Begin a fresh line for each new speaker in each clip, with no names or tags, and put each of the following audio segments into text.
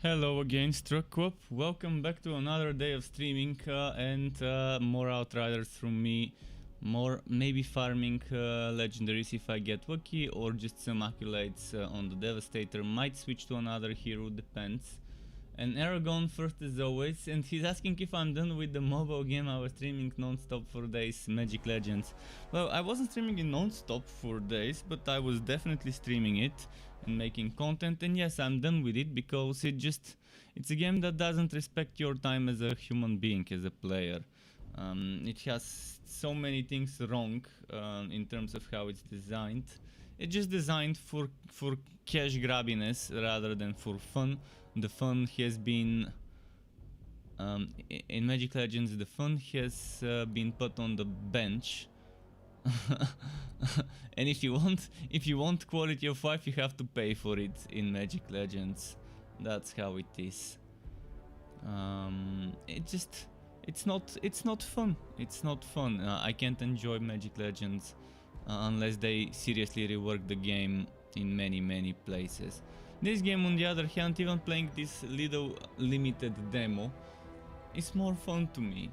Hello again, Struck. Welcome back to another day of streaming and more Outriders from me. More maybe farming legendaries if I get lucky, or just some accolades on the Devastator. Might switch to another hero, depends. And Aragon first as always, and he's asking if I'm done with the mobile game I was streaming non-stop for days, Magic Legends. Well, I wasn't streaming it non-stop for days, but I was definitely streaming it and making content, and yes, I'm done with it because it's a game that doesn't respect your time as a human being, as a player. It has so many things wrong in terms of how it's designed. It's just designed for cash grabbiness rather than for fun. The fun has been in Magic Legends. The fun has been put on the bench. And if you want quality of life, you have to pay for it in Magic Legends. That's how it is. It's not fun. It's not fun. I can't enjoy Magic Legends unless they seriously rework the game in many places. This game, on the other hand, even playing this little limited demo, is more fun to me.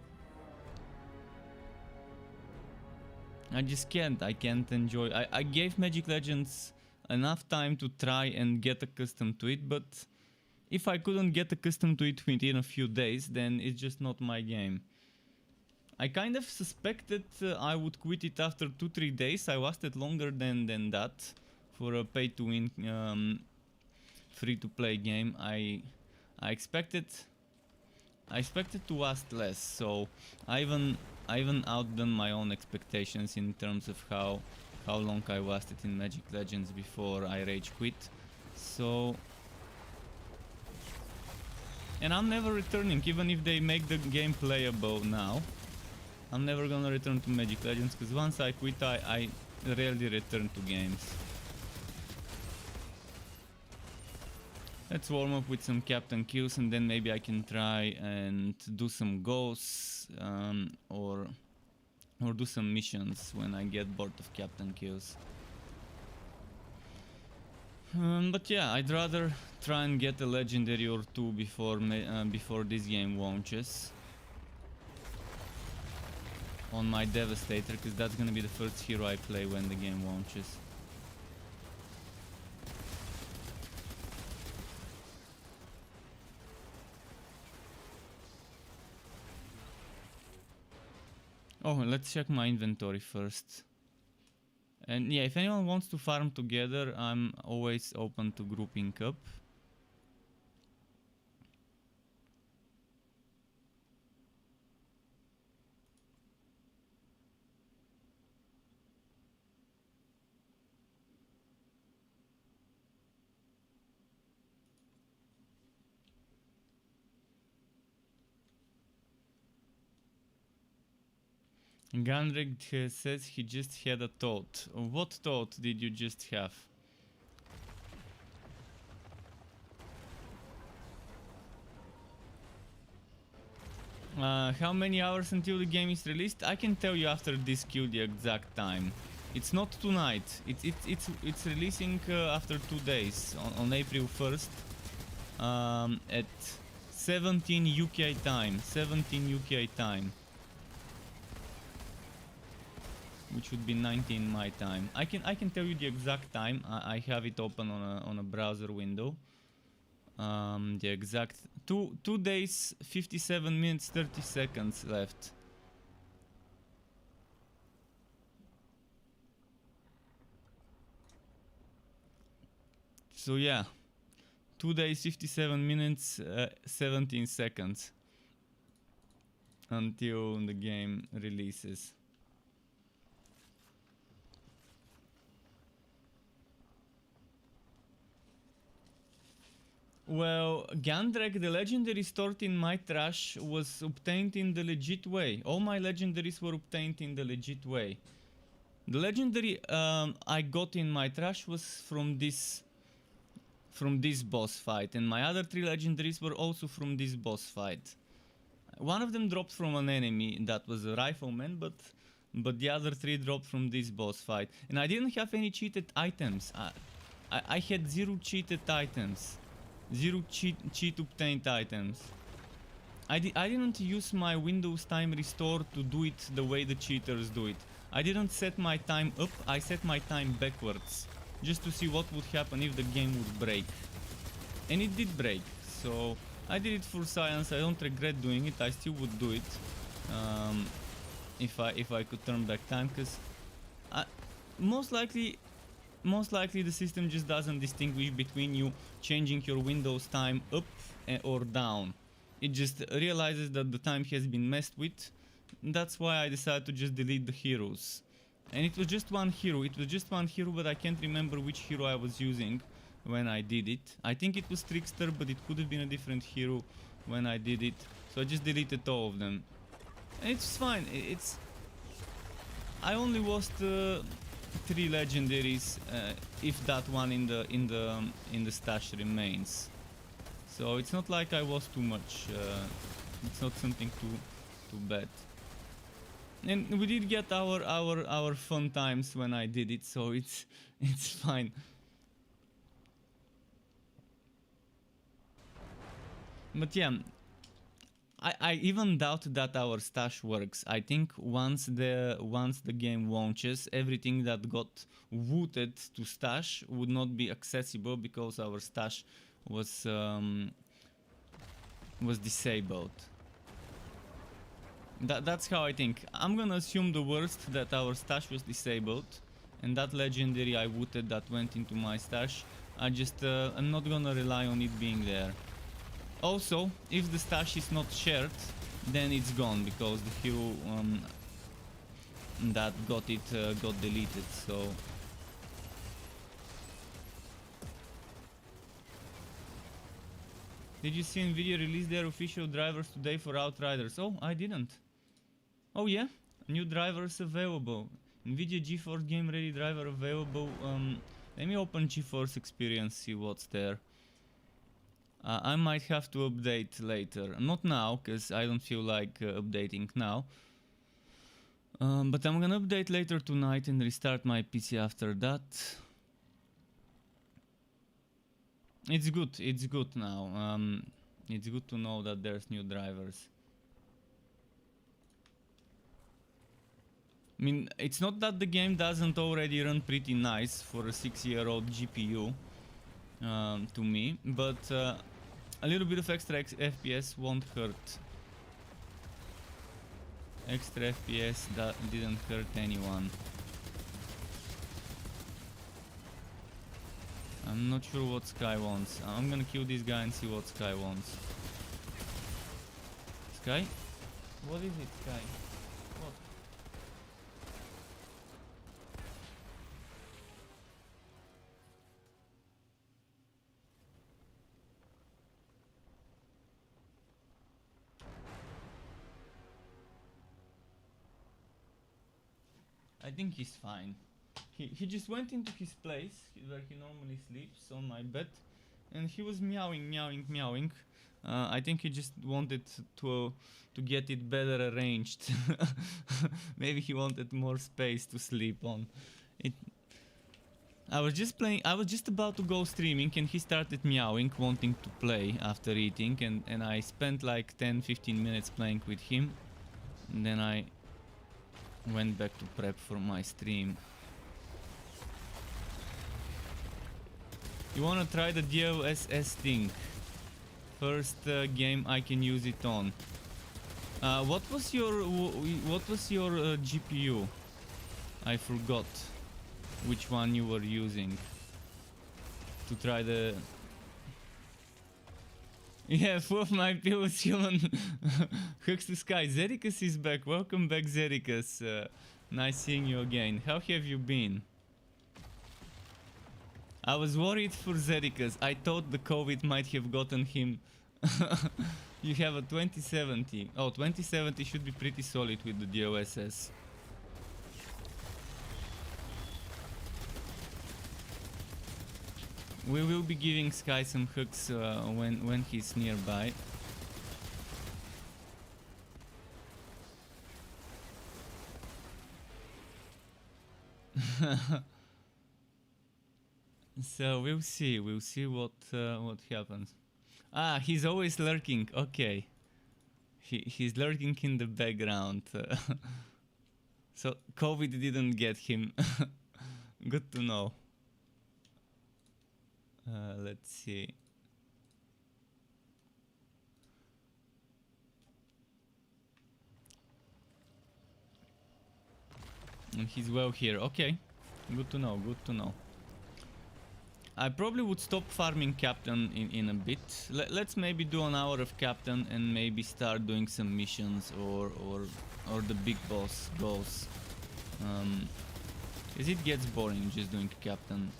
I just can't. I can't enjoy. I gave Magic Legends enough time to try and get accustomed to it, but if I couldn't get accustomed to it within a few days, then it's just not my game. I kind of suspected I would quit it after 2-3 days. I lasted longer than that for a pay-to-win free-to-play game. I expected to last less, so I even outdone my own expectations in terms of how long I lasted in Magic Legends before I rage quit. So, and I'm never returning, even if they make the game playable now. I'm never gonna return to Magic Legends, because once I quit, I rarely return to games. Let's warm up with some captain kills, and then maybe I can try and do some ghosts or do some missions when I get bored of captain kills. But yeah, I'd rather try and get a legendary or two before this game launches on my Devastator, because that's gonna be the first hero I play when the game launches. Oh, let's check my inventory first. And yeah, if anyone wants to farm together, I'm always open to grouping up. Gandrek says he just had a thought. What thought did you just have? How many hours until the game is released? I can tell you after this kill the exact time. It's not tonight. It's releasing after 2 days on April 1st at 17 UK time. 17 UK time. Which would be 19 my time. I can tell you the exact time. I have it open on a browser window. The exact 2 days, 57 minutes, 30 seconds left. So yeah, 2 days, 57 minutes, 17 seconds until the game releases. Well, Gandrek, the legendary stored in my trash was obtained in the legit way. All my legendaries were obtained in the legit way. The legendary I got in my trash was from this boss fight, and my other 3 legendaries were also from this boss fight. One of them dropped from an enemy that was a rifleman, but the other 3 dropped from this boss fight. And I didn't have any cheated items. I had 0 cheated items. Zero cheat obtained items. I didn't use my Windows time restore to do it the way the cheaters do it. I didn't set my time up, I set my time backwards. Just to see what would happen if the game would break. And it did break. So I did it for science. I don't regret doing it. I still would do it. If I could turn back time, because most likely the system just doesn't distinguish between you changing your Windows time up or down. It just realizes that the time has been messed with. That's why I decided to just delete the heroes. And it was just one hero. But I can't remember which hero I was using when I did it. I think it was Trickster, but it could have been a different hero when I did it. So I just deleted all of them. And it's fine. I only lost 3 legendaries, if that one in the stash remains. So it's not like I lost too much. It's not something too bad. And we did get our fun times when I did it, so it's fine. But yeah, I even doubt that our stash works. I think once the game launches, everything that got routed to stash would not be accessible because our stash was disabled. That's how I think. I'm gonna assume the worst, that our stash was disabled, and that legendary I routed that went into my stash, I'm not gonna rely on it being there. Also, if the stash is not shared, then it's gone, because the hero that got it got deleted. So did you see Nvidia release their official drivers today for Outriders? Oh, I didn't. Oh yeah, new drivers available. Nvidia GeForce Game Ready driver available. Let me open GeForce Experience, see what's there. I might have to update later. Not now, because I don't feel like updating now. But I'm gonna update later tonight and restart my PC after that. It's good now. It's good to know that there's new drivers. I mean, it's not that the game doesn't already run pretty nice for a 6-year-old GPU, to me, but a little bit of extra FPS won't hurt. Extra FPS that didn't hurt anyone. I'm not sure what Sky wants. I'm gonna kill this guy and see what Sky wants. Sky? What is it, Sky? What? I think he's fine. He just went into his place where he normally sleeps, on my bed, and he was meowing. I think he just wanted to get it better arranged. Maybe he wanted more space to sleep on. I was just about to go streaming, and he started meowing, wanting to play after eating, and I spent like 10-15 minutes playing with him, and then I went back to prep for my stream. You wanna try the DLSS thing? First game I can use it on. What was your GPU? I forgot which one you were using to try the. Yeah, full of my pillows, human. Hugs to Sky. Zericus is back. Welcome back, Zericus. Nice seeing you again. How have you been? I was worried for Zericus. I thought the COVID might have gotten him. You have a 2070. Oh, 2070 should be pretty solid with the DLSS. We will be giving Sky some hooks when he's nearby. So we'll see what happens. Ah, he's always lurking. Okay. He's lurking in the background. So COVID didn't get him. Good to know. Let's see. And he's well here. Okay. Good to know. Good to know. I probably would stop farming captain in a bit. Let's maybe do an hour of captain and maybe start doing some missions or the big boss goals. Cause it gets boring just doing captain.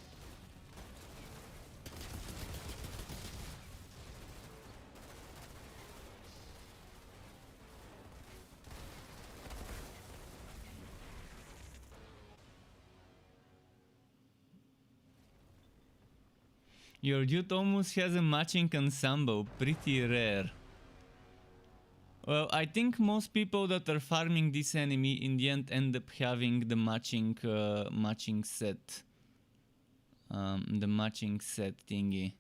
Your dude almost has a matching ensemble, pretty rare. Well, I think most people that are farming this enemy in the end up having the matching set. The matching set thingy.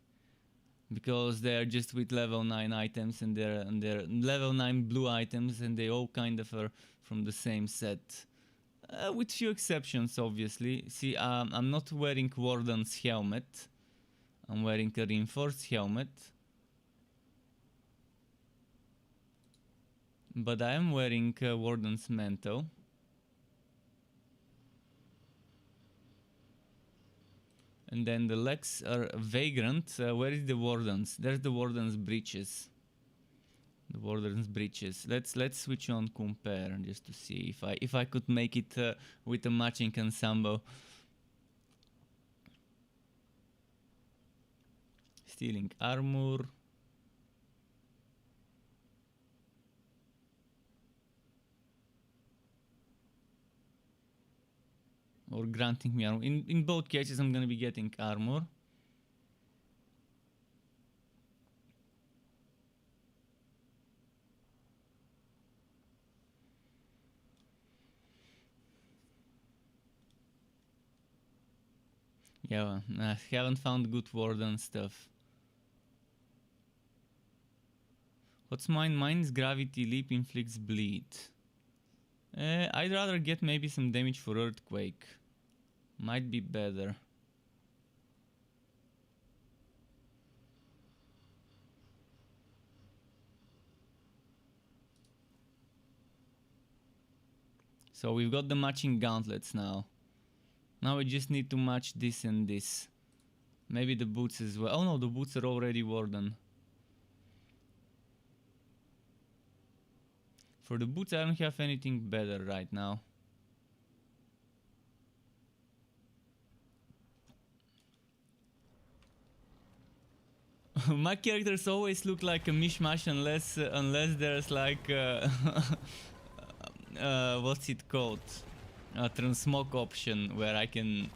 Because they're just with level 9 items and they're level 9 blue items and they all kind of are from the same set. With few exceptions, obviously. See, I'm not wearing Warden's helmet. I'm wearing a reinforced helmet. But I am wearing Warden's mantle. And then the legs are vagrant. Where is the Warden's? There's the Warden's breeches. The Warden's breeches. Let's switch on compare just to see if I could make it with a matching ensemble. Stealing armor. Or granting me armor. In both cases I'm gonna be getting armor. Yeah, I haven't found good Warden stuff. What's mine? Mine's gravity leap inflicts bleed. I'd rather get maybe some damage for earthquake. Might be better. So we've got the matching gauntlets now. Now we just need to match this and this. Maybe the boots as well. Oh no, the boots are already Warden. For the boots I don't have anything better right now. My characters always look like a mishmash unless there's like what's it called? A transmog option where I can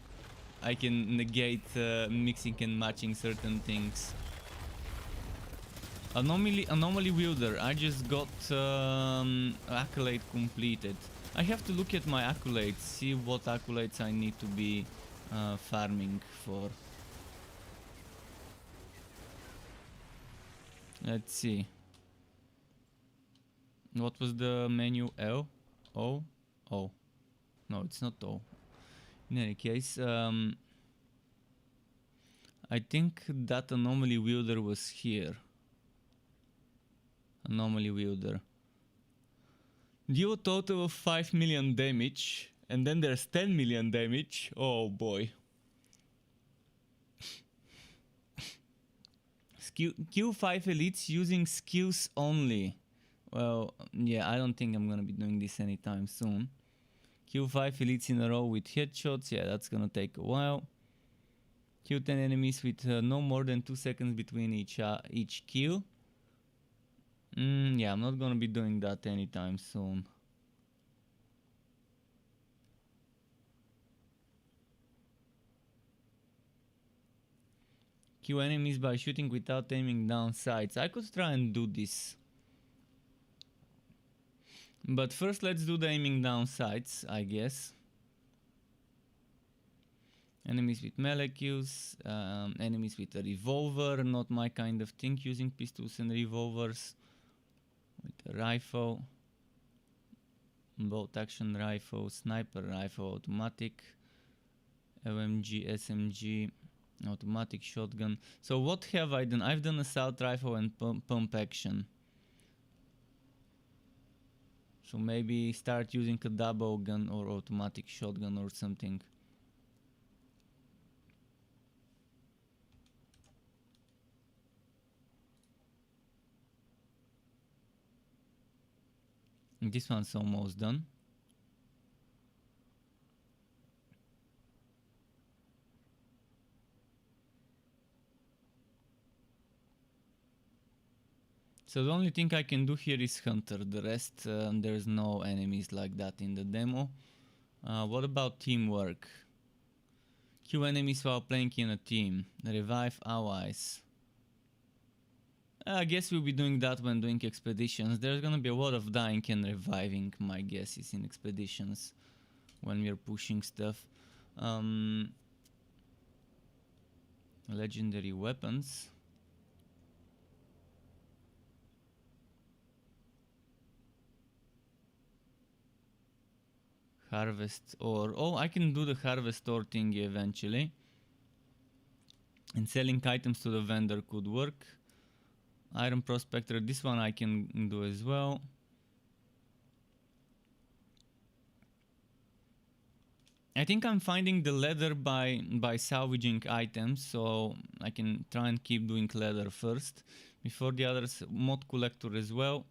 negate mixing and matching certain things. Anomaly wielder. I just got accolade completed. I have to look at my accolades, see what accolades I need to be farming for. Let's see. What was the menu? L? O? O. No, it's not O. In any case, I think that anomaly wielder was here. Anomaly wielder. Deal a total of 5 million damage, and then there's 10 million damage. Oh boy. Kill 5 elites using skills only. Well, yeah, I don't think I'm gonna be doing this anytime soon. Kill 5 elites in a row with headshots. Yeah, that's gonna take a while. Kill 10 enemies with no more than 2 seconds between each kill. Yeah, I'm not gonna be doing that anytime soon. Kill enemies by shooting without aiming down sights. I could try and do this. But first let's do the aiming down sights, I guess. Enemies with melee kills, enemies with a revolver, not my kind of thing, using pistols and revolvers. With a rifle, bolt action rifle, sniper rifle, automatic, LMG, SMG, automatic shotgun. So what have I done? I've done assault rifle and pump action. So maybe start using a double gun or automatic shotgun or something. This one's almost done. So the only thing I can do here is Hunter. The rest, there's no enemies like that in the demo. What about teamwork? Kill enemies while playing in a team. Revive allies. I guess we'll be doing that when doing expeditions. There's gonna be a lot of dying and reviving, my guess is, in expeditions when we're pushing stuff. Legendary weapons. Harvest ore. Oh, I can do the harvest ore thing eventually. And selling items to the vendor could work. Iron prospector, this one I can do as well. I think I'm finding the leather by salvaging items, so I can try and keep doing leather first before the others. Mod collector as well.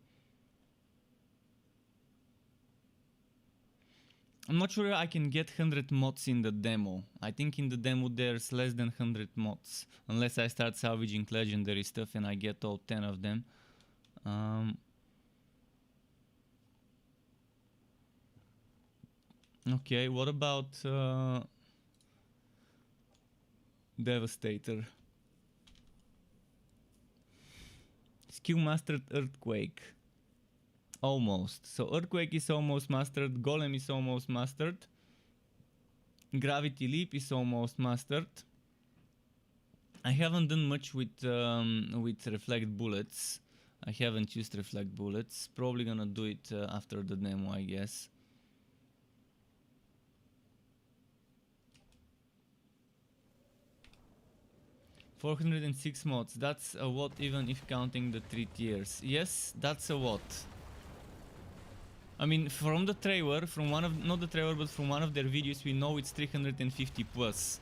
I'm not sure I can get 100 mods in the demo. I think in the demo there's less than 100 mods. Unless I start salvaging legendary stuff and I get all 10 of them. Okay, what about Devastator? Skill mastered Earthquake. Almost. So Earthquake is almost mastered, Golem is almost mastered, Gravity Leap is almost mastered. I haven't done much with Reflect Bullets. I haven't used Reflect Bullets. Probably gonna do it after the demo, I guess. $406 mods. That's a lot, even if counting the 3 tiers. Yes, that's a lot. I mean, from the trailer, from one of, not the trailer, but from one of their videos, we know it's 350 plus.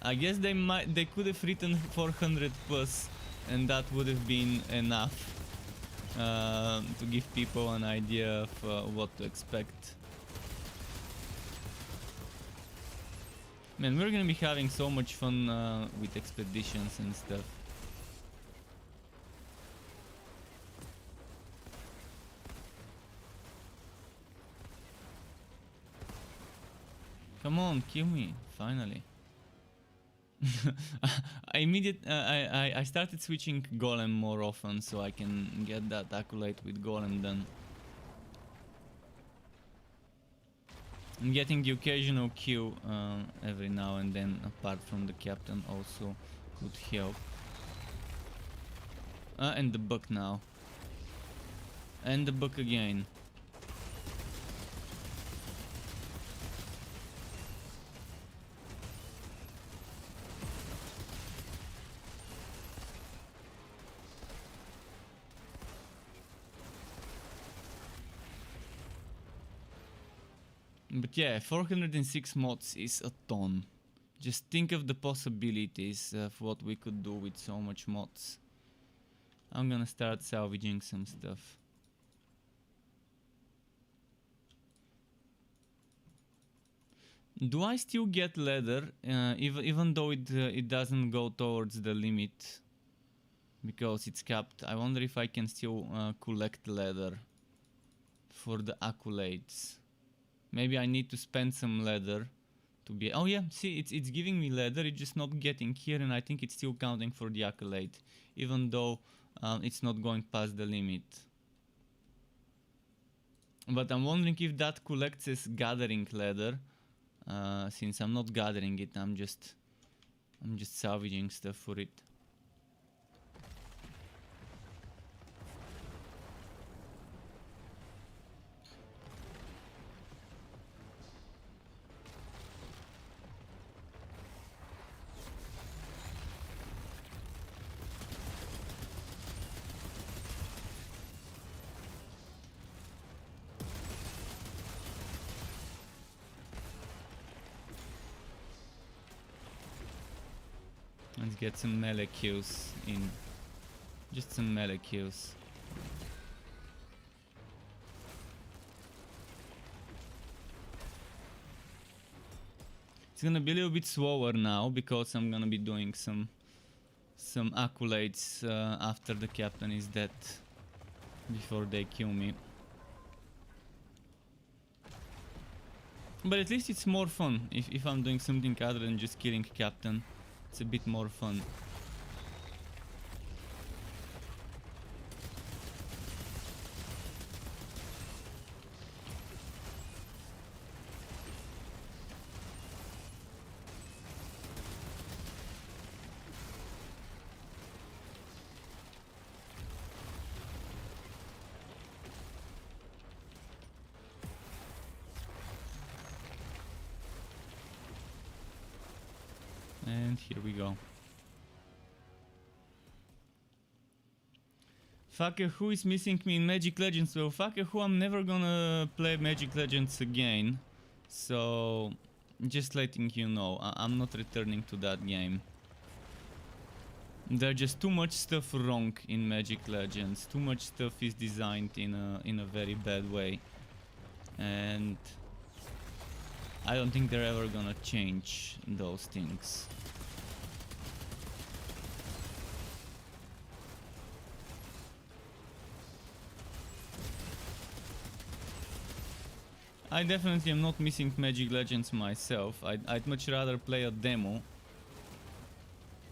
I guess they could have written 400 plus, and that would have been enough to give people an idea of what to expect. Man, we're gonna be having so much fun with expeditions and stuff. Come on, kill me, finally. I started switching Golem more often so I can get that accolade with Golem done. And getting the occasional kill every now and then, apart from the captain, also could help. And the bug now. And the bug again. But yeah, 406 mods is a ton. Just think of the possibilities of what we could do with so much mods. I'm gonna start salvaging some stuff. Do I still get leather, even though it doesn't go towards the limit? Because it's capped. I wonder if I can still collect leather for the accolades. Maybe I need to spend some leather to be... Oh yeah, see, it's giving me leather, it's just not getting here, and I think it's still counting for the accolade, even though it's not going past the limit. But I'm wondering if that collects as gathering leather, Since I'm not gathering it, I'm just salvaging stuff for it. Let's get some melee kills in. Just some melee kills. It's gonna be a little bit slower now because I'm gonna be doing some accolades after the captain is dead, before they kill me. But at least it's more fun if I'm doing something other than just killing captain. It's a bit more fun. And here we go. Fucker who is missing me in Magic Legends? Well, fucker who, I'm never gonna play Magic Legends again. So, just letting you know, I'm not returning to that game. There's just too much stuff wrong in Magic Legends. Too much stuff is designed in a very bad way. And I don't think they're ever gonna change those things. I definitely am not missing Magic Legends myself. I'd much rather play a demo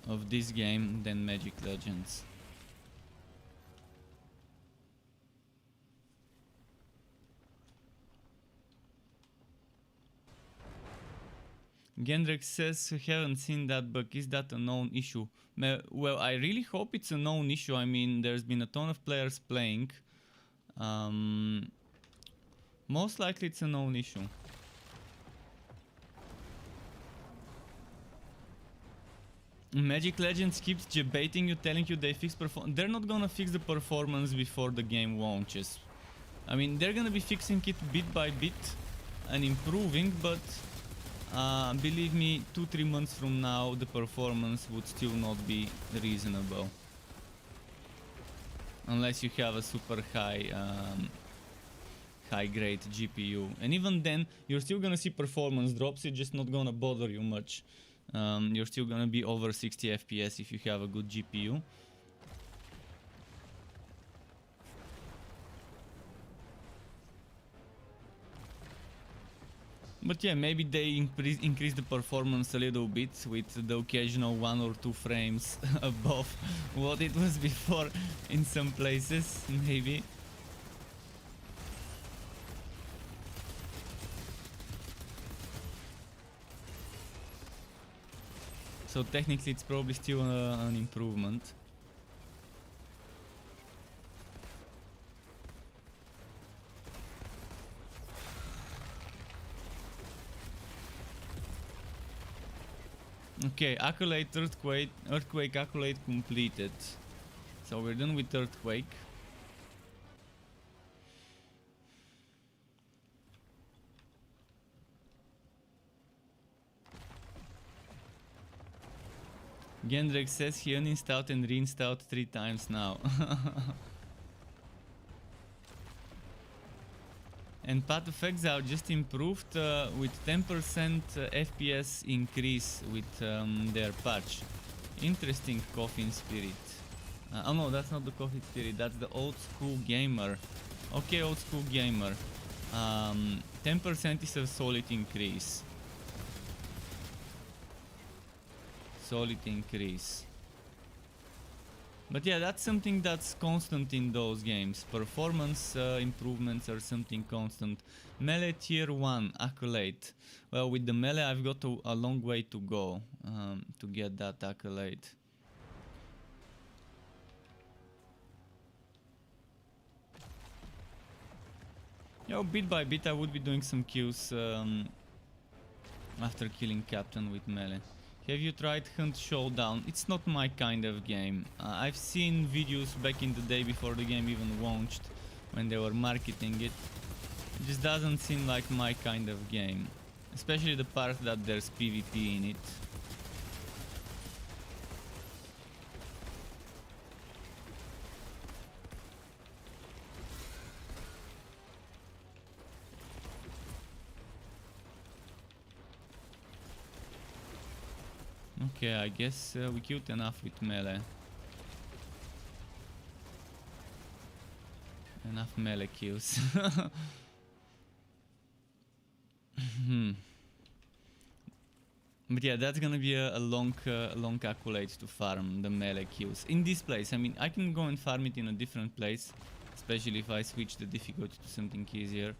of this game than Magic Legends. Gendrex says, haven't seen that bug. Is that a known issue? Well, I really hope it's a known issue. I mean, there's been a ton of players playing. Most likely it's a known issue. Magic Legends keeps debating you, telling you they fix performance. They're not gonna fix the performance before the game launches. I mean, they're gonna be fixing it bit by bit and improving, but believe me, 2-3 months from now the performance would still not be reasonable. Unless you have a super high grade GPU, and even then you're still gonna see performance drops. It's just not gonna bother you much. You're still gonna be over 60 FPS if you have a good GPU. But yeah, maybe they increase the performance a little bit with the occasional 1 or 2 frames above what it was before in some places, maybe. So technically it's probably still an improvement. Okay, accolade earthquake accolade completed. So we're done with earthquake. Gendrex says he uninstalled and reinstalled 3 times now. And Path of Exile just improved with 10% FPS increase with their patch. Interesting, Coffin Spirit. Oh no, that's not the Coffin Spirit, that's the Old School Gamer. Okay, Old School Gamer. 10% is a solid increase. Solid increase. But yeah, that's something that's constant in those games. Performance improvements are something constant. Melee tier 1 accolade. Well, with the melee I've got a long way to go to get that accolade. Yeah, bit by bit I would be doing some kills after killing Captain with melee. Have you tried Hunt Showdown? It's not my kind of game. I've seen videos back in the day before the game even launched, when they were marketing it. It just doesn't seem like my kind of game. Especially the part that there's PvP in it. Okay, I guess we killed enough with melee. Enough melee kills. But yeah, that's gonna be a long accolade to farm the melee kills. In this place, I mean, I can go and farm it in a different place. Especially if I switch the difficulty to something easier.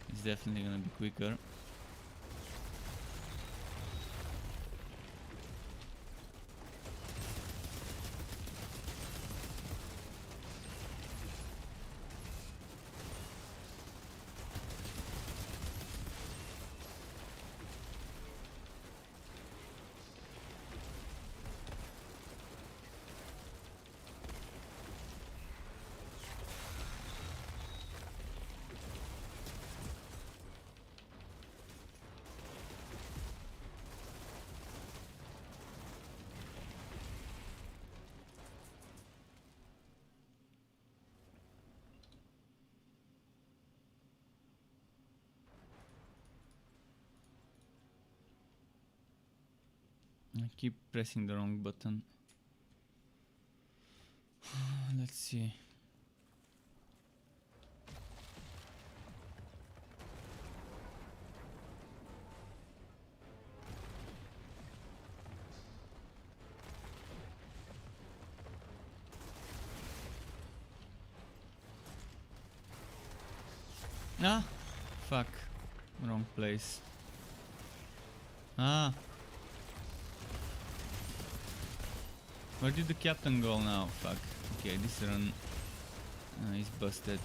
It's definitely gonna be quicker. I keep pressing the wrong button. Let's see. Ah, fuck. Wrong place. Ah. Where did the captain go now? Fuck. Okay, this run is busted.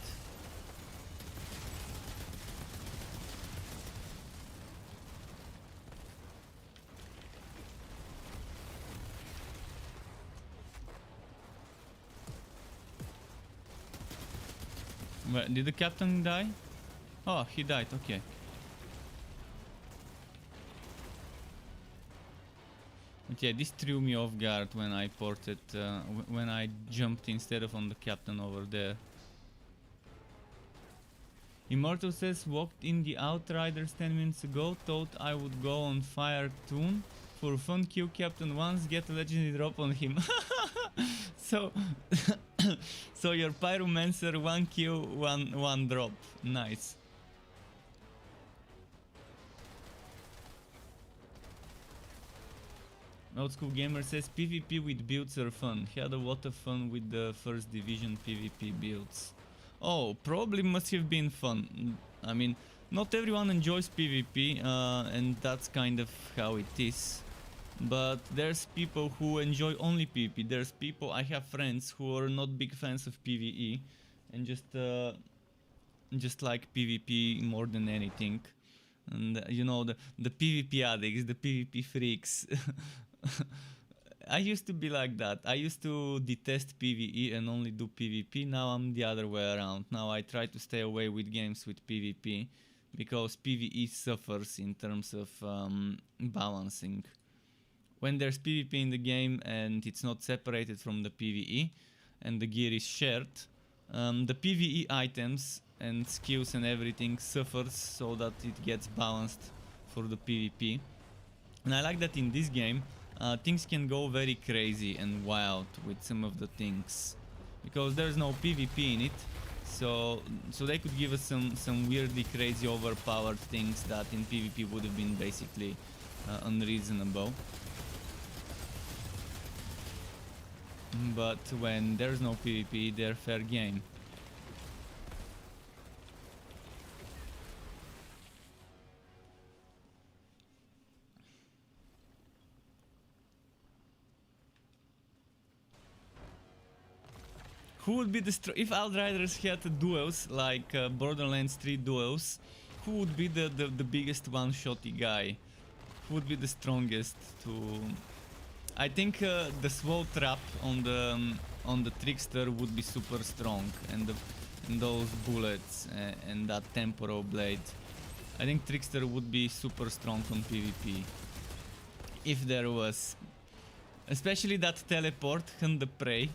Wait, did the captain die? Oh, he died, okay. But yeah, this threw me off guard when I ported, when I jumped instead of on the captain over there. Immortal says, walked in the Outriders 10 minutes ago, thought I would go on fire tune. For fun, kill captain once, get a legendary drop on him. So, so your pyromancer, 1 kill, 1 drop. Nice. Old School Gamer says PvP with builds are fun. Had a lot of fun with the first division PvP builds. Oh, probably must have been fun. I mean, not everyone enjoys PvP, and that's kind of how it is. But there's people who enjoy only PvP. There's people, I have friends who are not big fans of PvE and just like PvP more than anything. And you know, the PvP addicts, the PvP freaks. I used to be like that. I used to detest PvE and only do PvP. Now I'm the other way around. Now I try to stay away with games with PvP because PvE suffers in terms of balancing. When there's PvP in the game and it's not separated from the PvE and the gear is shared, the PvE items and skills and everything suffers so that it gets balanced for the PvP. And I like that in this game things can go very crazy and wild with some of the things because there's no PvP in it, so they could give us some weirdly crazy overpowered things that in PvP would have been basically unreasonable. but when there's no PvP, they're fair game. Who would be the if Outriders had duels like Borderlands 3 duels? Who would be the biggest one-shotty guy? Who would be the strongest to? I think the slow trap on the Trickster would be super strong, and those bullets and that temporal blade. I think Trickster would be super strong on PvP if there was, especially that teleport, hunt the prey.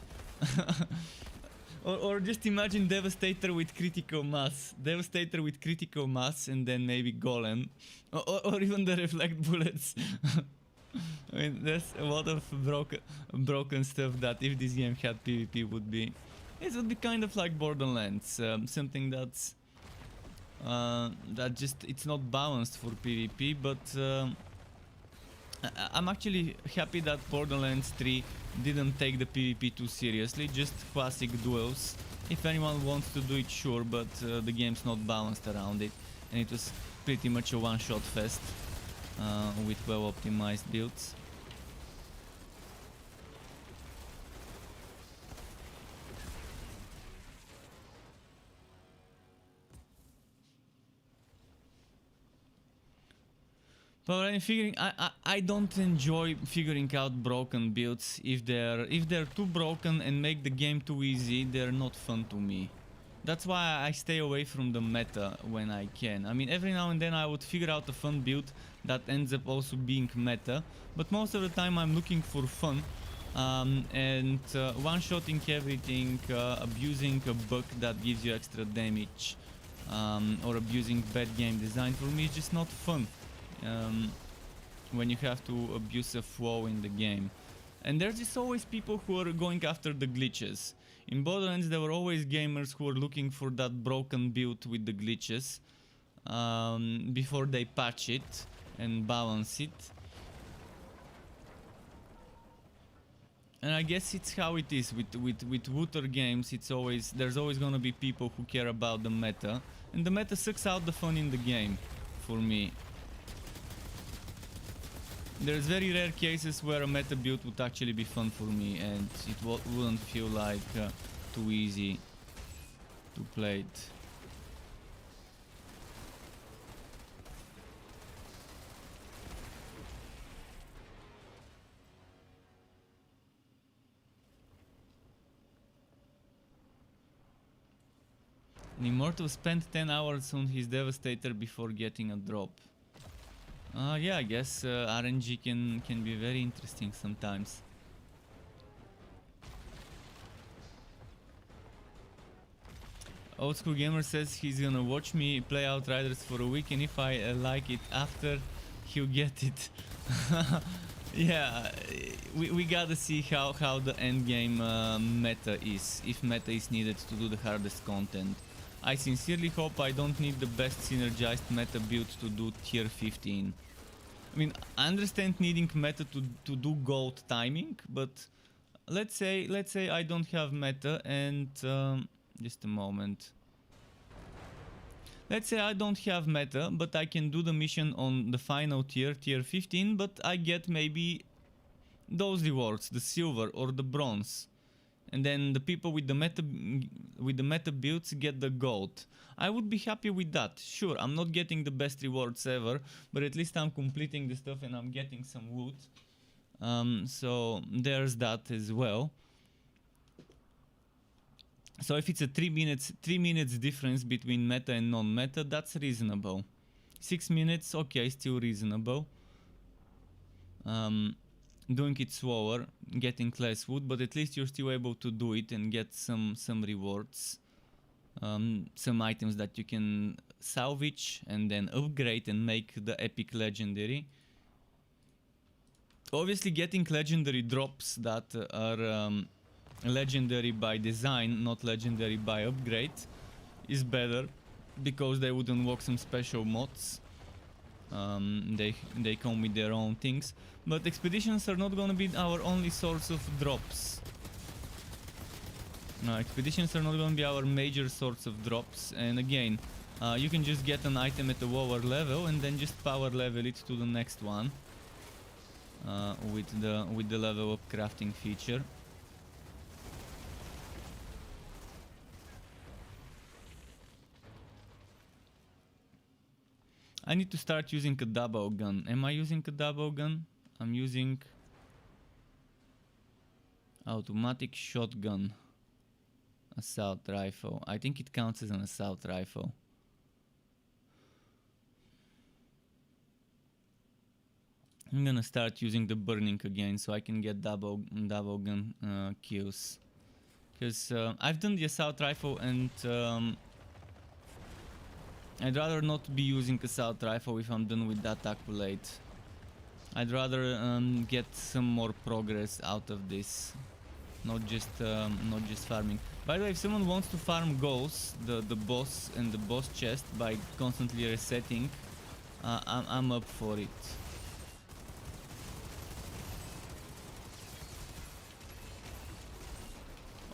Or just imagine Devastator with critical mass. Devastator with critical mass and then maybe Golem. Or even the reflect bullets. I mean, there's a lot of broken stuff that if this game had PvP would be... It would be kind of like Borderlands. Something that's... that just... It's not balanced for PvP, but... I'm actually happy that Borderlands 3 didn't take the PvP too seriously, just classic duels. If anyone wants to do it, sure, but the game's not balanced around it, and it was pretty much a one-shot fest with well-optimized builds. But I'm figuring I don't enjoy figuring out broken builds. If they're too broken and make the game too easy, they're not fun to me. That's why I stay away from the meta when I can. I mean, every now and then I would figure out a fun build that ends up also being meta, but most of the time I'm looking for fun and one-shotting everything, abusing a bug that gives you extra damage, or abusing bad game design, for me is just not fun. When you have to abuse a flaw in the game. And there's just always people who are going after the glitches. In Borderlands there were always gamers who were looking for that broken build with the glitches before they patch it and balance it. And I guess it's how it is with Wooter games. There's always gonna be people who care about the meta, and the meta sucks out the fun in the game for me. There's very rare cases where a meta build would actually be fun for me, and it wouldn't feel like too easy to play it. An Immortal spent 10 hours on his Devastator before getting a drop. Yeah, I guess RNG can be very interesting sometimes. Old School Gamer says he's gonna watch me play Outriders for a week, and if I like it after, he'll get it. Yeah, we gotta see how the endgame meta is, if meta is needed to do the hardest content. I sincerely hope I don't need the best synergized meta build to do tier 15. I mean, I understand needing meta to do gold timing, but let's say I don't have meta and just a moment. Let's say I don't have meta, but I can do the mission on the final tier 15, but I get maybe those rewards, the silver or the bronze. And then the people with the meta builds get the gold. I would be happy with that. Sure, I'm not getting the best rewards ever, but at least I'm completing the stuff and I'm getting some loot. So there's that as well. So if it's a 3 minutes difference between meta and non-meta, that's reasonable. 6 minutes, okay, still reasonable. Doing it slower, getting less wood, but at least you're still able to do it and get some rewards. Some items that you can salvage and then upgrade and make the epic legendary. Obviously getting legendary drops that are legendary by design, not legendary by upgrade, is better, because they would unlock some special mods. They come with their own things, but expeditions are not gonna be our only source of drops. Expeditions are not gonna be our major source of drops, and again, you can just get an item at a lower level and then just power level it to the next one with the level up crafting feature. I need to start using a double gun. Am I using a double gun? I'm using automatic shotgun assault rifle. I think it counts as an assault rifle. I'm gonna start using the burning again so I can get double gun kills. Because I've done the assault rifle and I'd rather not be using assault rifle if I'm done with that accolade. I'd rather get some more progress out of this, not just farming. By the way, if someone wants to farm goals, the boss and the boss chest by constantly resetting, I'm up for it.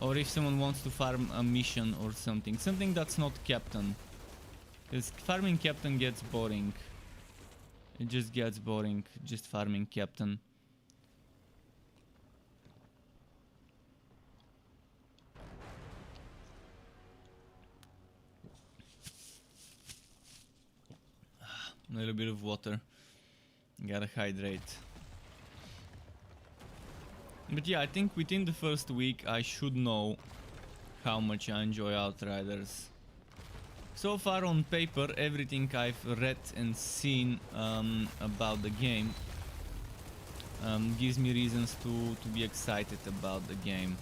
Or if someone wants to farm a mission or something that's not captain. Because farming captain gets boring. It just gets boring, just farming captain. A little bit of water. Gotta hydrate. But yeah, I think within the first week I should know how much I enjoy Outriders. So far on paper, everything I've read and seen about the game gives me reasons to be excited about the game.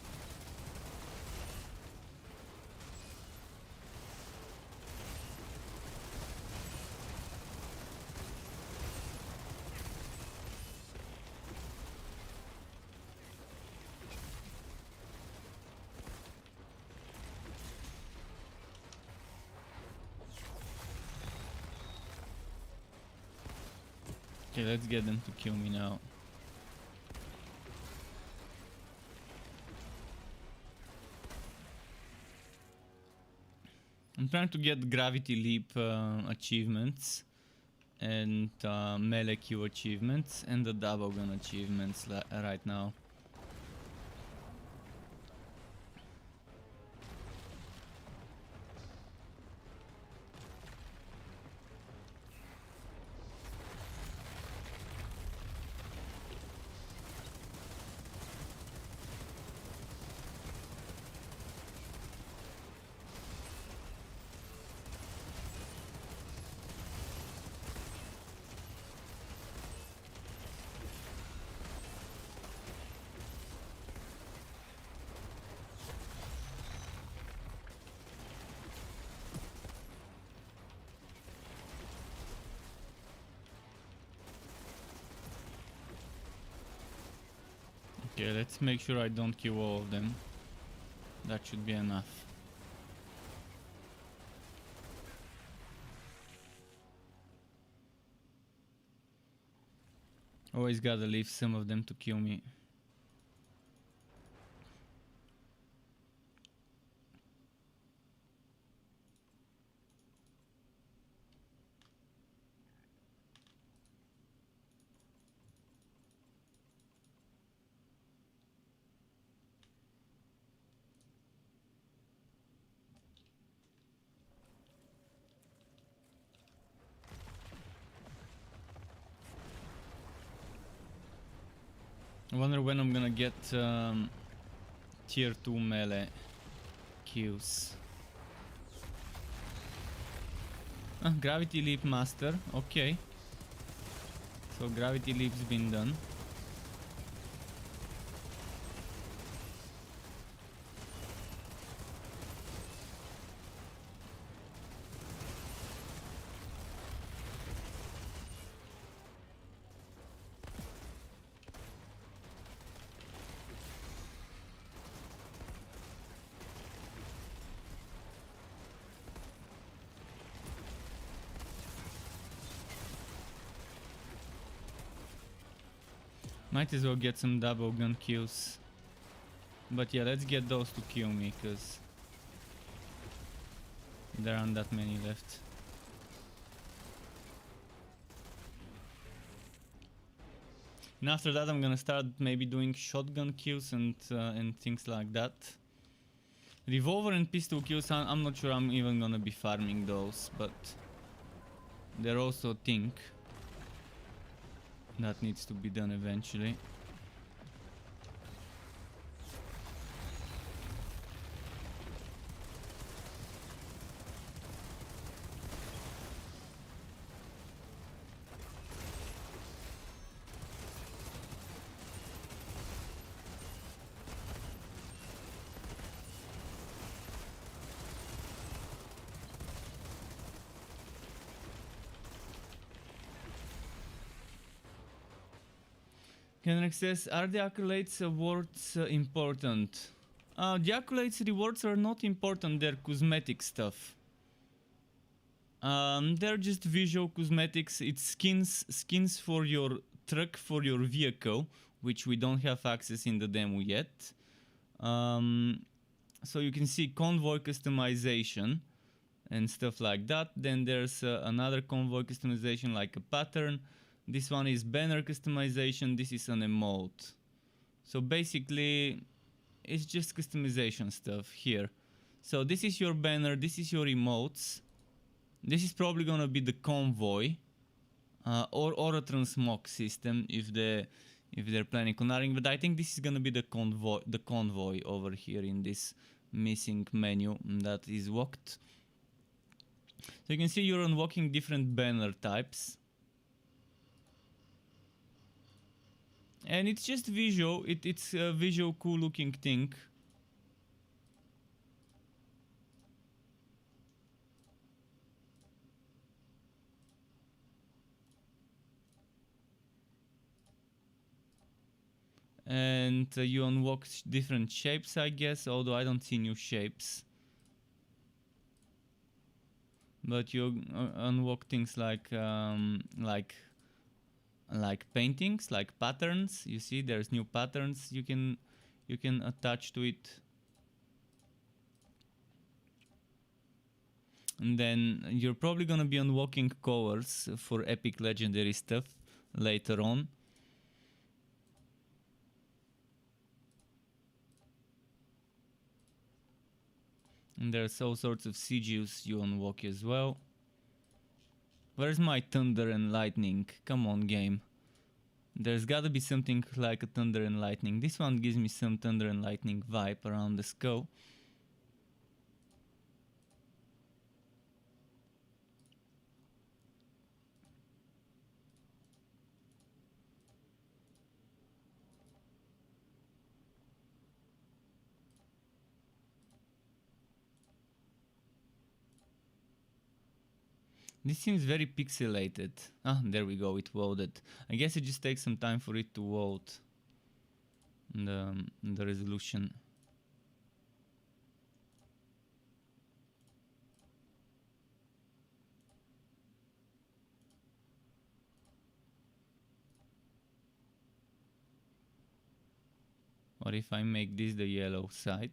Okay, let's get them to kill me now. I'm trying to get gravity leap achievements and melee Q achievements and the double gun achievements right now. Okay, let's make sure I don't kill all of them. That should be enough. Always gotta leave some of them to kill me. I wonder when I'm gonna get tier 2 melee kills. Gravity leap master, okay. So gravity leap's been done. Might as well get some double gun kills. But yeah, let's get those to kill me, cause there aren't that many left. And after that, I'm gonna start maybe doing shotgun kills and things like that. Revolver and pistol kills, I'm not sure I'm even gonna be farming those, but they're also a thing that needs to be done eventually. Henrik says, are the accolades awards important? The accolades rewards are not important, they're cosmetic stuff. They're just visual cosmetics. It's skins for your truck, for your vehicle, which we don't have access in the demo yet. So you can see convoy customization and stuff like that. Then there's another convoy customization like a pattern. This one is banner customization. This is an emote. So basically it's just customization stuff here. So this is your banner, this is your emotes. This is probably gonna be the convoy or a transmog system if they're planning on adding, but I think this is gonna be the convoy over here in this missing menu that is walked. So you can see you're unlocking different banner types. And it's just visual, it's a visual cool looking thing. And you unlock different shapes, I guess, although I don't see new shapes. But you unlock things like paintings, like patterns. You see, there's new patterns you can attach to it. And then you're probably gonna be unlocking colors for epic legendary stuff later on. And there's all sorts of sigils you unlock as well. Where's my thunder and lightning? Come on, game. There's gotta be something like a thunder and lightning. This one gives me some thunder and lightning vibe around the skull. This seems very pixelated. Ah, there we go, it loaded. I guess it just takes some time for it to load the resolution. Or if I make this the yellow side,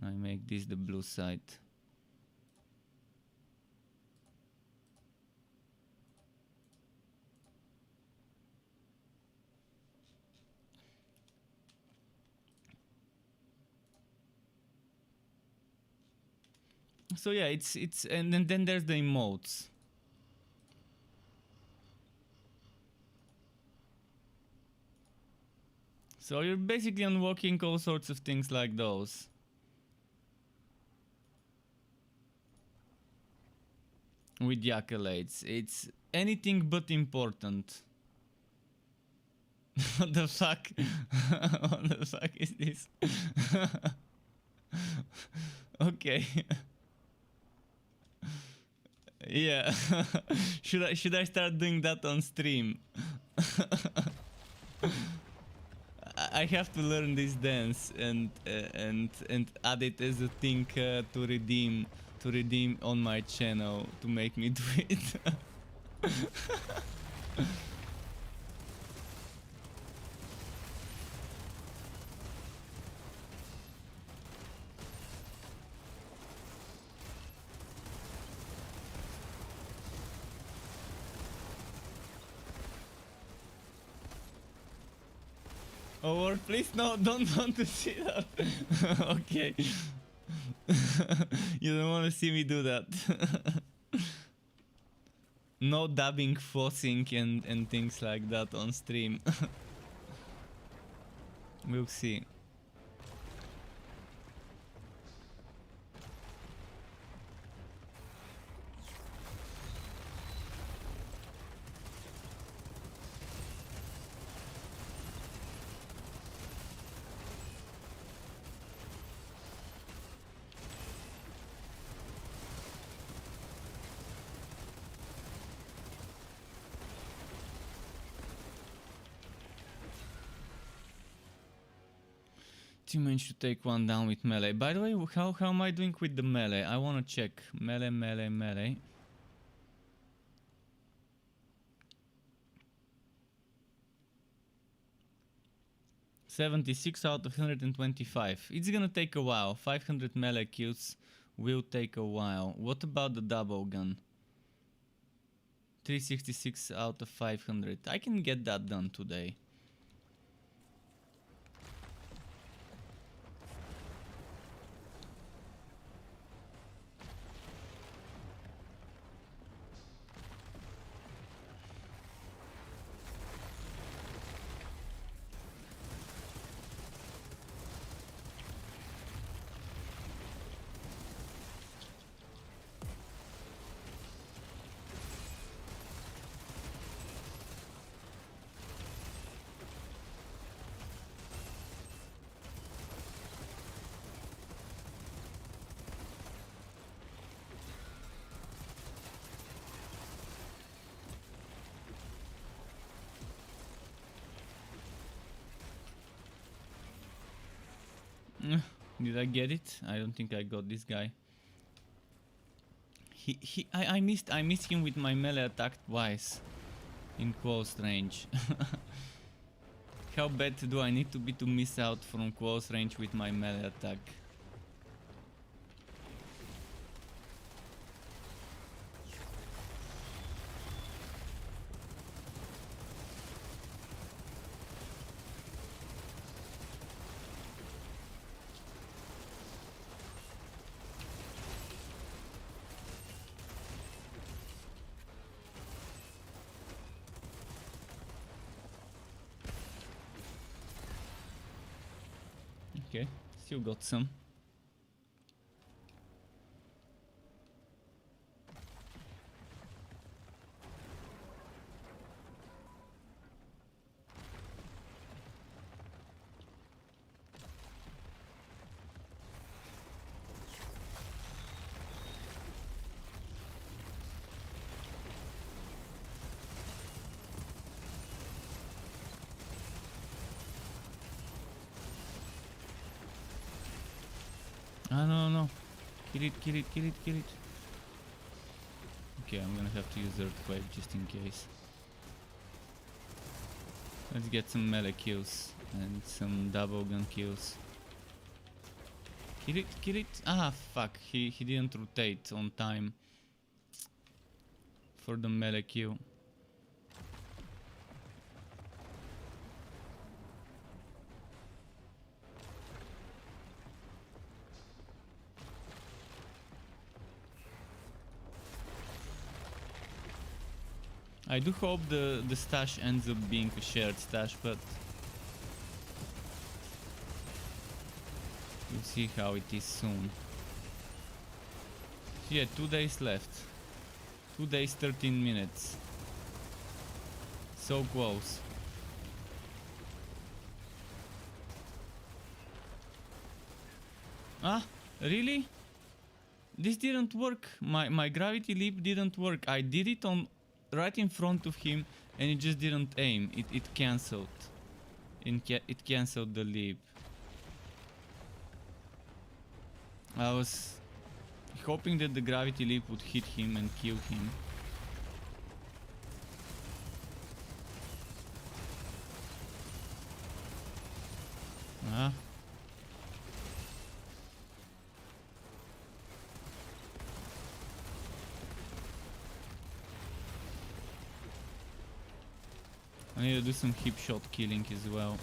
and I make this the blue side. So yeah, it's and then there's the emotes. So you're basically unlocking all sorts of things like those. With the accolades. It's anything but important. What the fuck? What the fuck is this? Okay. Yeah. Should I start doing that on stream? I have to learn this dance and add it as a thing to redeem on my channel to make me do it. Or please no, don't want to see that. Okay. You don't want to see me do that. No dubbing, forcing and things like that on stream. We'll see. Teammate should take one down with melee. By the way, how am I doing with the melee? I wanna check. Melee. 76 out of 125. It's gonna take a while. 500 melee kills will take a while. What about the double gun? 366 out of 500. I can get that done today. Did I get it? I don't think I got this guy. I missed him with my melee attack twice in close range. How bad do I need to be to miss out from close range with my melee attack? Okay, still got some. Ah, no. Kill it. Okay, I'm gonna have to use Earthquake just in case. Let's get some melee kills and some double gun kills. Kill it. Ah, fuck. He didn't rotate on time for the melee kill. I do hope the stash ends up being a shared stash, but we'll see how it is soon. Yeah, 2 days left. 2 days, 13 minutes. So close. Ah, really? This didn't work. My gravity leap didn't work. I did it on right in front of him and it just didn't aim. It cancelled. It cancelled the leap. I was hoping that the gravity leap would hit him and kill him. Ah. I need to do some hip shot killing as well.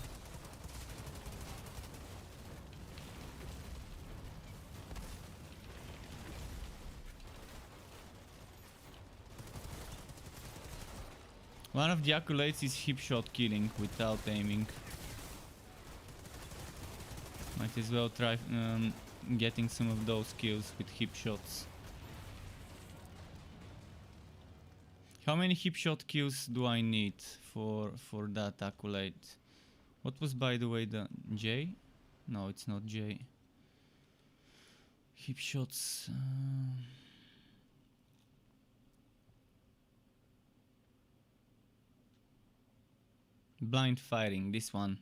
One of the accolades is hip shot killing without aiming. Might as well try getting some of those kills with hip shots. How many hip shot kills do I need for that accolade? What was, by the way, the J? No, it's not J. Hip shots. Blind firing, this one.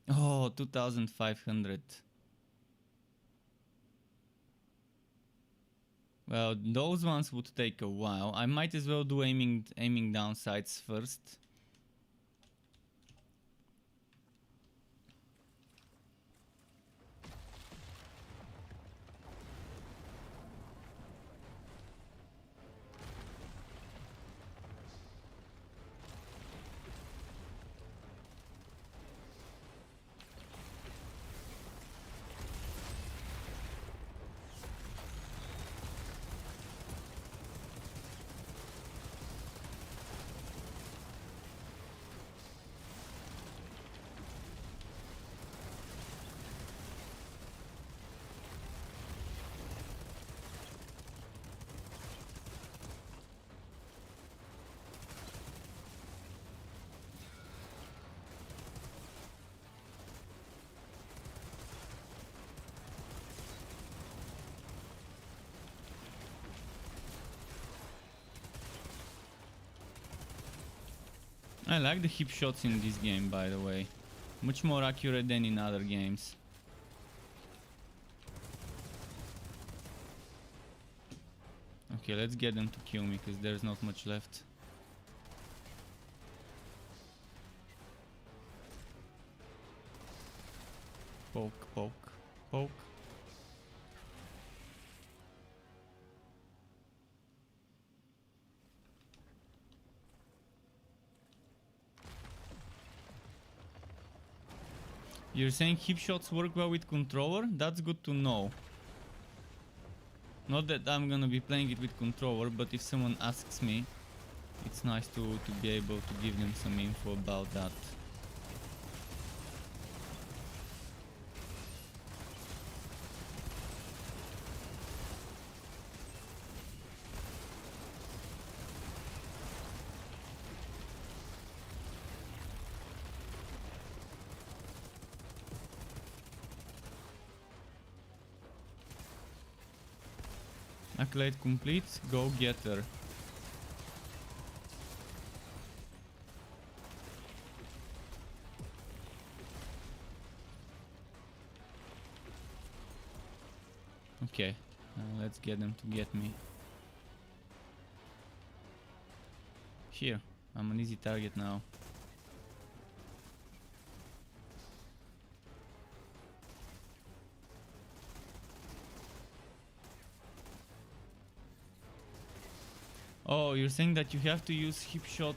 Oh, 2500. Well, those ones would take a while. I might as well do aiming down sights first. I like the hip shots in this game, by the way. Much more accurate than in other games. Okay, let's get them to kill me, because there's not much left. Poke, poke, poke. You're saying hip shots work well with controller? That's good to know. Not that I'm gonna be playing it with controller, but if someone asks me, it's nice to be able to give them some info about that. Accolade complete, go getter. Okay, let's get them to get me. Here, I'm an easy target now. Oh, you're saying that you have to use hip shot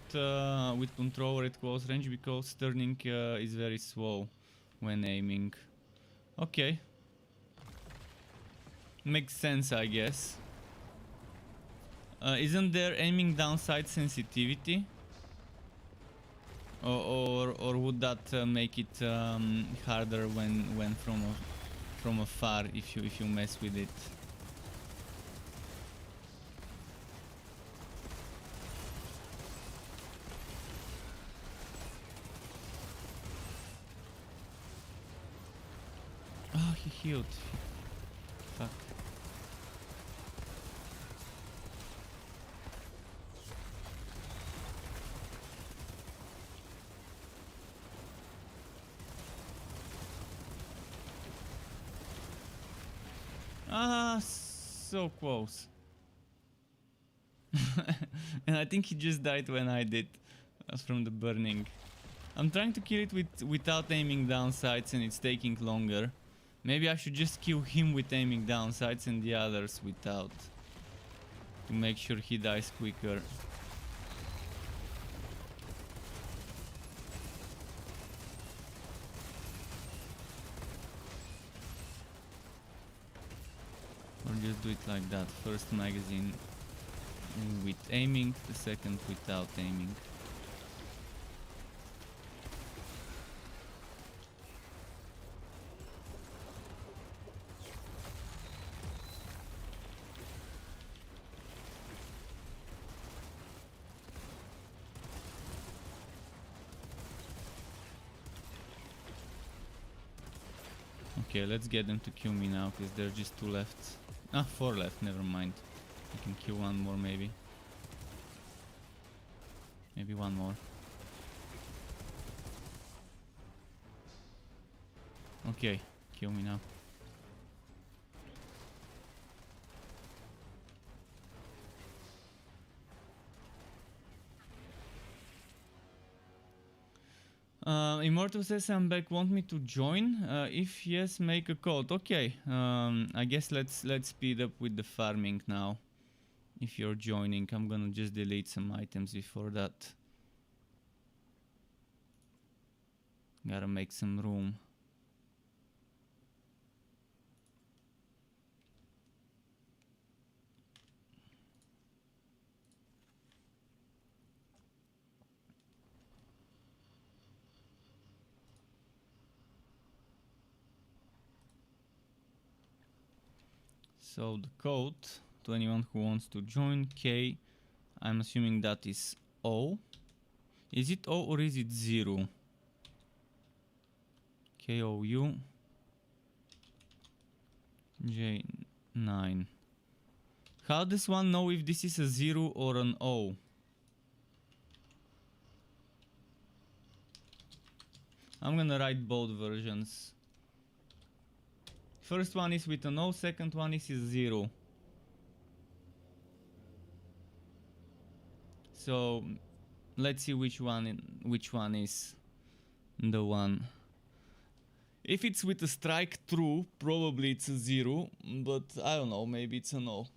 with controller at close range because turning is very slow when aiming. Okay. Makes sense, I guess. Isn't there aiming down sight sensitivity? Or would that make it harder when from afar if you mess with it? Oh, he healed. Fuck. Ah, so close. And I think he just died when I did from the burning. I'm trying to kill it without aiming down sights and it's taking longer. Maybe I should just kill him with aiming down sights and the others without, to make sure he dies quicker. Or just do it like that. First magazine with aiming, the second without aiming. Okay, let's get them to kill me now, because there are just 2 left. Ah, 4 left, never mind. I can kill 1 more maybe. Maybe 1 more. Okay, kill me now. Immortal says I'm back, want me to join? If yes, make a code. Okay, I guess let's speed up with the farming now. If you're joining, I'm gonna just delete some items before that. Gotta make some room. So the code to anyone who wants to join, K, I'm assuming that is O. Is it O or is it 0? KOU J9. How does one know if this is a 0 or an O? I'm gonna write both versions. First one is with an O, second one is a 0. So let's see which one is the one. If it's with a strike true, probably it's a 0, but I don't know, maybe it's an O.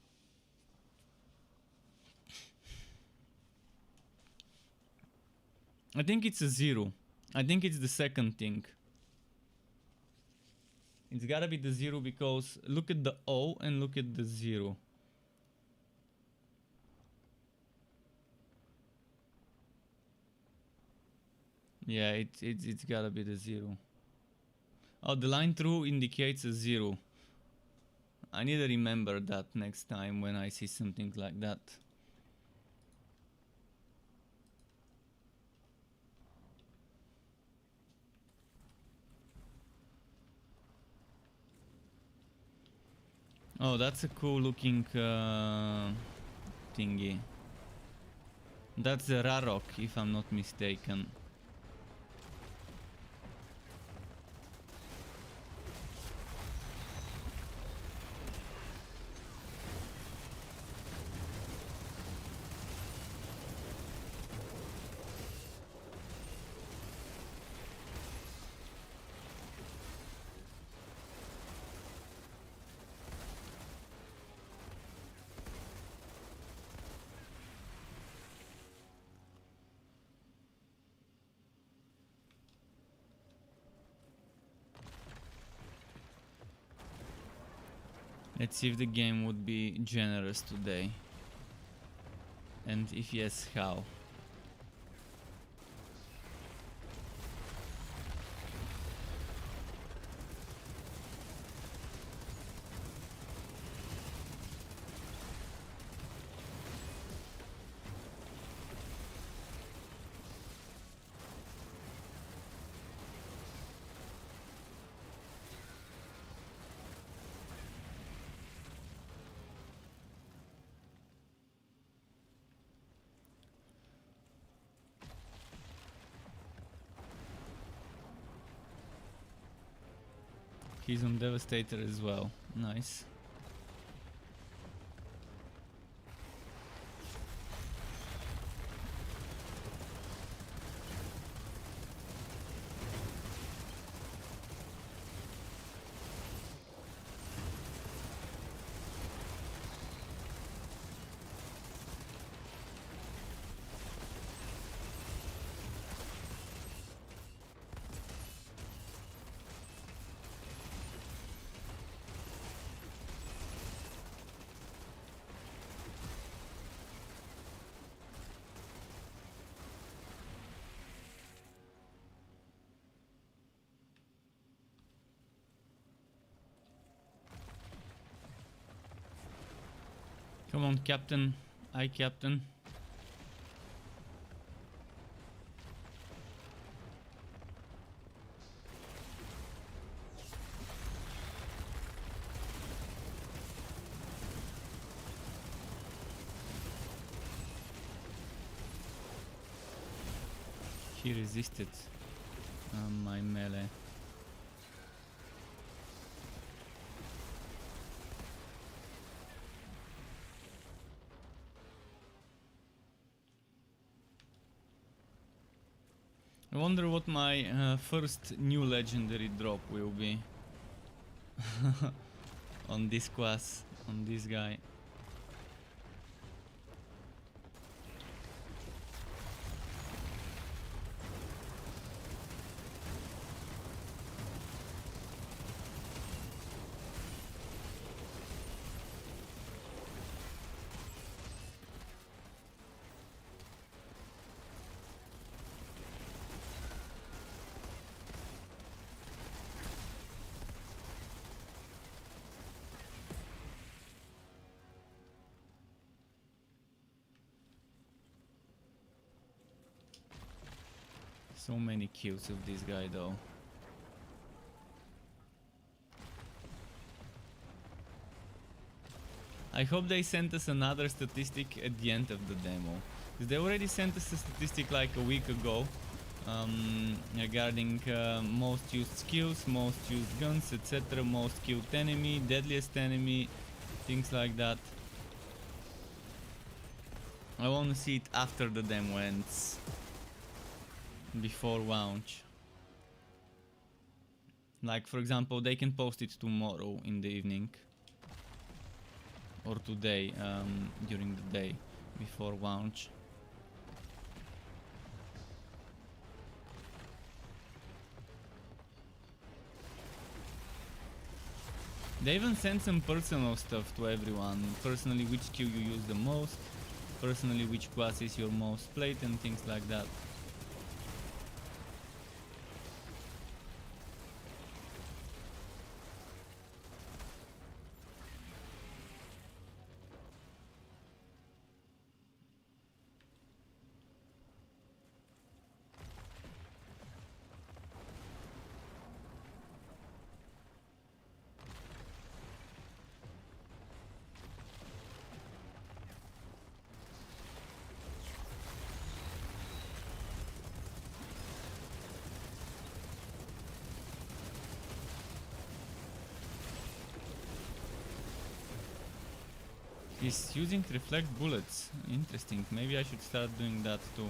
I think it's a 0. I think it's the second thing. It's gotta be the 0 because look at the O and look at the 0. Yeah, it's gotta be the 0. Oh, the line through indicates a 0. I need to remember that next time when I see something like that. Oh, that's a cool looking thingy. That's a Rarok, if I'm not mistaken. Let's see if the game would be generous today. And if yes, how? He's on Devastator as well. Nice. Come on, Captain. Aye, Captain. He resisted my melee. I wonder what my first new legendary drop will be on this class, on this guy. So many kills of this guy though. I hope they sent us another statistic at the end of the demo. Because they already sent us a statistic like a week ago regarding most used skills, most used guns, etc. Most killed enemy, deadliest enemy, things like that. I want to see it after the demo ends. Before launch. Like for example, they can post it tomorrow in the evening. Or today, during the day, before launch. They even send some personal stuff to everyone. Personally, which skill you use the most. Personally, which class is your most played and things like that. He's using reflect bullets. Interesting. Maybe I should start doing that too.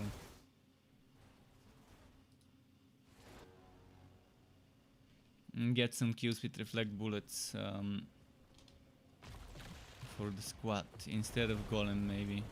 And get some kills with reflect bullets for the squad instead of golem maybe.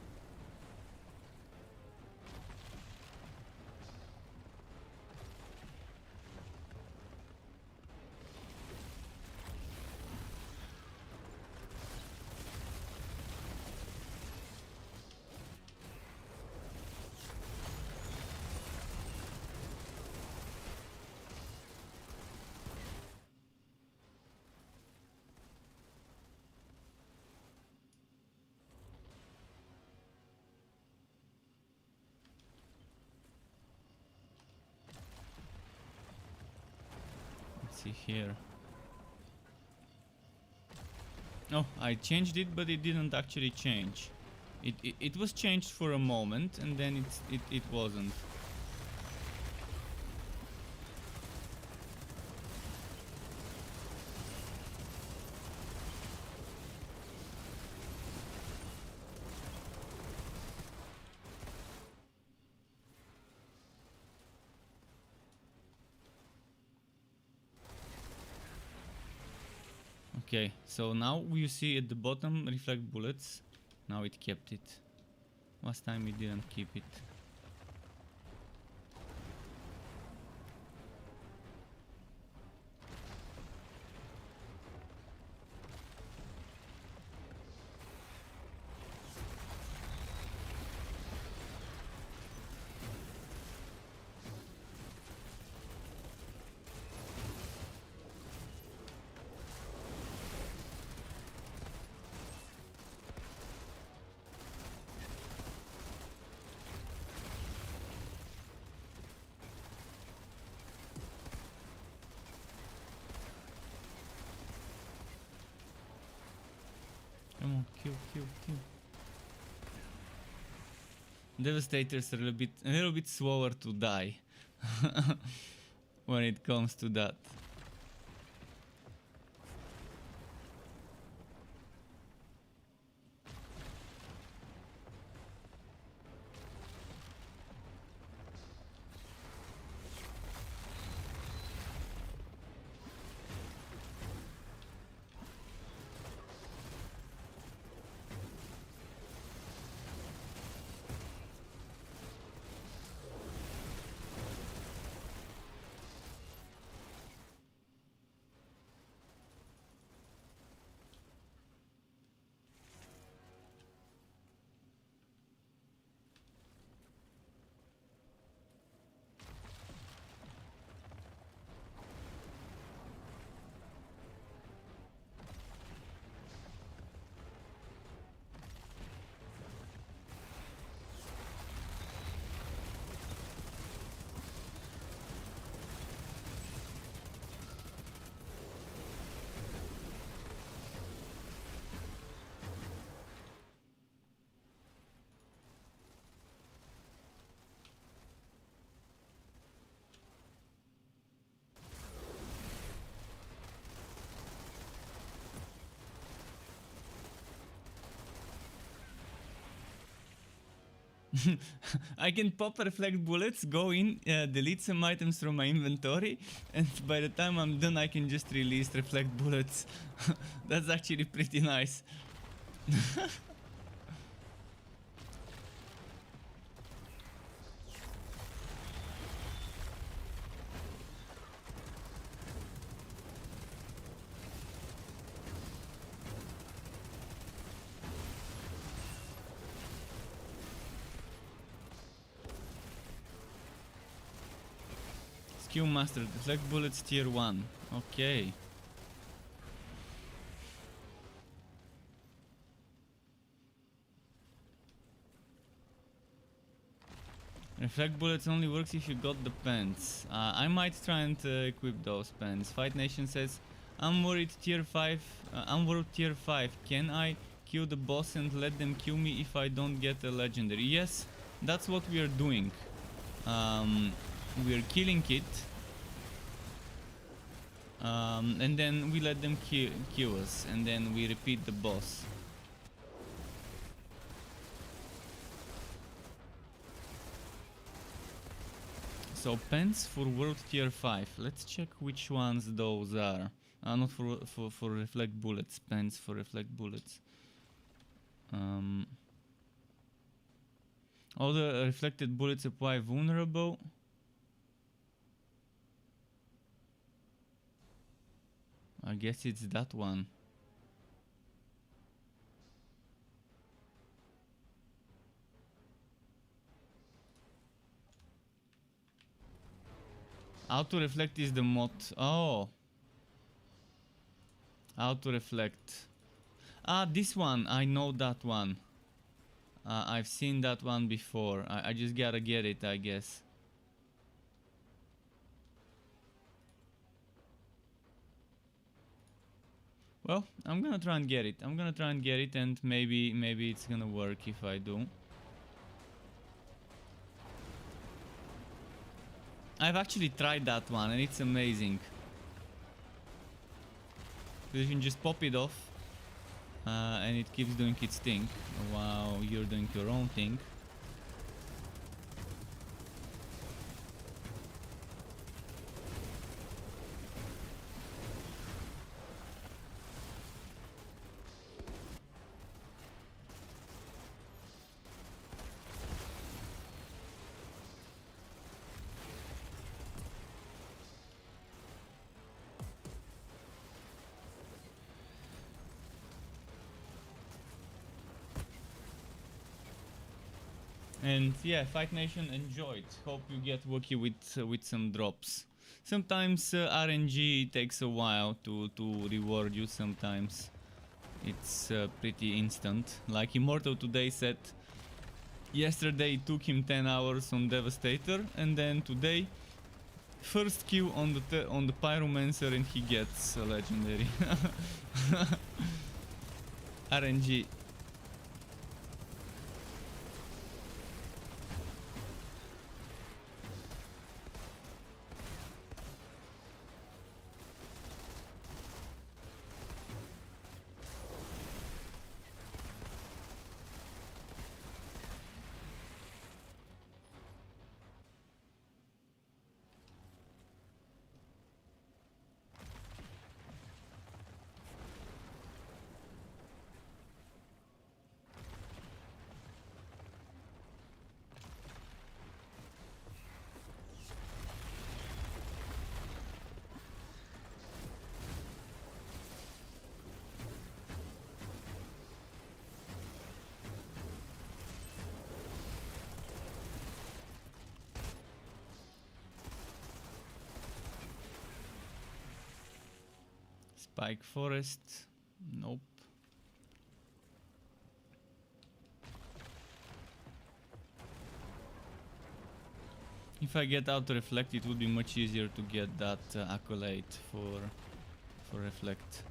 See here. Oh, I changed it, but it didn't actually change. It was changed for a moment, and then it wasn't. Okay, so now you see at the bottom reflect bullets. Now it kept it. Last time it didn't keep it. No, kill, kill, kill. Devastators are a little bit slower to die when it comes to that. I can pop reflect bullets, go in, delete some items from my inventory, and by the time I'm done I can just release reflect bullets. That's actually pretty nice. Skill master, deflect bullets tier 1. Okay. Reflect bullets only works if you got the pants. I might try and equip those pants. Fight Nation says, I'm worried tier 5. I'm worried tier 5. Can I kill the boss and let them kill me if I don't get a legendary? Yes, that's what we are doing. We are killing it. And then we let them kill us. And then we repeat the boss. So pens for world tier 5. Let's check which ones those are. Not for reflect bullets. Pens for reflect bullets. All the reflected bullets apply vulnerable. I guess it's that one. Auto reflect is the mod. Oh. Auto reflect. Ah, this one. I know that one. I've seen that one before. I just gotta get it, I guess. Well, I'm gonna try and get it. I'm gonna try and get it, and maybe it's gonna work if I do. I've actually tried that one, and it's amazing. You can just pop it off, and it keeps doing its thing while you're doing your own thing. And yeah, Fight Nation, enjoyed. Hope you get lucky with some drops. Sometimes RNG takes a while to reward you. Sometimes it's pretty instant. Like Immortal today said, yesterday it took him 10 hours on Devastator, and then today, first kill on the Pyromancer, and he gets a legendary. RNG. Spike Forest. Nope. If I get Auto Reflect, it would be much easier to get that accolade for Reflect.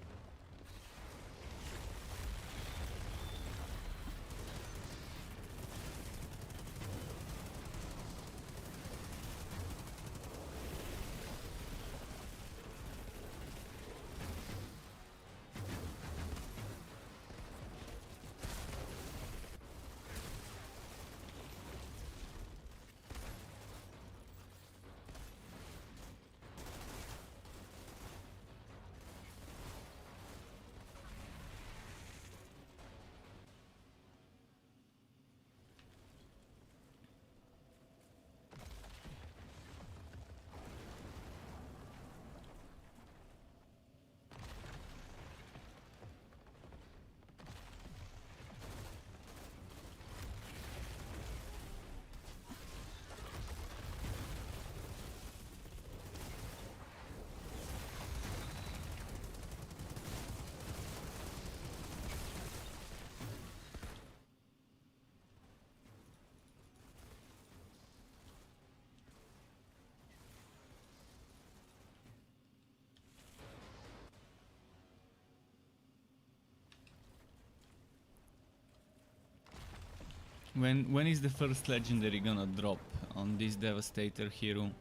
When is the first legendary gonna drop on this Devastator hero?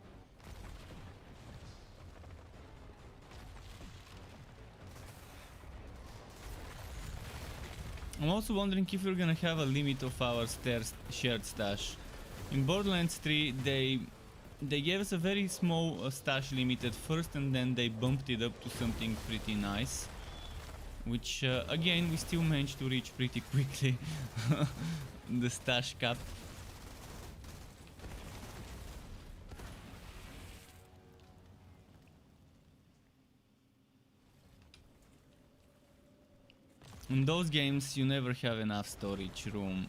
I'm also wondering if we're gonna have a limit of our shared stash. In Borderlands 3 they gave us a very small stash limit at first, and then they bumped it up to something pretty nice, which again we still managed to reach pretty quickly. The stash cap. In those games you never have enough storage room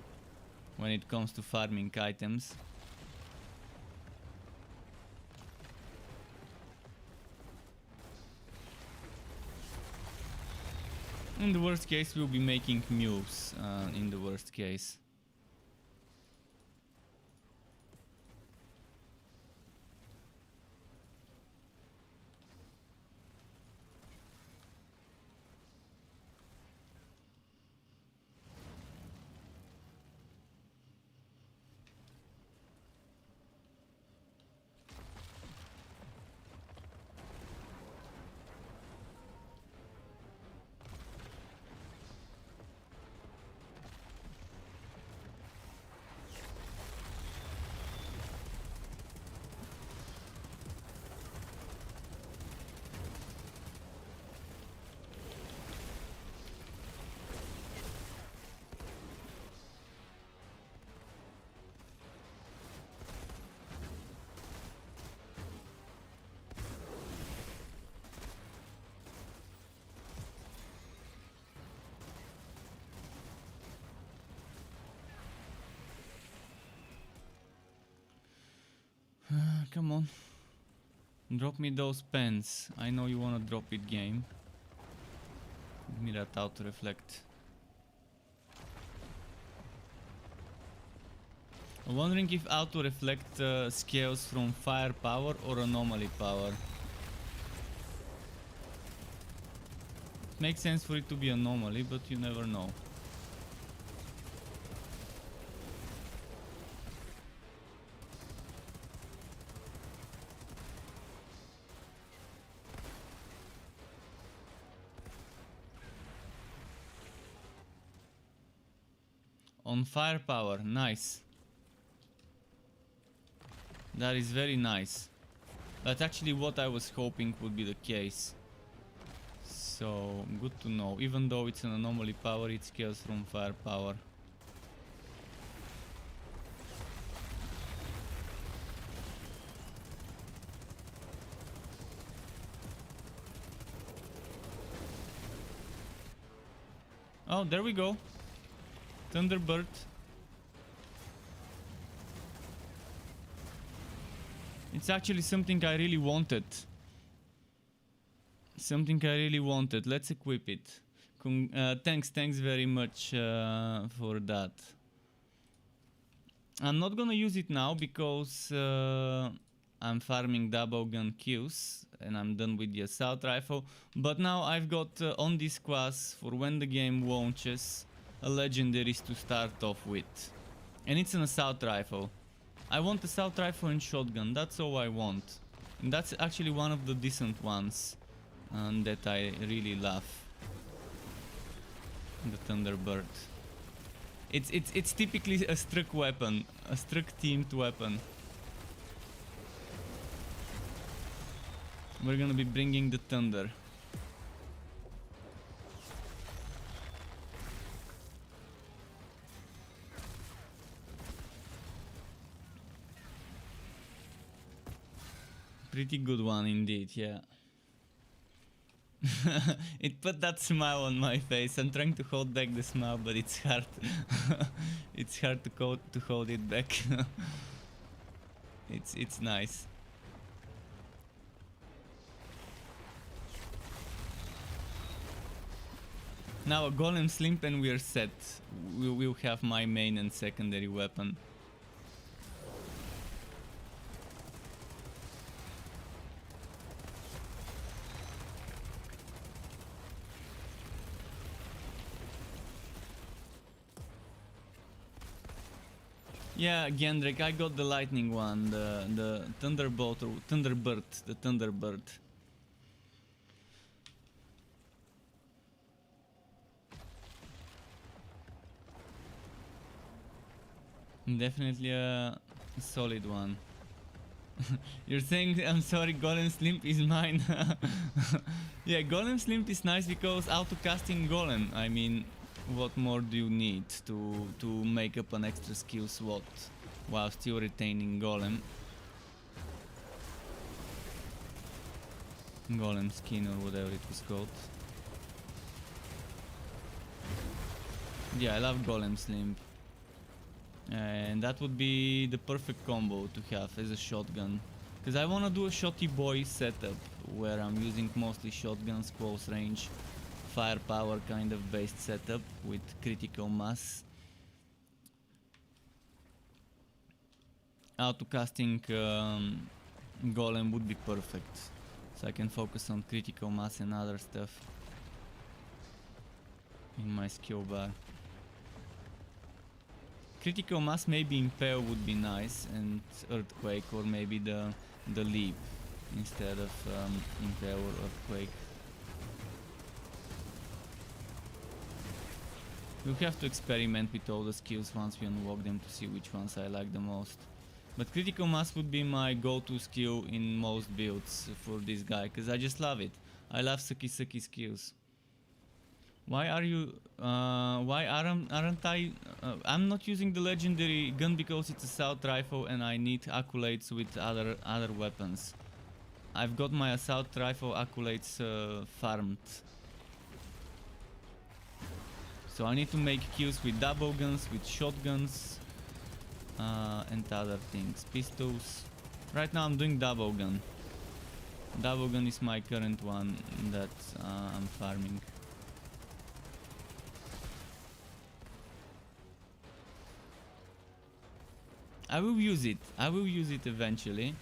when it comes to farming items. In the worst case we'll be making mules, in the worst case. Come on. Drop me those pens. I know you wanna drop it, game. Give me that Auto Reflect. I'm wondering if Auto Reflect scales from firepower or anomaly power. Makes sense for it to be anomaly, but you never know. On firepower, nice. That is very nice. That's actually what I was hoping would be the case. So, good to know. Even though it's an anomaly power, it scales from firepower. Oh, there we go. Thunderbird. It's actually something I really wanted. Something I really wanted. Let's equip it. Thanks very much for that. I'm not gonna use it now because I'm farming double gun kills and I'm done with the assault rifle. But now I've got on this class, for when the game launches, a legendaries to start off with. And it's an assault rifle. I want assault rifle and shotgun, that's all I want. And that's actually one of the decent ones that I really love. The Thunderbird. It's typically a struck weapon, a struck teamed weapon. We're gonna be bringing the thunder. Pretty good one indeed, yeah. It put that smile on my face. I'm trying to hold back the smile, but it's hard. It's hard to hold it back. It's nice. Now a golem slimp and we're set. We'll have my main and secondary weapon. Yeah, Gendrik, I got the lightning one, the Thunderbolt or Thunderbird, the Thunderbird. Definitely a solid one. You're saying, I'm sorry, Golem Slimp is mine. Yeah, Golem Slimp is nice because auto-casting Golem, I mean, what more do you need to make up an extra skill slot while still retaining Golem? Golem skin or whatever it was called. Yeah, I love Golem Slimp. And that would be the perfect combo to have as a shotgun. Because I want to do a shotty boy setup where I'm using mostly shotguns, close range, firepower kind of based setup with critical mass. Auto-casting Golem would be perfect. So I can focus on critical mass and other stuff in my skill bar. Critical mass, maybe Impale would be nice, and Earthquake, or maybe the Leap instead of Impale or Earthquake. We'll have to experiment with all the skills once we unlock them to see which ones I like the most. But critical mass would be my go-to skill in most builds for this guy, because I just love it. I love sucky skills. Why are you? Why aren't I? I'm not using the legendary gun because it's a assault rifle and I need accolades with other weapons. I've got my assault rifle accolades farmed. So I need to make kills with double guns, with shotguns, and other things. Pistols. Right now I'm doing double gun. Double gun is my current one that I'm farming. I will use it. I will use it eventually.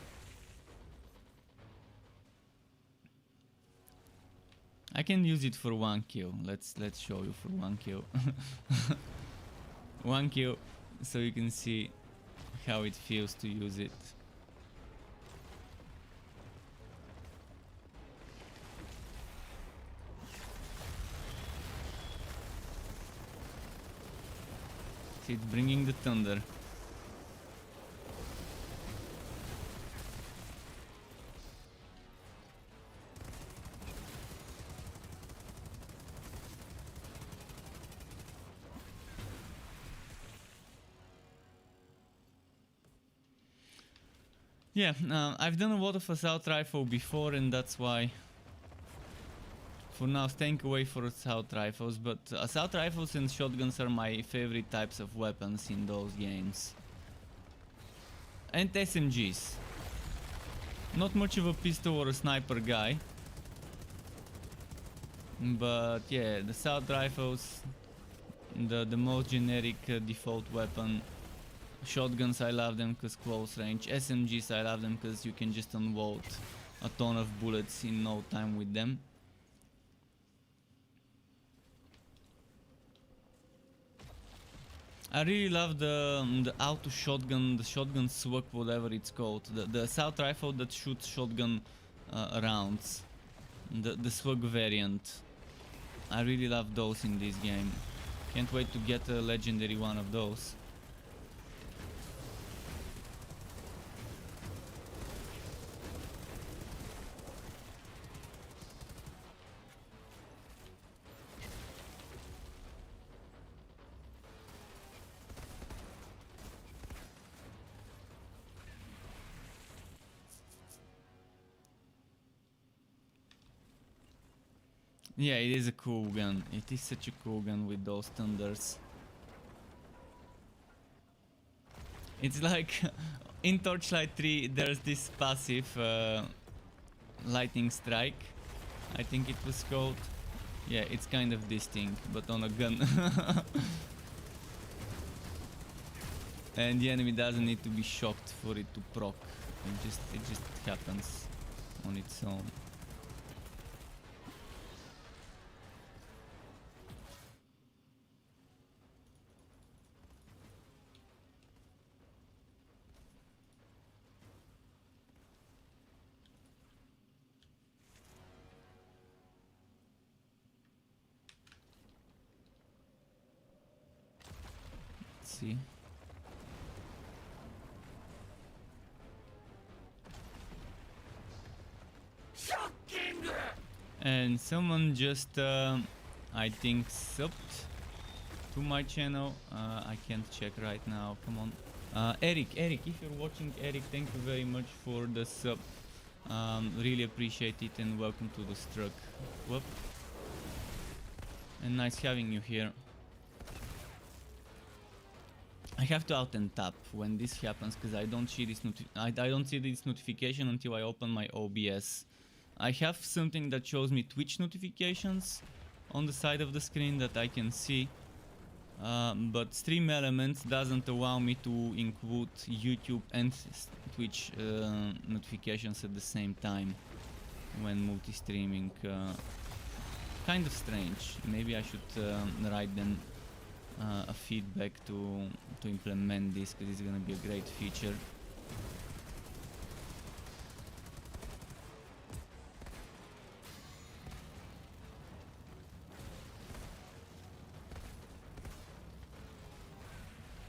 I can use it for 1 kill. Let's show you for 1 kill. 1 kill, so you can see how it feels to use it. See, it's bringing the thunder. Yeah, I've done a lot of assault rifle before, and that's why for now staying away for assault rifles, but assault rifles and shotguns are my favorite types of weapons in those games. And SMGs. Not much of a pistol or a sniper guy, but yeah, the assault rifles, the most generic default weapon. Shotguns, I love them because close range. SMGs, I love them because you can just unload a ton of bullets in no time with them. I really love the auto shotgun, the shotgun swag, whatever it's called. The assault rifle that shoots shotgun rounds. The swag variant. I really love those in this game. Can't wait to get a legendary one of those. Yeah, it is a cool gun. It is such a cool gun with those thunders. It's like in Torchlight 3 there's this passive lightning strike, I think it was called. Yeah, it's kind of this thing, but on a gun. And the enemy doesn't need to be shocked for it to proc. It just happens on its own. See. And someone just I think subbed to my channel. I can't check right now. Come on. Eric, if you're watching, Eric, thank you very much for the sub. Really appreciate it, and welcome to the struck. Whoop. And nice having you here. I have to out and tap when this happens because I don't see this I don't see this notification until I open my OBS. I have something that shows me Twitch notifications on the side of the screen that I can see, but Stream Elements doesn't allow me to include YouTube and Twitch notifications at the same time when multi-streaming. Kind of strange. Maybe I should write them a feedback to implement this, because it's gonna be a great feature.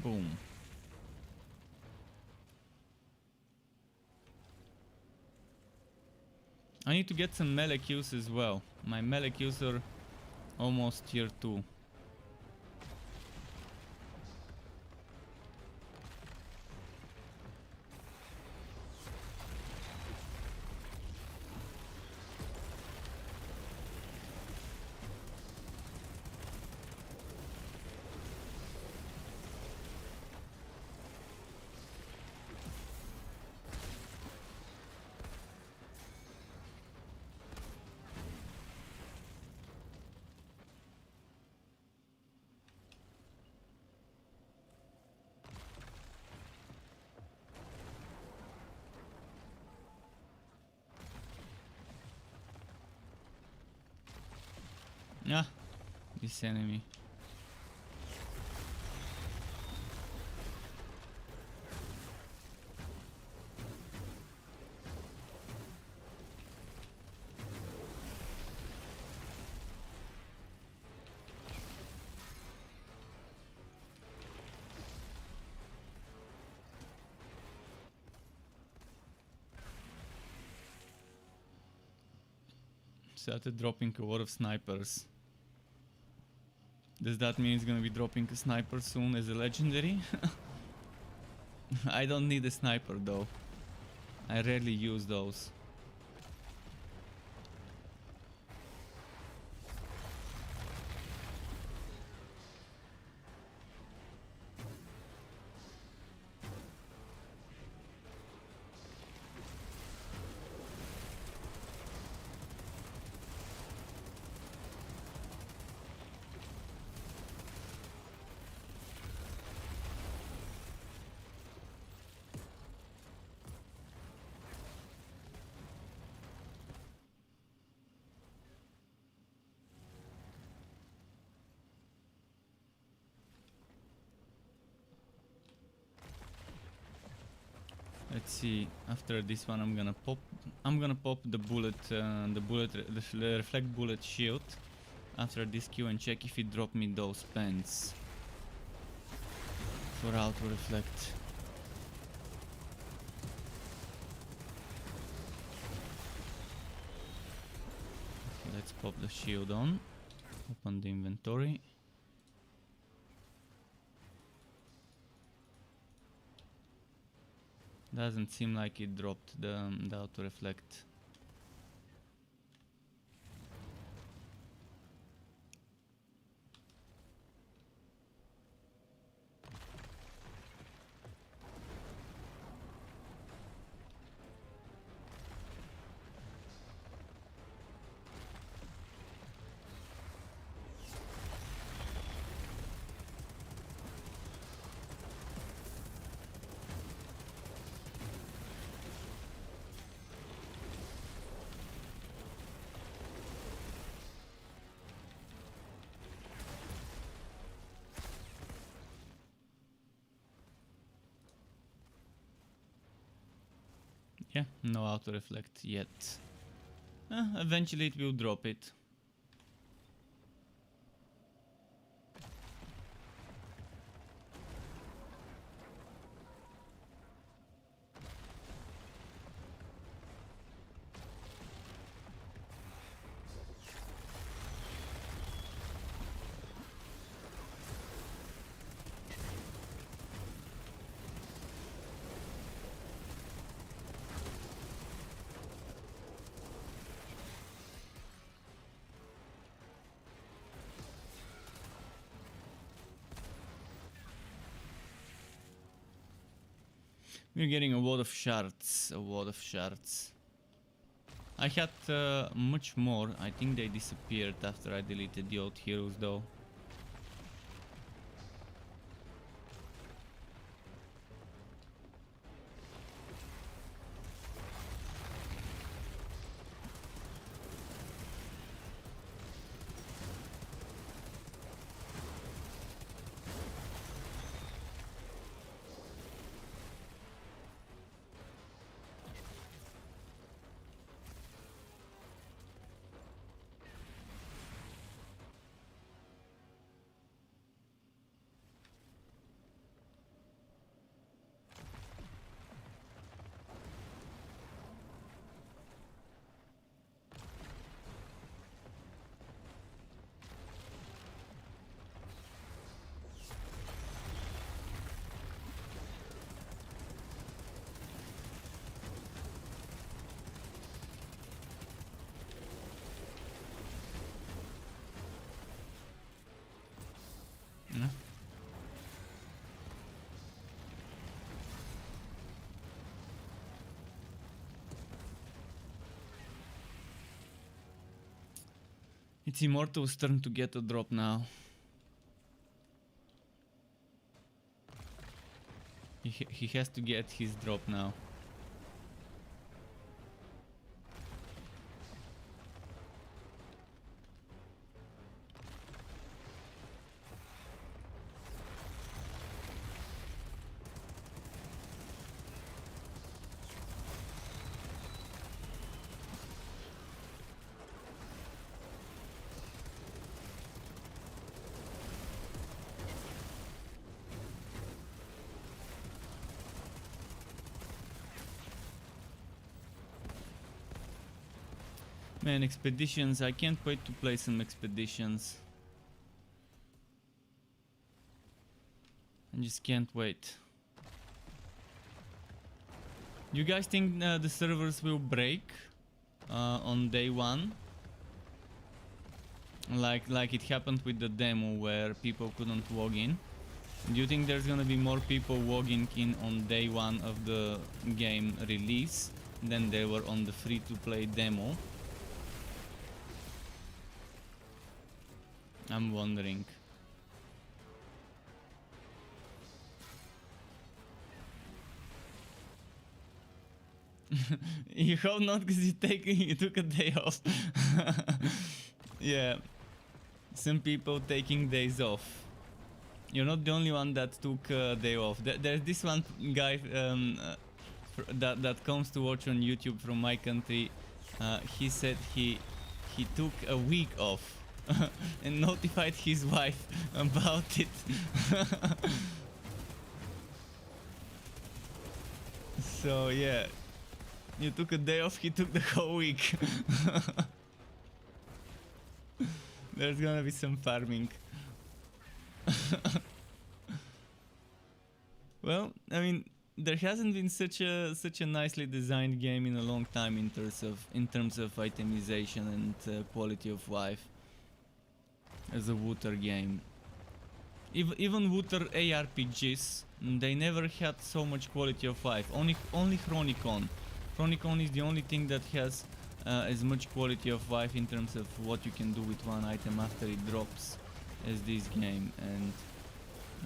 Boom. I need to get some melee kills as well. My melee kills are almost tier 2. Ah, this enemy. Started dropping a lot of snipers. Does that mean it's gonna be dropping a sniper soon as a legendary? I don't need a sniper though. I rarely use those. Let's see. After this one, I'm gonna pop the reflect bullet shield. After this Q and check if it dropped me those pens for auto reflect. Let's pop the shield on. Open the inventory. Doesn't seem like it dropped the auto reflect. Yeah, no auto reflect yet. Eventually it will drop it. We're getting a lot of shards, I had much more. I think they disappeared after I deleted the old heroes though. Yeah. It's Immortal's turn to get a drop now. He has to get his drop now. Man, expeditions, I can't wait to play some expeditions. I just can't wait. You guys think the servers will break on day one? Like it happened with the demo where people couldn't log in? Do you think there's gonna be more people logging in on day one of the game release than they were on the free-to-play demo? I'm wondering. You hope not, because you took a day off. Yeah, some people taking days off. You're not the only one that took a day off. There's this one guy that comes to watch on YouTube from my country. He said he took a week off and notified his wife about it. So yeah, you took a day off, he took the whole week. There's gonna be some farming. Well, I mean, there hasn't been such a nicely designed game in a long time in terms of itemization and quality of life as a Wooter game. Even Wooter ARPGs, they never had so much quality of life. Only Chronicon. Chronicon is the only thing that has as much quality of life in terms of what you can do with one item after it drops as this game, and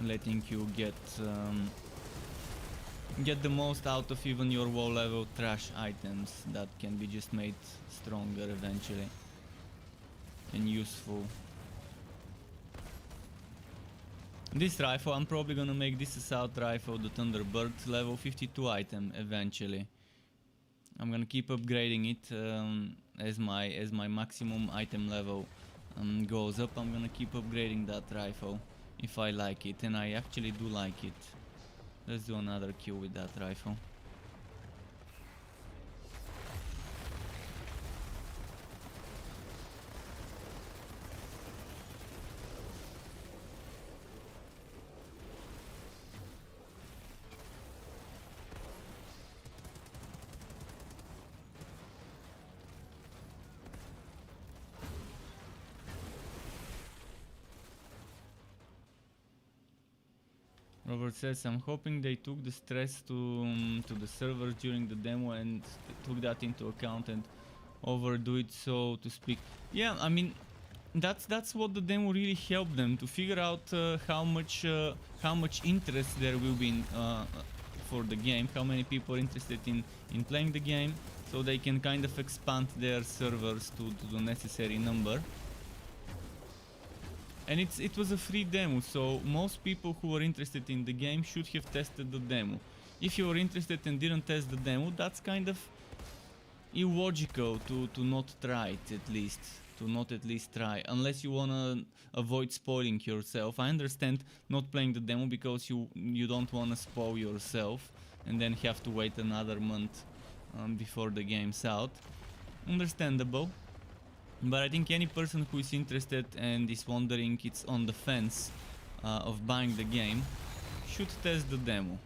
letting you get the most out of even your low level trash items that can be just made stronger eventually and useful. This rifle, I'm probably gonna make this assault rifle, the Thunderbird, level 52 item eventually. I'm gonna keep upgrading it as my maximum item level goes up. I'm gonna keep upgrading that rifle if I like it, and I actually do like it. Let's do another kill with that rifle. Robert says, I'm hoping they took the stress to the servers during the demo and took that into account and overdo it, so to speak. Yeah, I mean, that's what the demo really helped them to figure out how much interest there will be for the game, how many people are interested in playing the game, so they can kind of expand their servers to the necessary number. And it was a free demo, so most people who were interested in the game should have tested the demo. If you were interested and didn't test the demo, that's kind of illogical to not try it, at least. To not at least try, unless you wanna avoid spoiling yourself. I understand not playing the demo because you don't wanna spoil yourself and then have to wait another month before the game's out. Understandable. But I think any person who is interested and is wondering, it's on the fence of buying the game, should test the demo.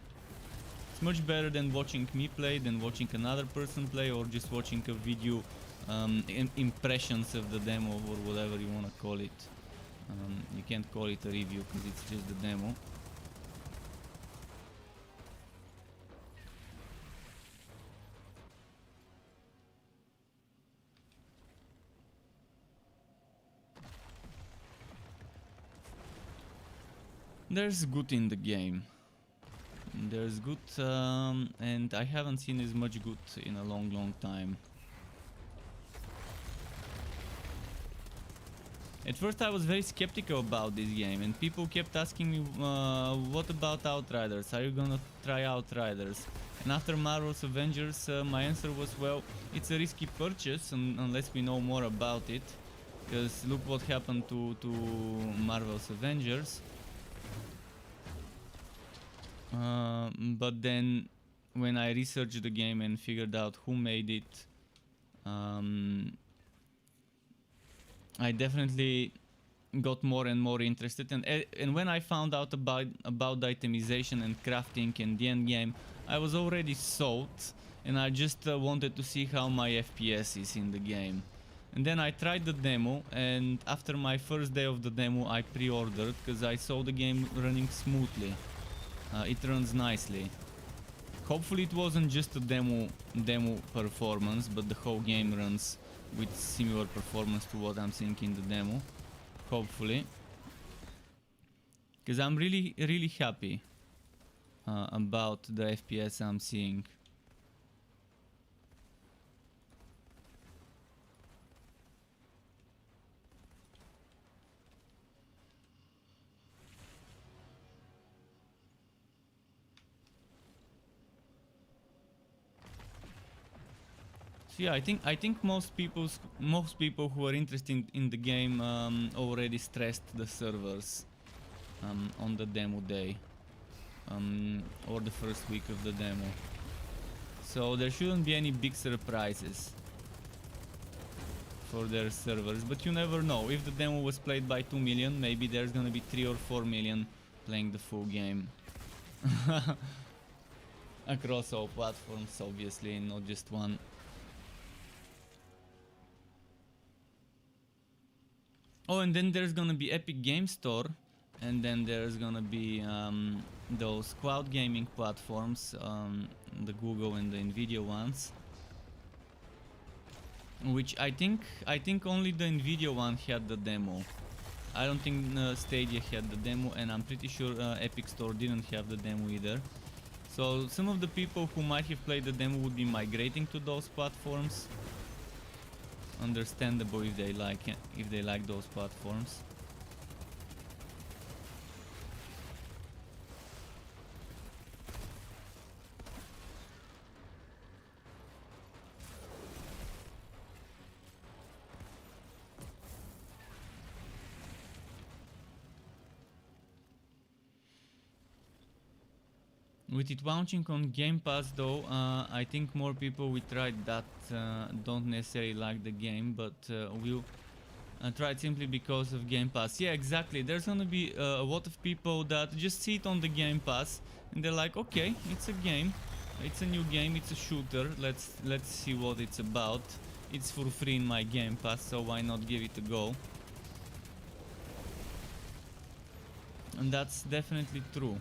It's much better than watching me play, than watching another person play, or just watching a video impressions of the demo, or whatever you want to call it. You can't call it a review because it's just the demo. There's good in the game. There's good, and I haven't seen as much good in a long time. At first I was very skeptical about this game, and people kept asking me, what about Outriders? Are you gonna try Outriders? And after Marvel's Avengers, my answer was, well, it's a risky purchase unless we know more about it. Because look what happened to Marvel's Avengers. But then when I researched the game and figured out who made it, I definitely got more and more interested, and when I found out about the itemization and crafting and the end game, I was already sold, and I just wanted to see how my FPS is in the game. And then I tried the demo, and after my first day of the demo I pre-ordered because I saw the game running smoothly. It runs nicely. Hopefully it wasn't just a demo performance, but the whole game runs with similar performance to what I'm seeing in the demo. Hopefully, because I'm really happy about the FPS I'm seeing. So yeah, I think most people who are interested in the game already stressed the servers on the demo day or the first week of the demo. So there shouldn't be any big surprises for their servers, but you never know. If the demo was played by 2 million, maybe there's gonna be 3 or 4 million playing the full game. Across all platforms, obviously, not just one. Oh, and then there's gonna be Epic Game Store, and then there's gonna be those cloud gaming platforms, the Google and the Nvidia ones. Which I think only the Nvidia one had the demo. I don't think Stadia had the demo, and I'm pretty sure Epic Store didn't have the demo either. So some of the people who might have played the demo would be migrating to those platforms. Understandable if they like those platforms. With it launching on Game Pass though, I think more people we tried that don't necessarily like the game, but will try it simply because of Game Pass. Yeah, exactly. There's gonna be a lot of people that just see it on the Game Pass and they're like, okay, it's a game, it's a new game, it's a shooter. Let's see what it's about. It's for free in my Game Pass, so why not give it a go? And that's definitely true.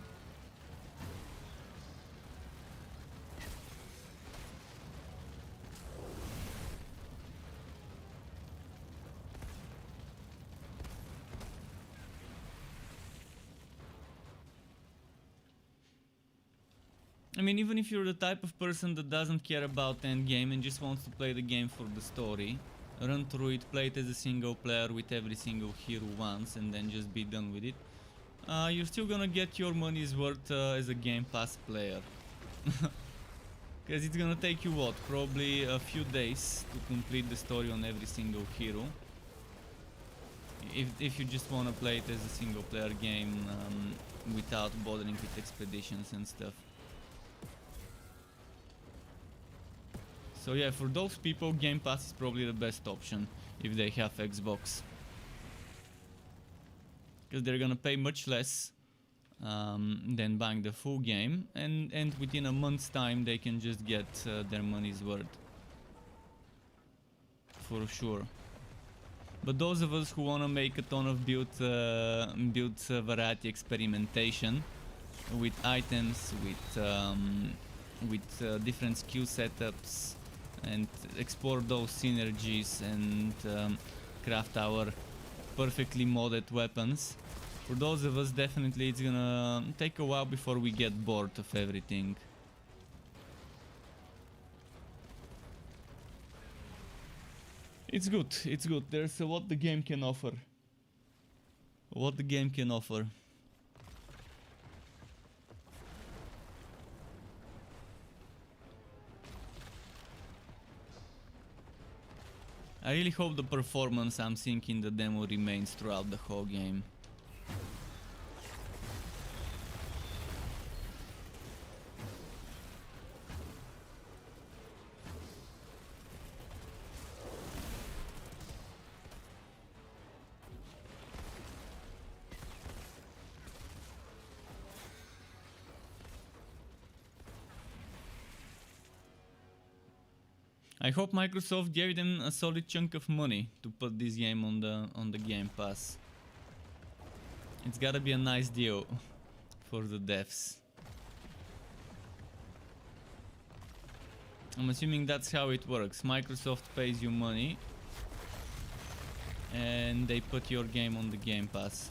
I mean, even if you're the type of person that doesn't care about endgame and just wants to play the game for the story, run through it, play it as a single player with every single hero once and then just be done with it, you're still gonna get your money's worth as a Game Pass player. Because it's gonna take you what, probably a few days to complete the story on every single hero. If you just wanna play it as a single player game without bothering with expeditions and stuff. So yeah, for those people, Game Pass is probably the best option if they have Xbox. Because they're gonna pay much less than buying the full game, and within a month's time they can just get their money's worth. For sure. But those of us who wanna make a ton of build variety experimentation with items, with different skill setups, and explore those synergies and craft our perfectly modded weapons. For those of us, definitely it's gonna take a while before we get bored of everything. It's good, it's good. There's what the game can offer. What the game can offer. I really hope the performance I'm seeing in the demo remains throughout the whole game. I hope Microsoft gave them a solid chunk of money to put this game on the Game Pass. It's gotta be a nice deal for the devs. I'm assuming that's how it works. Microsoft pays you money and they put your game on the Game Pass.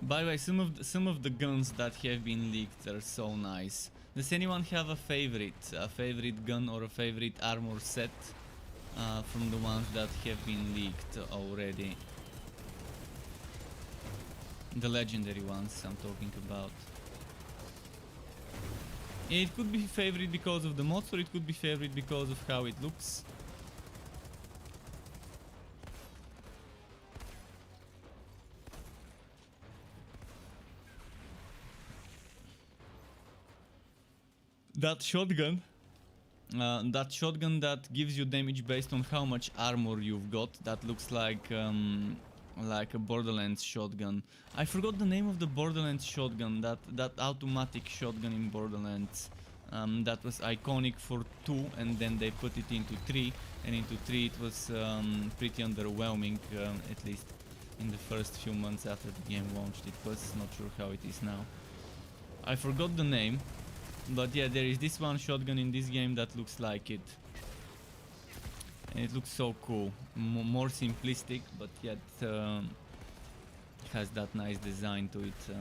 By the way, some of the guns that have been leaked are so nice. Does anyone have a favorite gun or a favorite armor set from the ones that have been leaked already? The legendary ones I'm talking about. It could be favorite because of the mods, or it could be favorite because of how it looks. That shotgun that gives you damage based on how much armor you've got, that looks like a Borderlands shotgun. I forgot the name of the Borderlands shotgun, that automatic shotgun in Borderlands. That was iconic for 2, and then they put it into 3, and into 3 it was pretty underwhelming, at least in the first few months after the game launched. It was not sure how it is now. I forgot the name. But yeah, there is this one shotgun in this game that looks like it. And it looks so cool. More simplistic, but yet has that nice design to it.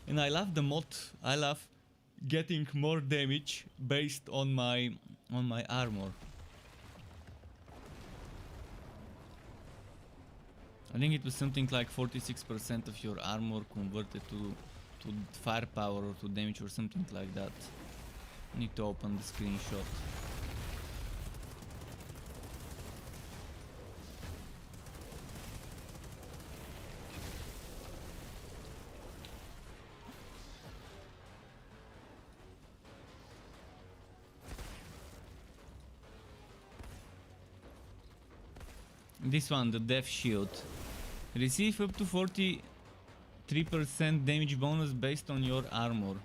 And I love the mod. I love getting more damage based on my armor. I think it was something like 46% of your armor converted to firepower or to damage or something like that. Need to open the screenshot. This one, the Death Shield. Receive up to 43% damage bonus based on your armor.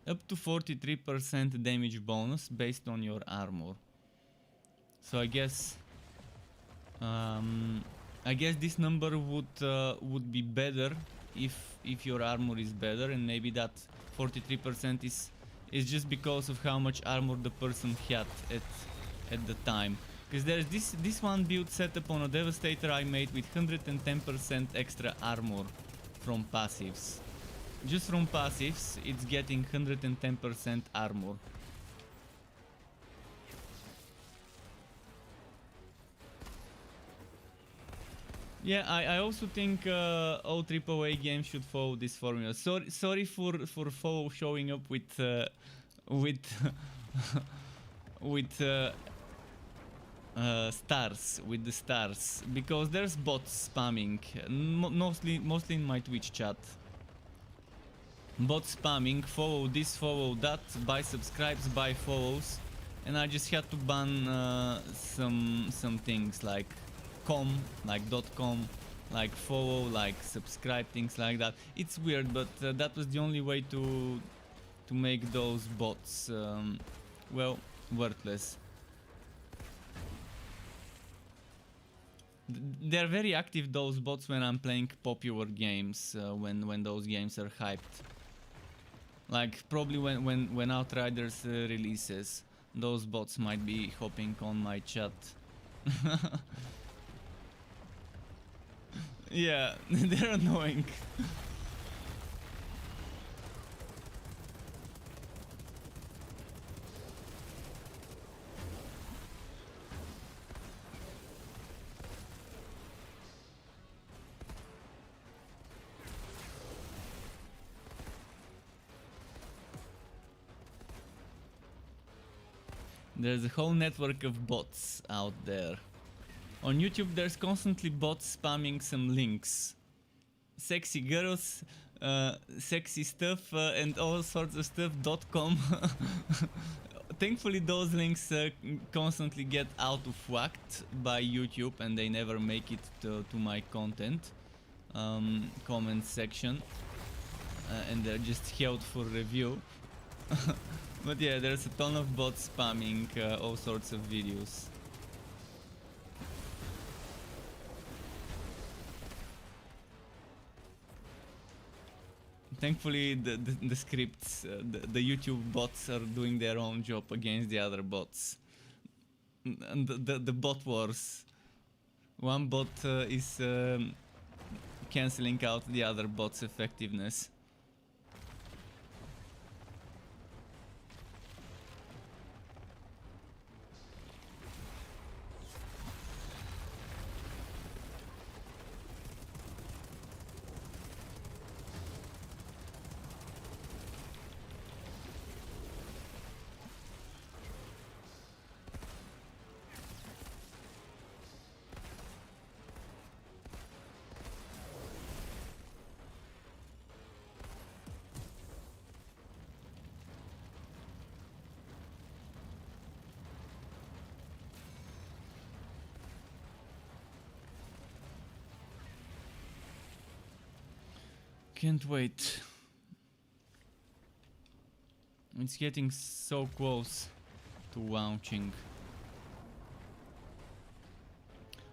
Up to 43% damage bonus based on your armor. So I guess this number would be better if your armor is better, and maybe that 43% is just because of how much armor the person had at the time. Because there's this one build set up on a Devastator I made with 110% extra armor from passives. Just from passives, it's getting 110% armor. Yeah, I also think all AAA games should follow this formula. Sorry for FOWO showing up with the stars, because there's bots spamming, mostly in my Twitch chat. Bots spamming, follow this, follow that, buy subscribes, buy follows, and I just had to ban some things like .com, like follow, like subscribe, things like that. It's weird, but that was the only way to make those bots well, worthless. They're very active, those bots, when I'm playing popular games, when those games are hyped. Like probably when Outriders releases, those bots might be hopping on my chat. Yeah, they're annoying. There's a whole network of bots out there. On YouTube there's constantly bots spamming some links. Sexy girls, sexy stuff, and all sorts of stuff.com. Thankfully those links constantly get out of whack by YouTube and they never make it to my content comment section, and they're just held for review. But yeah, there's a ton of bots spamming all sorts of videos. Thankfully the scripts, the YouTube bots are doing their own job against the other bots. And the bot wars. One bot is cancelling out the other bot's effectiveness. Can't wait. It's getting so close to launching.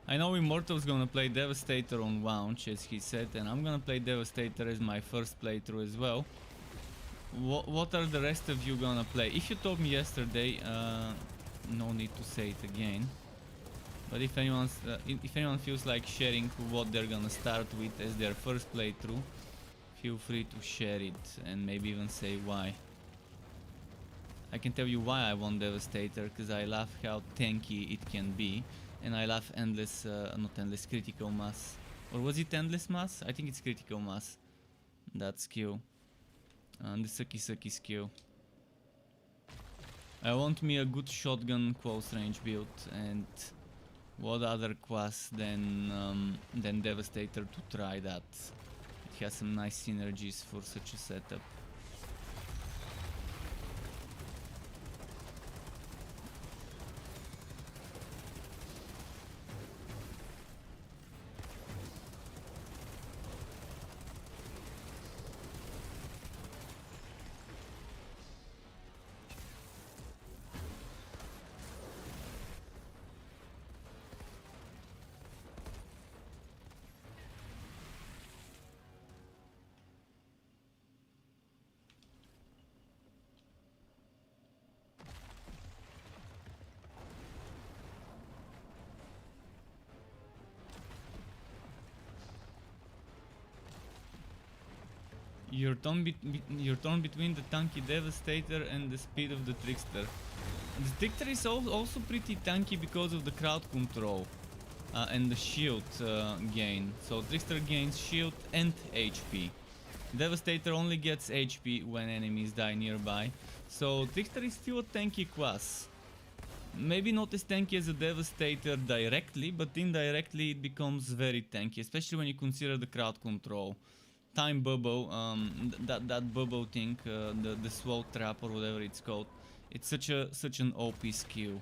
I know Immortal's gonna play Devastator on launch, as he said, and I'm gonna play Devastator as my first playthrough as well. What are the rest of you gonna play? If you told me yesterday, no need to say it again. But if anyone feels like sharing what they're gonna start with as their first playthrough, feel free to share it and maybe even say why. I can tell you why I want Devastator, because I love how tanky it can be, and I love endless, not endless, critical mass. Or was it endless mass? I think it's critical mass. That skill. And the sucky skill. I want me a good shotgun close range build, and what other class than Devastator to try that. It has some nice synergies for such a setup. You're torn between the tanky Devastator and the speed of the Trickster. The Trickster is also pretty tanky because of the crowd control and the shield gain. So Trickster gains shield and HP. Devastator only gets HP when enemies die nearby. So Trickster is still a tanky class. Maybe not as tanky as a Devastator directly, but indirectly it becomes very tanky, especially when you consider the crowd control. Time bubble, that bubble thing, the slow trap or whatever it's called. It's such an OP skill.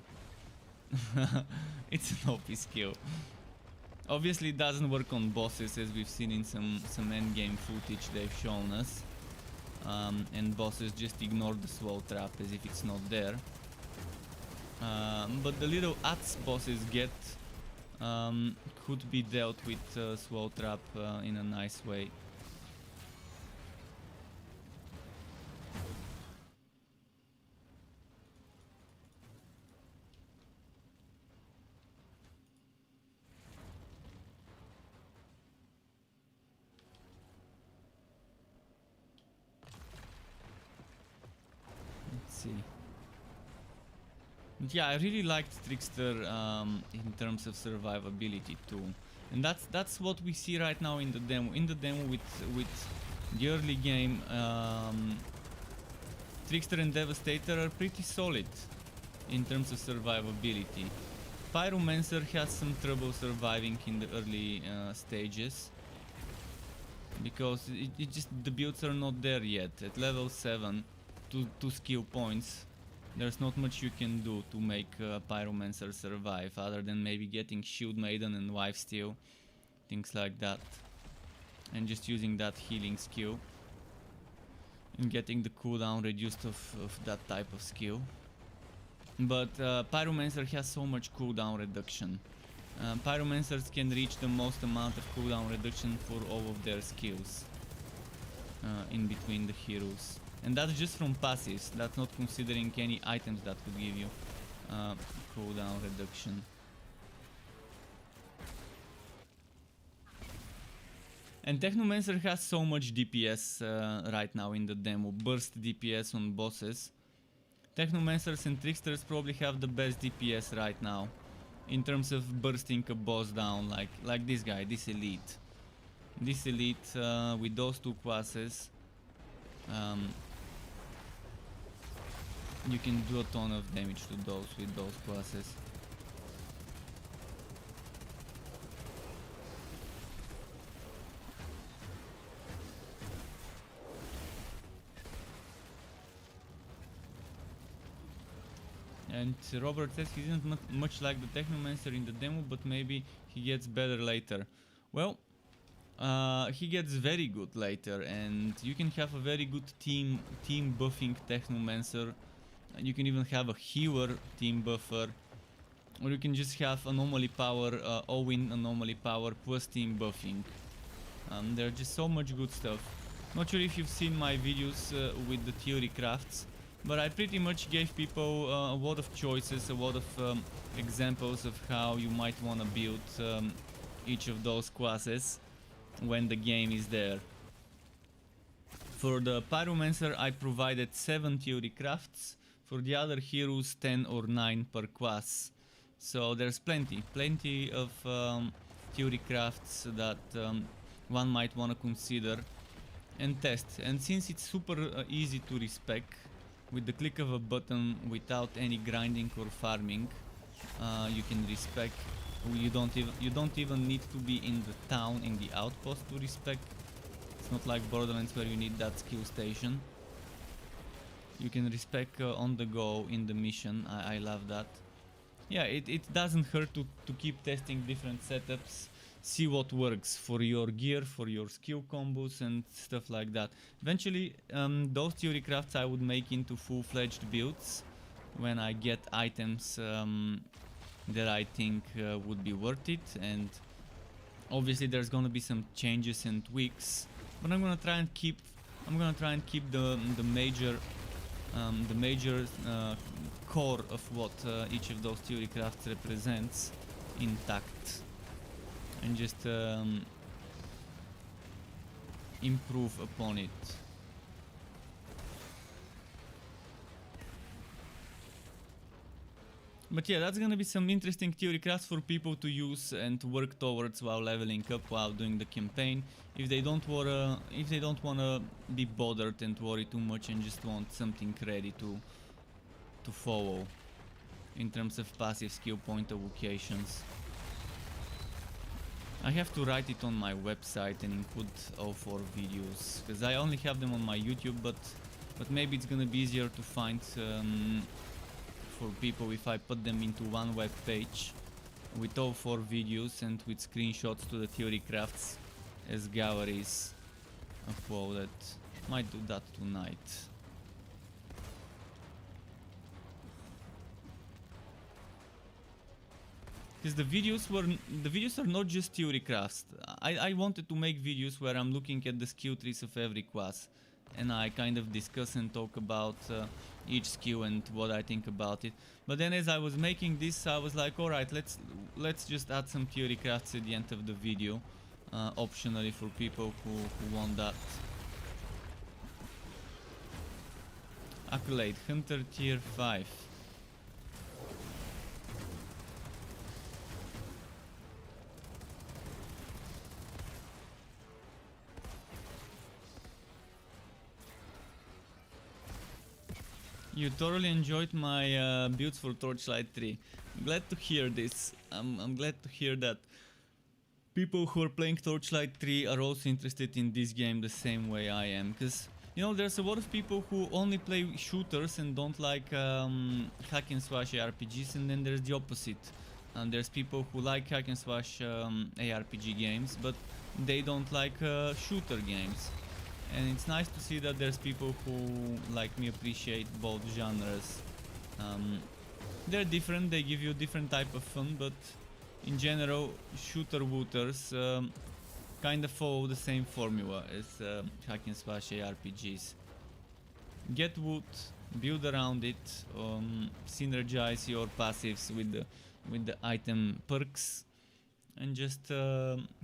It's an OP skill. Obviously it doesn't work on bosses, as we've seen in some endgame footage they've shown us. And bosses just ignore the slow trap as if it's not there. But the little ATS bosses get could be dealt with slow trap in a nice way. Yeah, I really liked Trickster in terms of survivability too, and that's what we see right now in the demo. In the demo with the early game, Trickster and Devastator are pretty solid. in terms of survivability. Pyromancer has some trouble surviving in the early stages, because it just, the builds are not there yet. At level 7, two skill points, there's not much you can do to make Pyromancer survive, other than maybe getting Shield Maiden and Lifesteal, things like that, and just using that healing skill and getting the cooldown reduced of that type of skill. But Pyromancer has so much cooldown reduction. Pyromancers can reach the most amount of cooldown reduction for all of their skills in between the heroes. And that's just from passives, that's not considering any items that could give you cooldown reduction. And Technomancer has so much DPS right now in the demo, burst DPS on bosses. Technomancers and Tricksters probably have the best DPS right now in terms of bursting a boss down, like this guy, this elite. This elite with those two classes, you can do a ton of damage to those with those classes. And Robert says he didn't much like the Technomancer in the demo, but maybe he gets better later. Well, he gets very good later, and you can have a very good team buffing Technomancer. You can even have a healer team buffer, or you can just have anomaly power, all-in anomaly power plus team buffing. There's just so much good stuff. Not sure if you've seen my videos with the theory crafts, but I pretty much gave people a lot of choices, a lot of examples of how you might want to build each of those classes when the game is there. For the Pyromancer I provided 7 theory crafts, for the other heroes 10 or 9 per class. So there's plenty of theory crafts that one might want to consider and test. And since it's super easy to respec, with the click of a button, without any grinding or farming, you can respec. You don't even need to be in the town, in the outpost, to respec. It's not like Borderlands where you need that skill station. You can respec on the go in the mission. I love that. Yeah, it doesn't hurt to keep testing different setups, see what works for your gear, for your skill combos and stuff like that. Eventually, those theory crafts I would make into full-fledged builds when I get items that I think would be worth it. And obviously there's gonna be some changes and tweaks, but I'm gonna try and keep the major core of what each of those theory crafts represents intact, and just improve upon it. But yeah, that's gonna be some interesting theory crafts for people to use and to work towards while leveling up, while doing the campaign. If they don't wanna be bothered and worry too much, and just want something ready to follow in terms of passive skill point allocations. I have to write it on my website and include all 4 videos, because I only have them on my YouTube, but maybe it's gonna be easier to find for people if I put them into one web page with all 4 videos and with screenshots to the theory crafts as galleries uploaded. Might do that tonight. Because the videos are not just theory crafts. I wanted to make videos where I'm looking at the skill trees of every class, and I kind of discuss and talk about each skill and what I think about it. But then as I was making this, I was like, alright, let's just add some theory crafts at the end of the video, optionally for people who want that. Accolade, Hunter tier 5. You thoroughly enjoyed my builds for Torchlight 3. Glad to hear this. I'm glad to hear that people who are playing Torchlight 3 are also interested in this game the same way I am. Because, you know, there's a lot of people who only play shooters and don't like hack and slash ARPGs, and then there's the opposite. And there's people who like hack and slash ARPG games, but they don't like shooter games. And it's nice to see that there's people who, like me, appreciate both genres. They're different, they give you a different type of fun, but in general, shooter wooters kind of follow the same formula as hack and slash ARPGs. Get wood, build around it, synergize your passives with the item perks, and just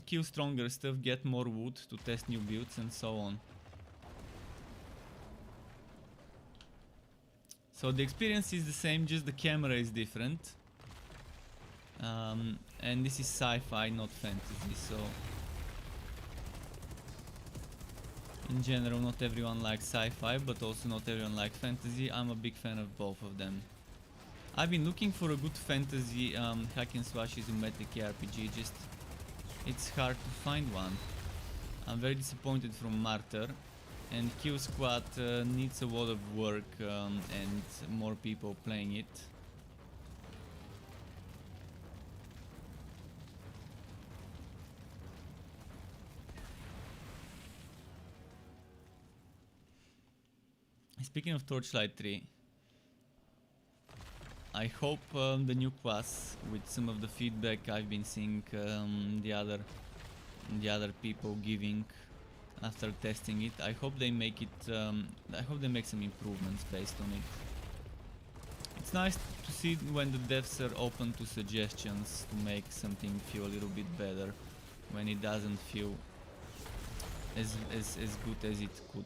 kill stronger stuff, get more wood to test new builds, and so on. So the experience is the same, just the camera is different. And this is sci-fi, not fantasy, so in general not everyone likes sci-fi, but also not everyone likes fantasy. I'm a big fan of both of them. I've been looking for a good fantasy hack and slash isometric RPG, just it's hard to find one. I'm very disappointed from Martyr, and Kill Squad needs a lot of work and more people playing it. Speaking of Torchlight 3, I hope the new class, with some of the feedback I've been seeing the other people giving after testing it, I hope they make it. I hope they make some improvements based on it. It's nice to see when the devs are open to suggestions to make something feel a little bit better, when it doesn't feel as good as it could.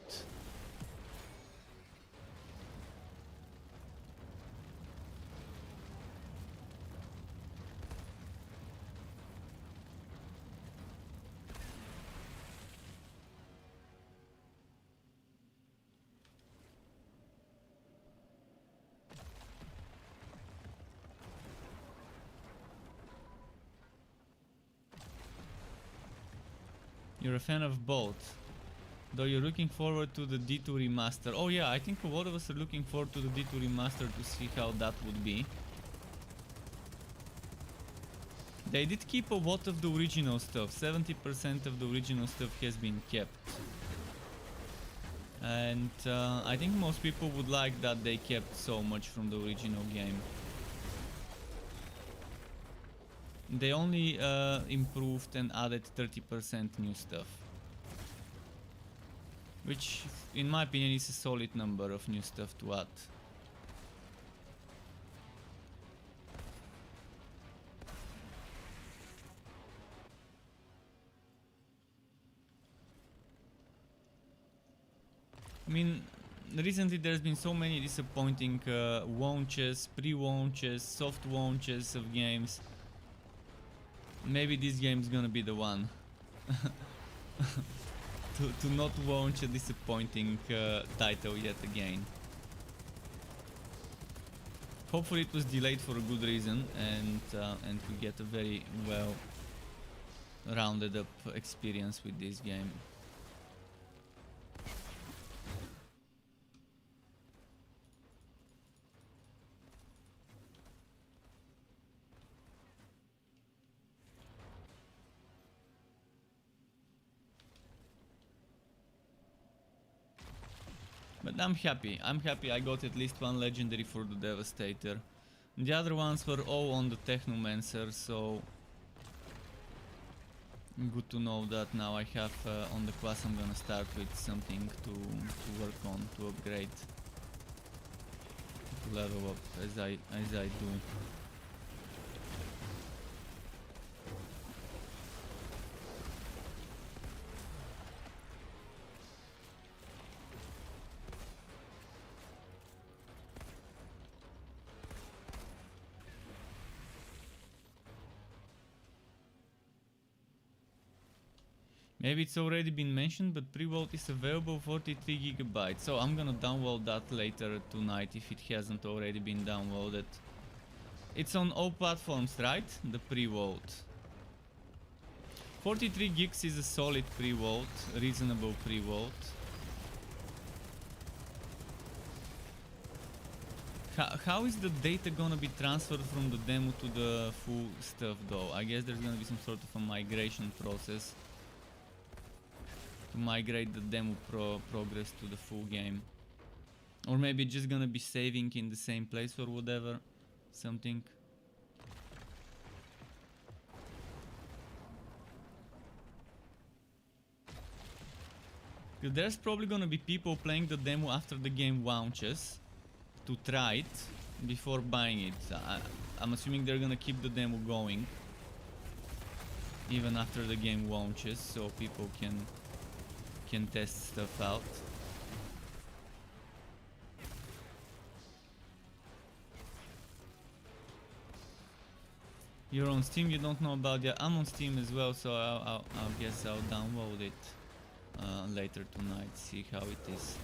You're a fan of both, though you're looking forward to the D2 remaster. Oh yeah, I think a lot of us are looking forward to the D2 remaster to see how that would be. They did keep a lot of the original stuff. 70% of the original stuff has been kept. And I think most people would like that they kept so much from the original game. They only improved and added 30% new stuff, which in my opinion is a solid number of new stuff to add. I mean, recently there's been so many disappointing launches, pre-launches, soft launches of games. Maybe this game's gonna be the one to not launch a disappointing title yet again. Hopefully it was delayed for a good reason, and we get a very well rounded up experience with this game. But I'm happy I got at least one legendary for the Devastator. The other ones were all on the Technomancer, so good to know that now I have on the class I'm gonna start with something to work on, to upgrade, to level up as I do. Maybe it's already been mentioned, but pre-vote is available 43 gigabytes. So I'm gonna download that later tonight if it hasn't already been downloaded. It's on all platforms, right? The pre-vote. 43 gigs is a solid pre-vote, reasonable pre-vote. How is the data gonna be transferred from the demo to the full stuff though? I guess there's gonna be some sort of a migration process to migrate the demo progress to the full game. Or maybe it's just gonna be saving in the same place or whatever, something. There's probably gonna be people playing the demo after the game launches to try it before buying it. I'm assuming they're gonna keep the demo going even after the game launches, so people can test stuff out. You're on Steam, you don't know about it. I'm on Steam as well, so I'll guess I'll download it later tonight, see how it is.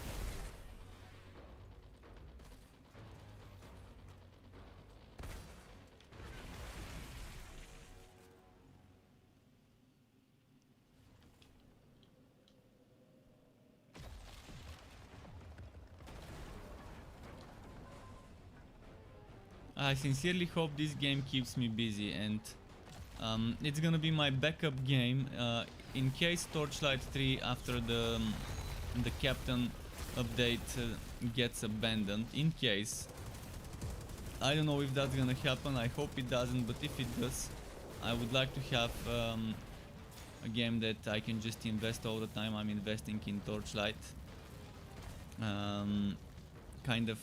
I sincerely hope this game keeps me busy, and it's gonna be my backup game in case Torchlight 3 after the captain update gets abandoned. In case, I don't know if that's gonna happen, I hope it doesn't, but if it does, I would like to have a game that I can just invest all the time I'm investing in Torchlight. Kind of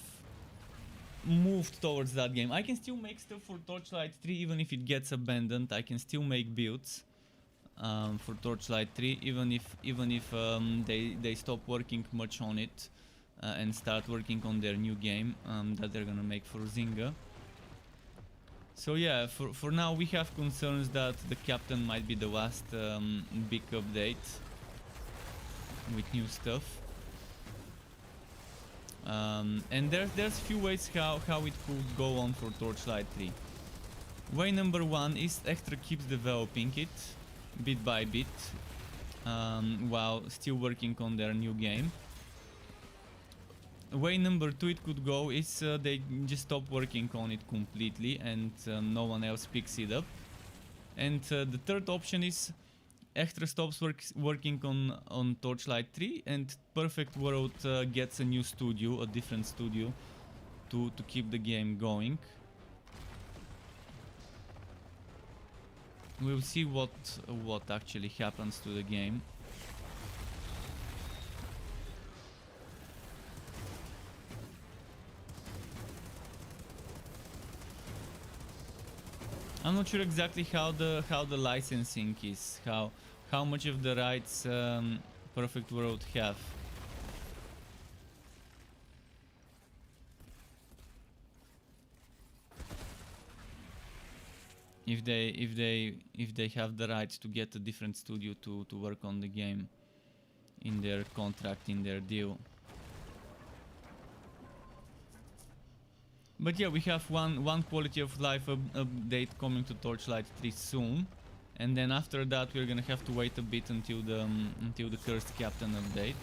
moved towards that game. I can still make stuff for Torchlight 3 even if it gets abandoned. I can still make builds for Torchlight 3 even if they stop working much on it and start working on their new game that they're gonna make for Zynga. So yeah, for now we have concerns that the captain might be the last big update with new stuff. And there's few ways how it could go on for Torchlight 3. Way number one is Extra keeps developing it bit by bit while still working on their new game. Way number two it could go is they just stop working on it completely and no one else picks it up. And the third option is Extra stops working on Torchlight 3 and Perfect World gets a new studio, a different studio to keep the game going. We'll see what actually happens to the game. I'm not sure exactly how the licensing is, how much of the rights Perfect World have. If they have the rights to get a different studio to work on the game in their contract, in their deal. But yeah, we have one quality of life update coming to Torchlight 3 soon, and then after that we're gonna have to wait a bit until the Cursed Captain update.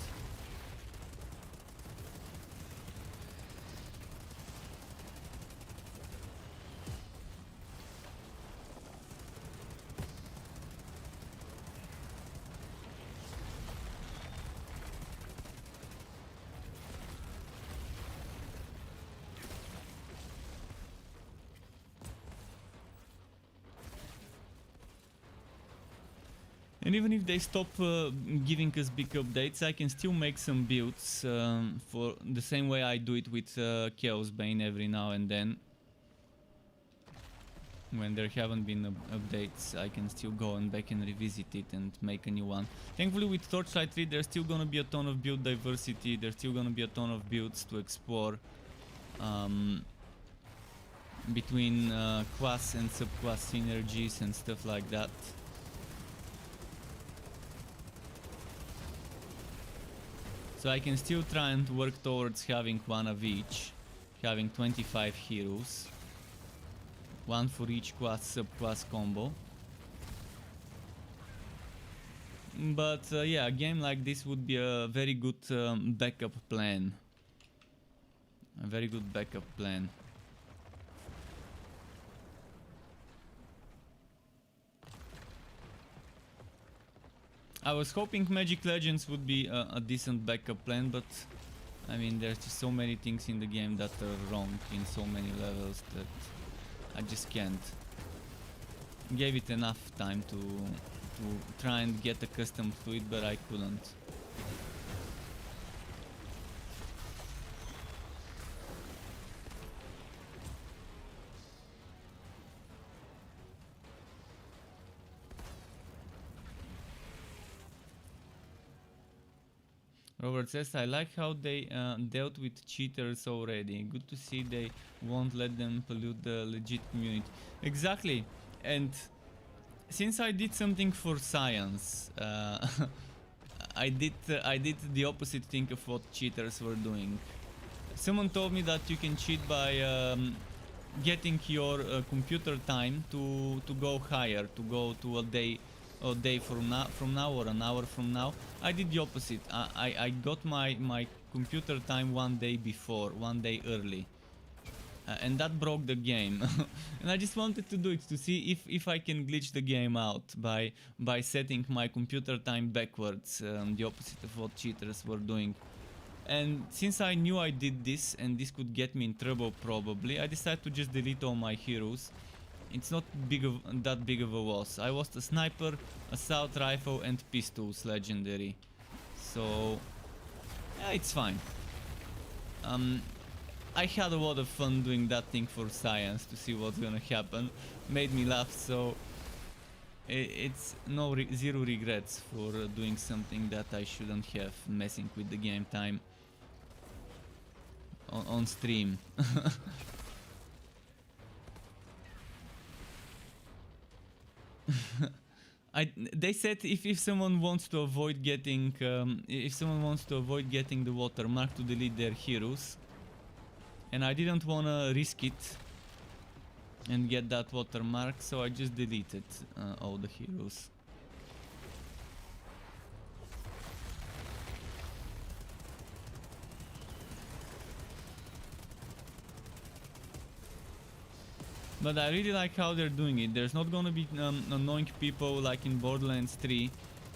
And even if they stop giving us big updates, I can still make some builds for the same way I do it with Chaos Bane every now and then. When there haven't been updates, I can still go and back and revisit it and make a new one. Thankfully with Torchlight 3 there's still gonna be a ton of build diversity, there's still gonna be a ton of builds to explore between class and subclass synergies and stuff like that. So I can still try and work towards having one of each, having 25 heroes, one for each class subclass combo. But yeah, a game like this would be a very good backup plan. A very good backup plan. I was hoping Magic Legends would be a decent backup plan, but I mean, there's just so many things in the game that are wrong in so many levels that I just can't. Gave it enough time to try and get accustomed to it, but I couldn't. Robert says, I like how they dealt with cheaters already. Good to see they won't let them pollute the legit community. Exactly. And since I did something for science, I did the opposite thing of what cheaters were doing. Someone told me that you can cheat by getting your computer time to go higher, to go to a day from now or an hour from now. I did the opposite. I got my computer time one day before, one day early. And that broke the game. And I just wanted to do it to see if I can glitch the game out by setting my computer time backwards, the opposite of what cheaters were doing. And since I knew I did this and this could get me in trouble probably, I decided to just delete all my heroes. It's not that big of a loss. I lost a sniper, assault rifle and pistols legendary. So yeah, it's fine. I had a lot of fun doing that thing for science to see what's gonna happen. Made me laugh, so it's zero regrets for doing something that I shouldn't have, messing with the game time on stream. They said if someone wants to avoid getting the watermark, to delete their heroes, and I didn't wanna risk it and get that watermark, so I just deleted all the heroes. But I really like how they're doing it. There's not gonna be annoying people like in Borderlands 3,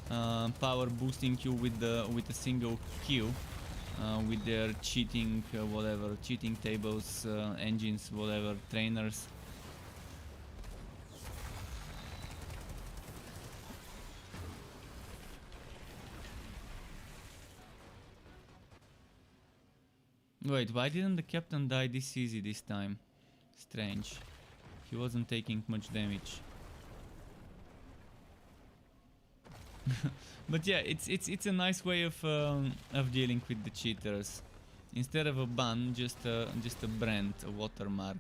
power boosting you with a single kill, with their cheating whatever, cheating tables, engines, whatever, trainers. Wait, why didn't the captain die this easy this time? Strange. He wasn't taking much damage. But yeah, it's a nice way of dealing with the cheaters. Instead of a ban, just a brand, a watermark.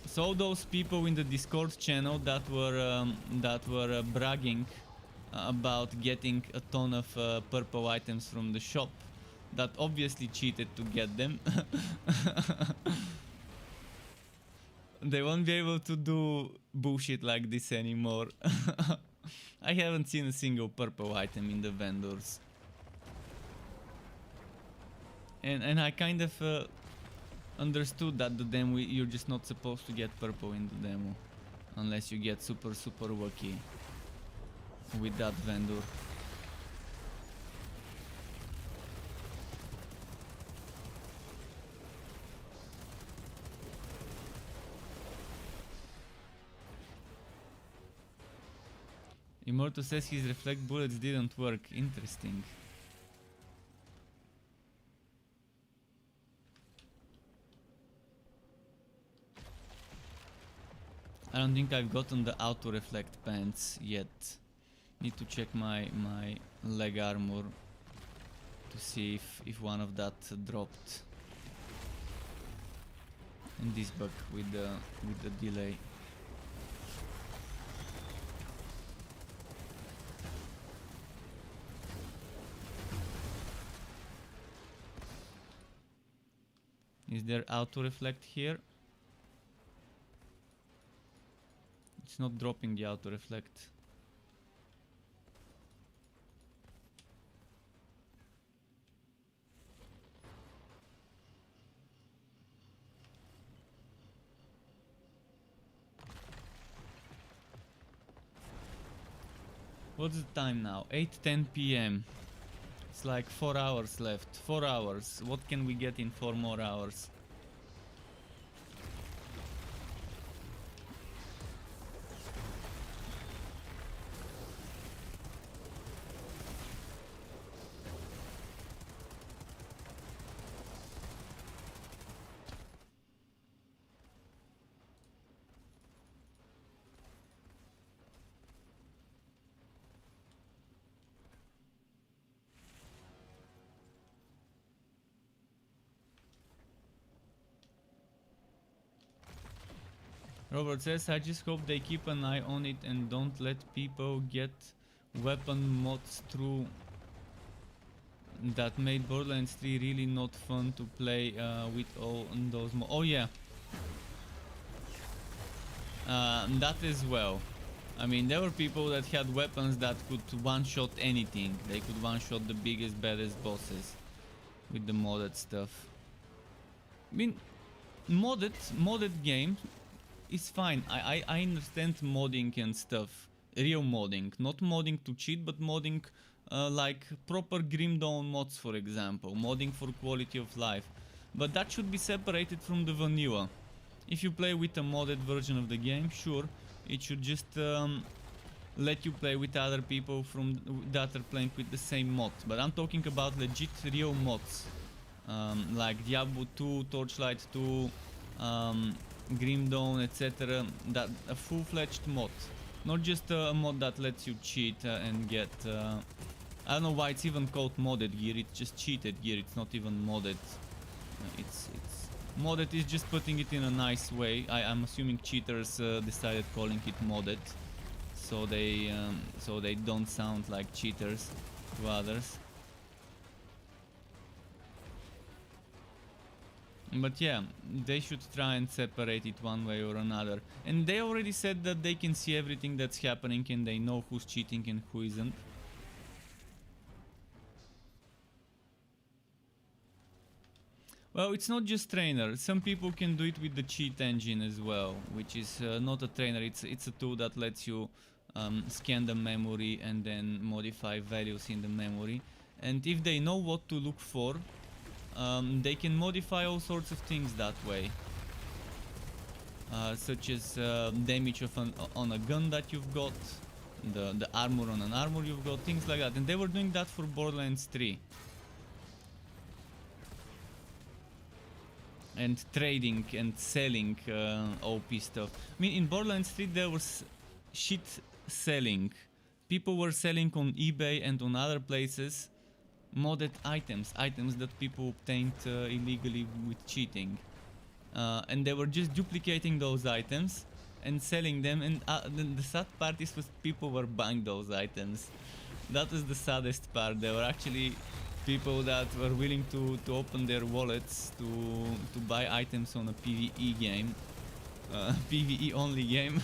So those people in the Discord channel that were bragging about getting a ton of purple items from the shop, that obviously cheated to get them. They won't be able to do bullshit like this anymore. I haven't seen a single purple item in the vendors. And I kind of understood that the demo, you're just not supposed to get purple in the demo unless you get super lucky with that vendor. Immortal says his reflect bullets didn't work. Interesting. I don't think I've gotten the auto reflect pants yet. Need to check my leg armor to see if one of that dropped. And this bug with the delay. Is there auto reflect here? It's not dropping the auto reflect. What's the time now? 8:10 p.m. It's like 4 hours left. 4 hours. What can we get in 4 more hours? Robert says, I just hope they keep an eye on it and don't let people get weapon mods through that made Borderlands 3 really not fun to play with all those mods. Oh yeah, that as well. I mean, there were people that had weapons that could one-shot anything. They could one-shot the biggest, baddest bosses with the modded stuff. I mean, modded game is fine. I understand modding and stuff. Real modding. Not modding to cheat, but modding like proper Grim Dawn mods, for example. Modding for quality of life. But that should be separated from the vanilla. If you play with a modded version of the game, sure, it should just let you play with other people that are playing with the same mod. But I'm talking about legit real mods. Like Diablo 2, Torchlight 2, Grim Dawn, etc. That a full-fledged mod, not just a mod that lets you cheat and get. I don't know why it's even called modded gear. It's just cheated gear. It's not even modded. It's modded is just putting it in a nice way. I'm assuming cheaters decided calling it modded, so they don't sound like cheaters to others. But yeah, they should try and separate it one way or another. And they already said that they can see everything that's happening and they know who's cheating and who isn't. Well, it's not just trainer. Some people can do it with the cheat engine as well, which is not a trainer. It's a tool that lets you scan the memory and then modify values in the memory. And if they know what to look for, they can modify all sorts of things that way, such as damage on a gun that you've got, the armor on an armor you've got, things like that. And they were doing that for Borderlands 3. And trading and selling OP stuff. I mean, in Borderlands 3 there was shit selling. People were selling on eBay and on other places modded items that people obtained illegally with cheating, and they were just duplicating those items and selling them, and the sad part is people were buying those items. That was the saddest part. There were actually people that were willing to open their wallets to buy items on a PvE game, PvE only game.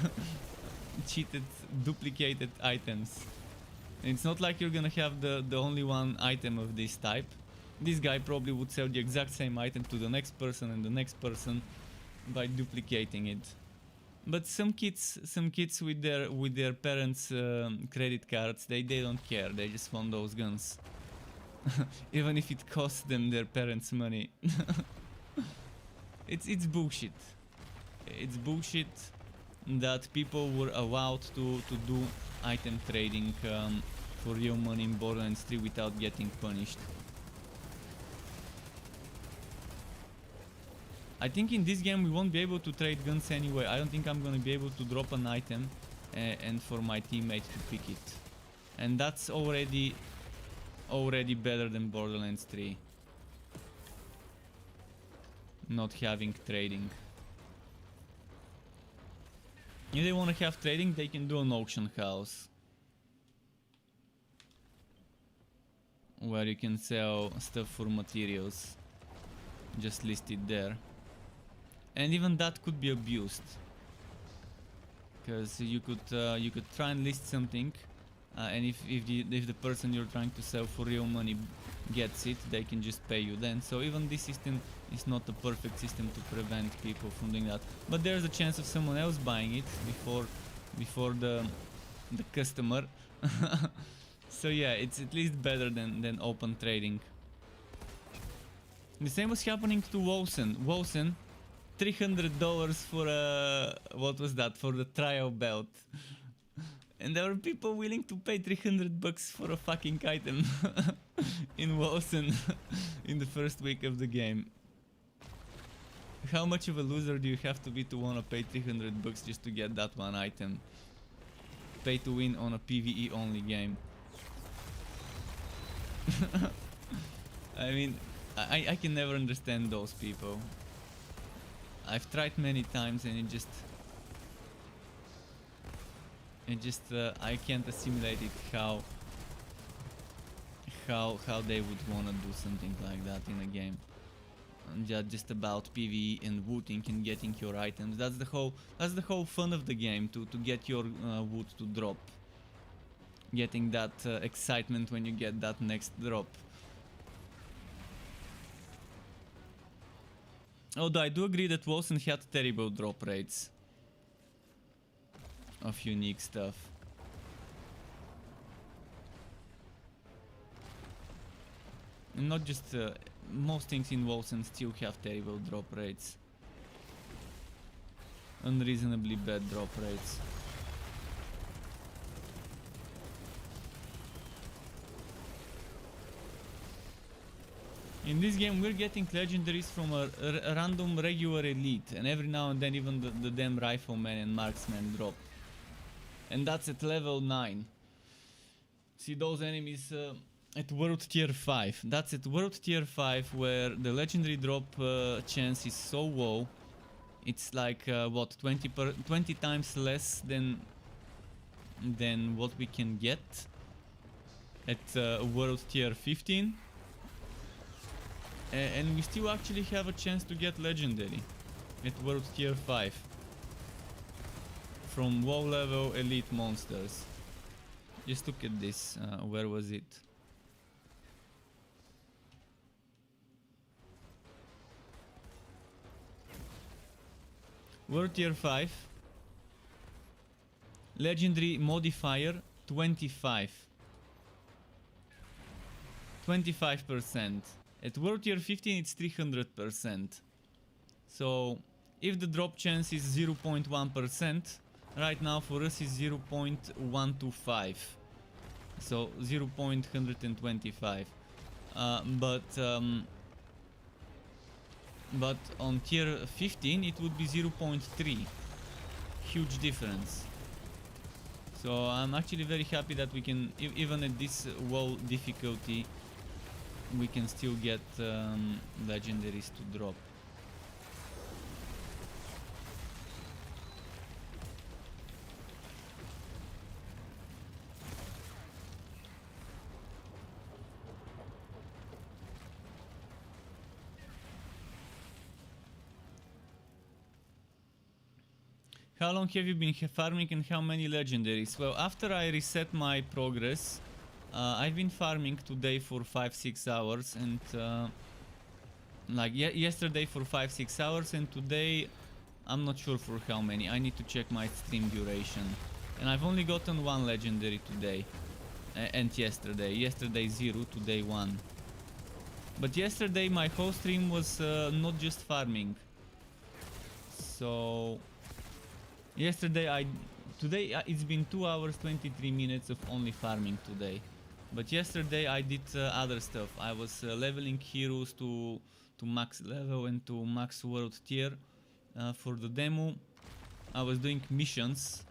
Cheated, duplicated items. It's not like you're gonna have the only one item of this type. This guy probably would sell the exact same item to the next person and the next person by duplicating it. But some kids with their parents' credit cards, they don't care. They just want those guns, even if it costs them their parents' money. It's bullshit. It's bullshit that people were allowed to do item trading for real money in Borderlands 3 without getting punished. I think in this game we won't be able to trade guns anyway. I don't think I'm gonna be able to drop an item and for my teammate to pick it. And that's already better than Borderlands 3. Not having trading. If they want to have trading, they can do an auction house where you can sell stuff for materials. just listed there. And even that could be abused, because you could try and list something, and if the person you're trying to sell for real money gets it, they can just pay you then. So even this system is not a perfect system to prevent people from doing that, but there's a chance of someone else buying it before the customer. So yeah, it's at least better than open trading. The same was happening to Wosen. $300 for a, what was that, for the trial belt. And there were people willing to pay $300 for a fucking item in Wosen in the first week of the game. How much of a loser do you have to be to want to pay $300 just to get that one item? Pay to win on a PvE only game. I mean, I can never understand those people. I've tried many times and I can't assimilate it how they would want to do something like that in a game. Just about PvE and looting and getting your items. That's the whole fun of the game, to get your wood to drop. Getting that excitement when you get that next drop. Although I do agree that Wilson had terrible drop rates of unique stuff. And not just most things in Wilson still have terrible drop rates. Unreasonably bad drop rates. In this game we're getting legendaries from a random regular elite, and every now and then even the damn rifleman and marksman drop. And that's at level 9. See those enemies at world tier 5. That's at world tier 5 where the legendary drop chance is so low. It's like what, 20 times less than what we can get at world tier 15. And we still actually have a chance to get legendary at world tier 5 from low level elite monsters. Just look at this. Where was it? World tier 5. Legendary modifier 25. 25%. At world tier 15 it's 300%. So if the drop chance is 0.1%, right now for us is 0.125. So 0.125. But on tier 15 it would be 0.3. Huge difference. So I'm actually very happy that we can, even at this low difficulty, we can still get legendaries to drop. How long have you been farming and how many legendaries? Well, after I reset my progress, I've been farming today for 5-6 hours, and like yesterday for 5-6 hours, and today I'm not sure for how many. I need to check my stream duration. And I've only gotten 1 legendary today and yesterday. Yesterday 0, today 1. But yesterday my whole stream was not just farming. So yesterday today it's been 2 hours 23 minutes of only farming today. But yesterday I did other stuff. I was leveling heroes to max level and to max world tier for the demo. I was doing missions,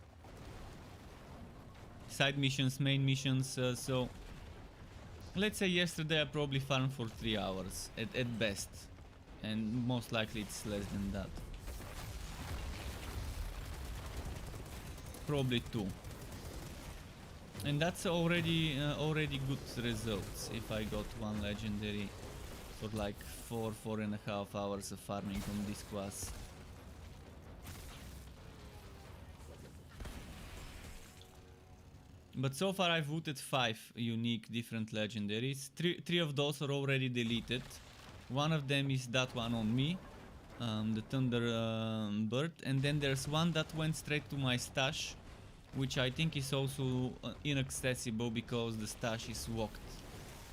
side missions, main missions. So let's say yesterday I probably farmed for 3 hours at best, and most likely it's less than that. Probably 2. And that's already good results. If I got 1 legendary for like 4.5 hours of farming on this class. But so far I've looted 5 unique different legendaries. Three of those are already deleted. One of them is that one on me, the Thunder Bird, and then there's one that went straight to my stash, which I think is also inaccessible because the stash is locked.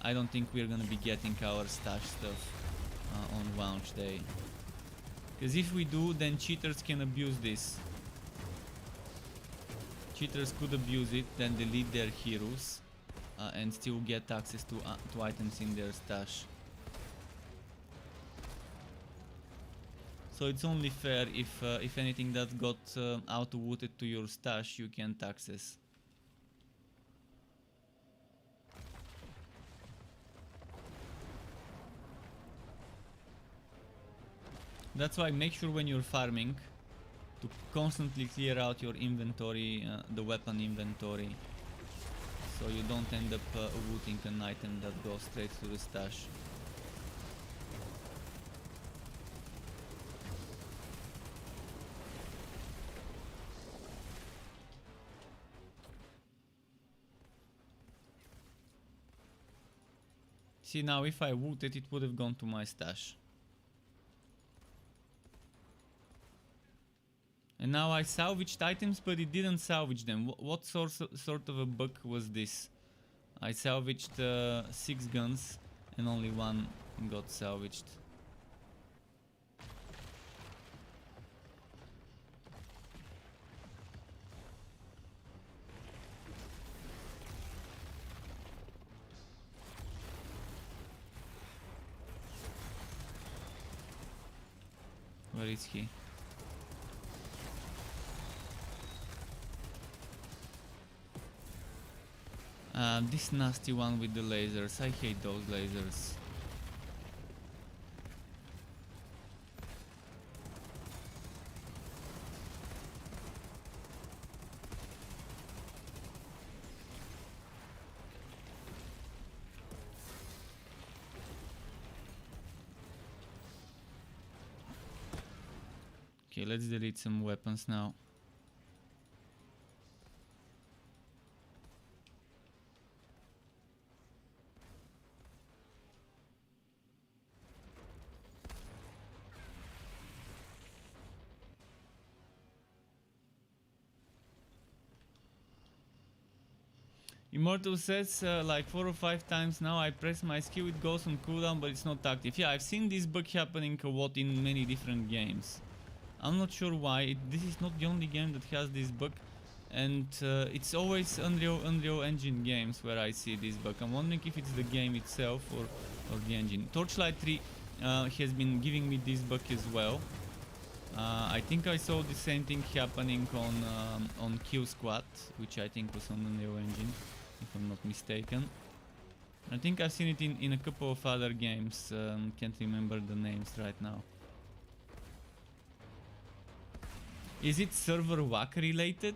I don't think we're gonna be getting our stash stuff on launch day. Because if we do, then cheaters can abuse this. Cheaters could abuse it, then delete their heroes and still get access to items in their stash. So it's only fair if anything that got auto-looted to your stash you can't access. That's why make sure when you're farming to constantly clear out your inventory, the weapon inventory, so you don't end up looting an item that goes straight to the stash. See, now if I looted, it would have gone to my stash. And now I salvaged items, but it didn't salvage them. What sort of a bug was this? I salvaged 6 guns and only 1 got salvaged. Where is he? This nasty one with the lasers. I hate those lasers. Okay, let's delete some weapons now. Immortal says like 4 or 5 times now I press my skill, it goes on cooldown but it's not active. Yeah, I've seen this bug happening a lot in many different games. I'm not sure why. This is not the only game that has this bug, and it's always Unreal Engine games where I see this bug. I'm wondering if it's the game itself or the engine. Torchlight 3 has been giving me this bug as well. I think I saw the same thing happening on Kill Squad, which I think was on Unreal Engine, if I'm not mistaken. I think I've seen it in a couple of other games, can't remember the names right now. Is it server whack related?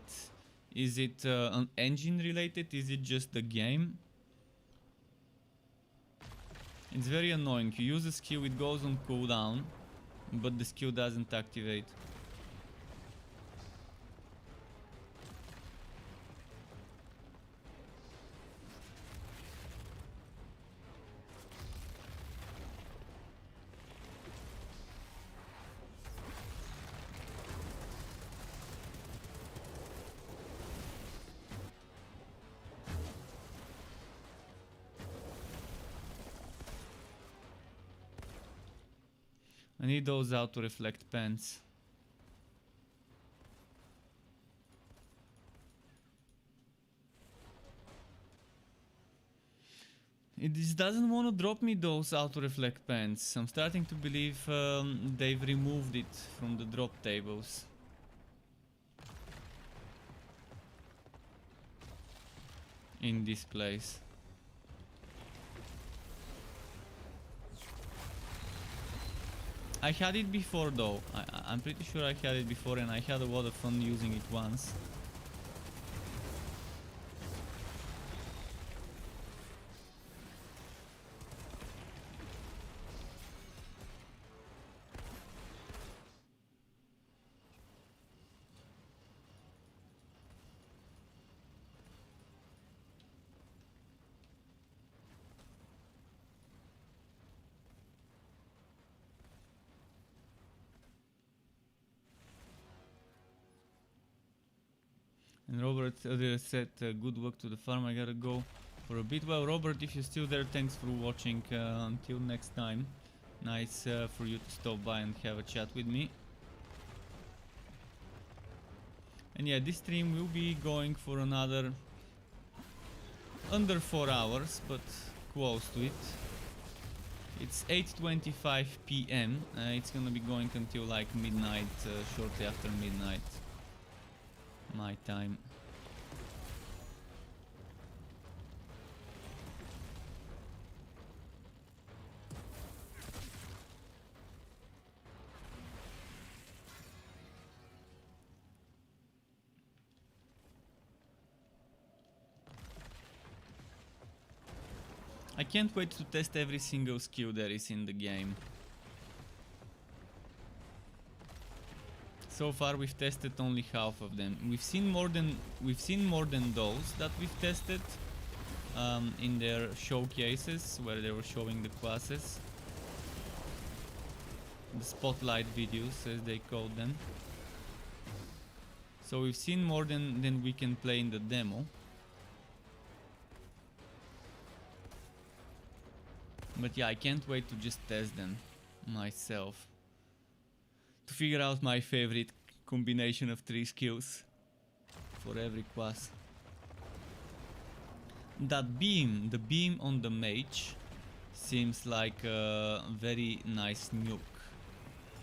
Is it an engine related? Is it just the game? It's very annoying. You use a skill, it goes on cooldown, but the skill doesn't activate. I need those auto-reflect pens. It just doesn't want to drop me those auto-reflect pens. I'm starting to believe they've removed it from the drop tables. In this place. I had it before though. I'm pretty sure I had it before and I had a lot of fun using it once. And Robert said, good work to the farm, I gotta go for a bit. Well, Robert, if you're still there, thanks for watching. Until next time. Nice for you to stop by and have a chat with me. And yeah, this stream will be going for another under 4 hours, but close to it. It's 8:25 p.m. It's gonna be going until like midnight, shortly after midnight, my time. I can't wait to test every single skill there is in the game. So far we've tested only half of them. We've seen more than those that we've tested in their showcases where they were showing the classes. The spotlight videos, as they called them. So we've seen more than we can play in the demo. But yeah, I can't wait to just test them myself. To figure out my favorite combination of 3 skills for every class. That beam, the beam on the mage, seems like a very nice nuke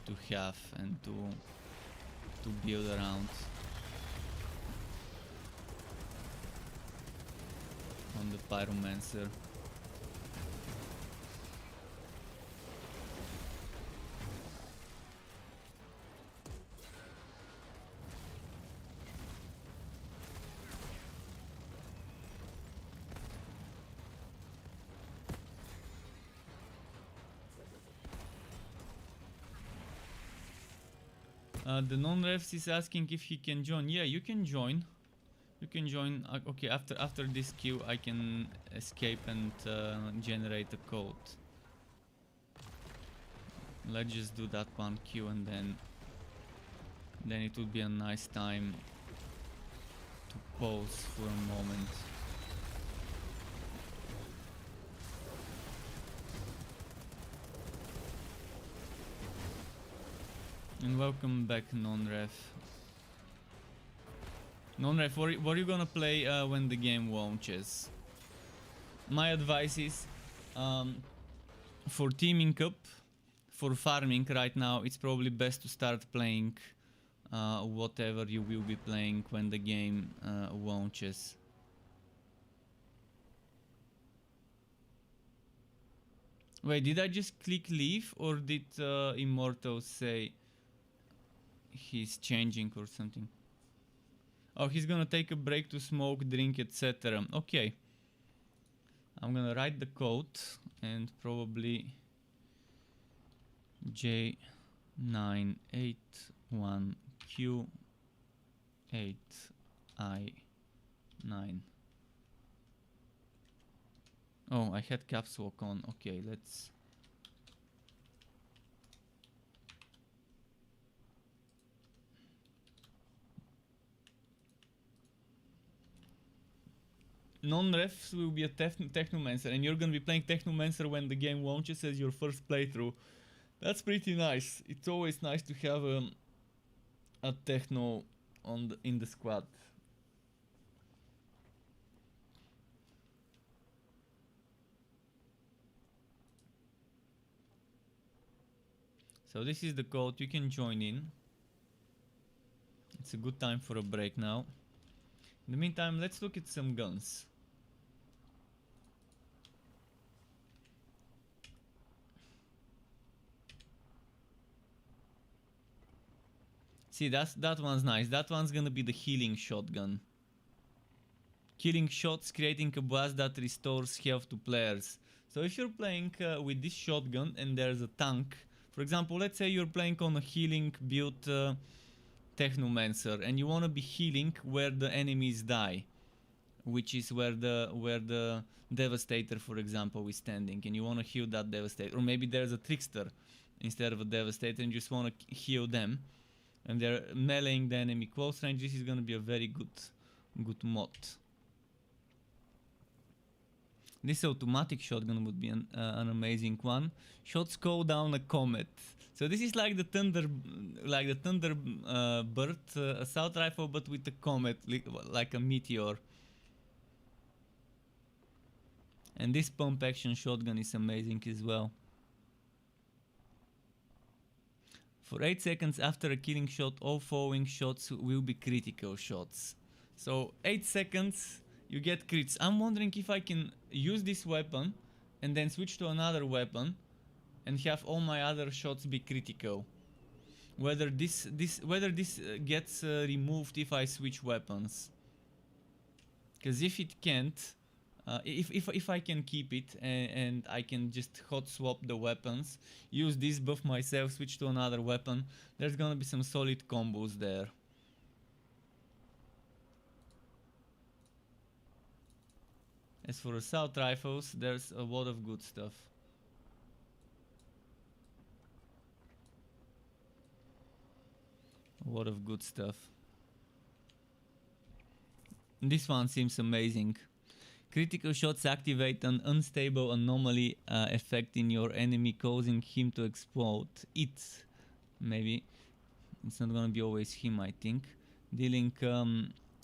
to have and to build around. On the pyromancer. The non-refs is asking if he can join. Yeah, you can join. You can join. Okay, after this queue, I can escape and generate a code. Let's just do that one queue, and then it would be a nice time to pause for a moment. And welcome back, non-ref. Non-ref, what are you gonna play when the game launches? My advice is, for teaming up, for farming right now, it's probably best to start playing whatever you will be playing when the game launches. Wait, did I just click leave, or did Immortal say he's changing or something? Oh, he's gonna take a break to smoke, drink, etc. Okay. I'm gonna write the code and probably J981Q8I9. Oh, I had caps lock on. Okay, let's... Non-refs will be a Technomancer, and you're gonna be playing Technomancer when the game launches as your first playthrough. That's pretty nice. It's always nice to have a Techno in the squad. So this is the code, you can join in. It's a good time for a break now. In the meantime, let's look at some guns. See, that one's nice. That one's gonna be the healing shotgun. Killing shots, creating a blast that restores health to players. So if you're playing with this shotgun and there's a tank, for example, let's say you're playing on a healing build Technomancer and you want to be healing where the enemies die, which is where the Devastator, for example, is standing, and you want to heal that Devastator. Or maybe there's a Trickster instead of a Devastator and you just want to heal them, and they're meleeing the enemy close range. This is going to be a very good good mod. This automatic shotgun would be an amazing one. Shots go down a comet. So this is like the thunder bird assault rifle, but with a comet, like a meteor. And this pump action shotgun is amazing as well. For 8 seconds after a killing shot, all following shots will be critical shots. So 8 seconds, you get crits. I'm wondering if I can use this weapon and then switch to another weapon and have all my other shots be critical. Whether this gets removed if I switch weapons. Because if it can't, if I can keep it and I can just hot swap the weapons, use this buff myself, switch to another weapon, there's gonna be some solid combos there. As for assault rifles, there's a lot of good stuff. A lot of good stuff. This one seems amazing. Critical shots activate an unstable anomaly effect in your enemy, causing him to explode. Maybe. It's not gonna be always him, I think. Dealing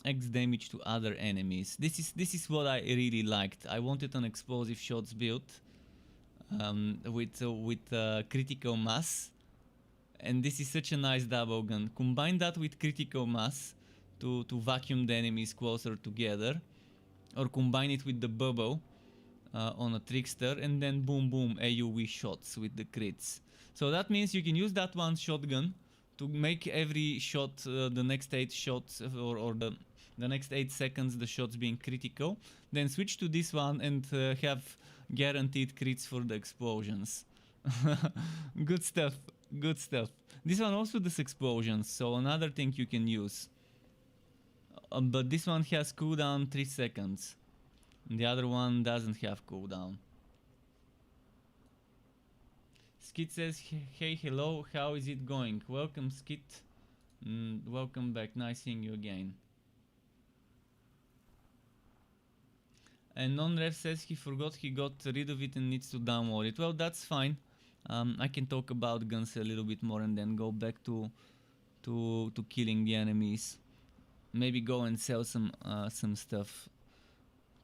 X damage to other enemies. This is what I really liked. I wanted an explosive shots build with critical mass, and this is such a nice double gun. Combine that with critical mass to vacuum the enemies closer together, or combine it with the bubble on a trickster, and then boom boom AoE shots with the crits. So that means you can use that one shotgun to make every shot the next 8 shots or the next 8 seconds the shots being critical, then switch to this one and have guaranteed crits for the explosions. Good stuff, good stuff. This one also does explosions, so another thing you can use. But this one has cooldown 3 seconds. The other one doesn't have cooldown. Skit says, hey, hello, how is it going? Welcome, Skit. Welcome back, nice seeing you again. And Non-Ref says he forgot he got rid of it and needs to download it. Well, that's fine. I can talk about guns a little bit more and then go back to killing the enemies. Maybe go and sell some stuff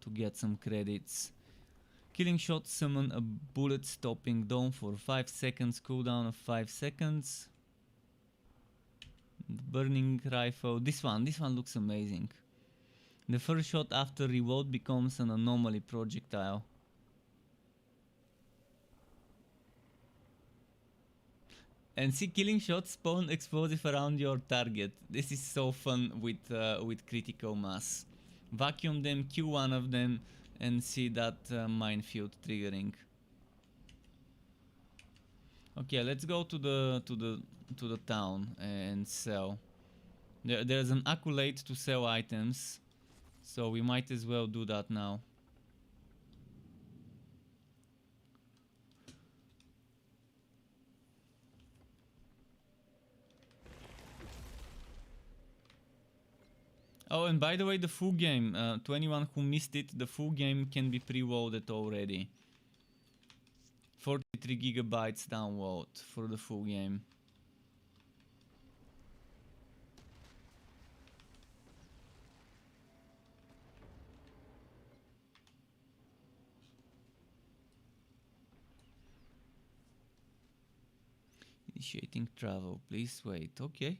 to get some credits. Killing shot, summon a bullet stopping dome for 5 seconds, cooldown of 5 seconds. Burning rifle, this one looks amazing. The first shot after reload becomes an anomaly projectile. And see, killing shots spawn explosive around your target. This is so fun with critical mass. Vacuum them, kill one of them, and see that minefield triggering. Okay, let's go to the town and sell. There's an accolade to sell items, so we might as well do that now. Oh, and by the way, the full game, to anyone who missed it, the full game can be pre-loaded already. 43 gigabytes download for the full game. Initiating travel, please wait, okay.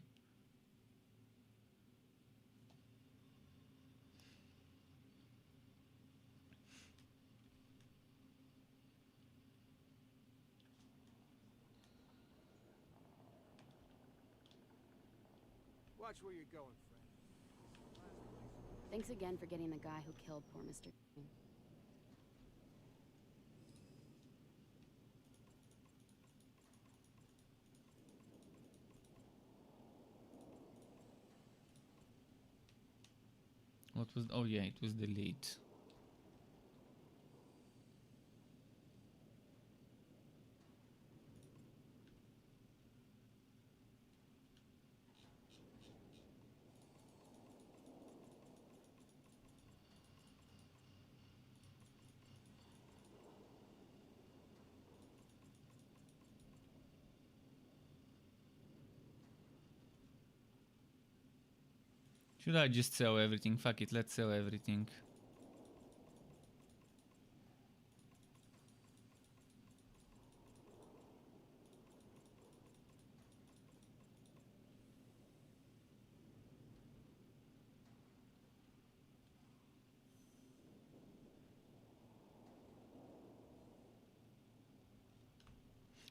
Watch where you're going, friend.
Thanks again for getting the guy who killed poor Mr. Green.
What was? Oh yeah, it was delete. Should I just sell everything? Fuck it, let's sell everything.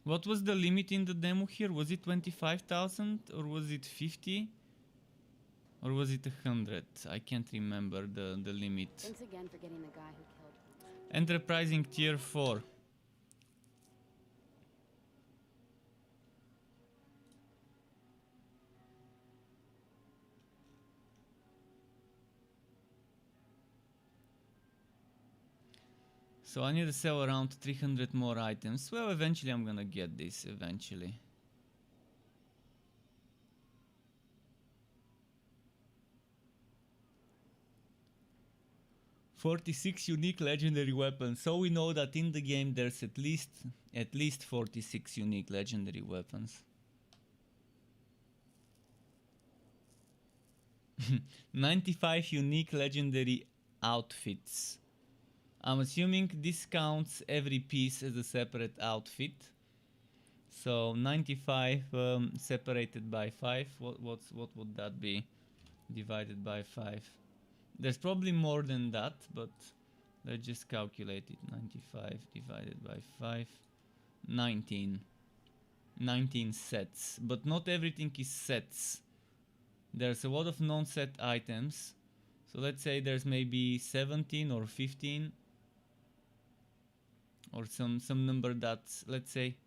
What was the limit in the demo here? Was it 25,000 or was it 50? Or was it 100? I can't remember the limit.
Thanks again for getting the guy who killed Mr.
Enterprising tier 4. So I need to sell around 300 more items. Well, eventually I'm gonna get this, eventually. "46 unique legendary weapons." So we know that in the game there's at least 46 unique legendary weapons. 95 unique legendary outfits. I'm assuming this counts every piece as a separate outfit. So 95 separated by 5. What would that be? Divided by 5. There's probably more than that, but let's just calculate it. 95 divided by 5. 19. 19 sets. But not everything is sets. There's a lot of non-set items. So let's say there's maybe 17 or 15. Or some number that's, let's say,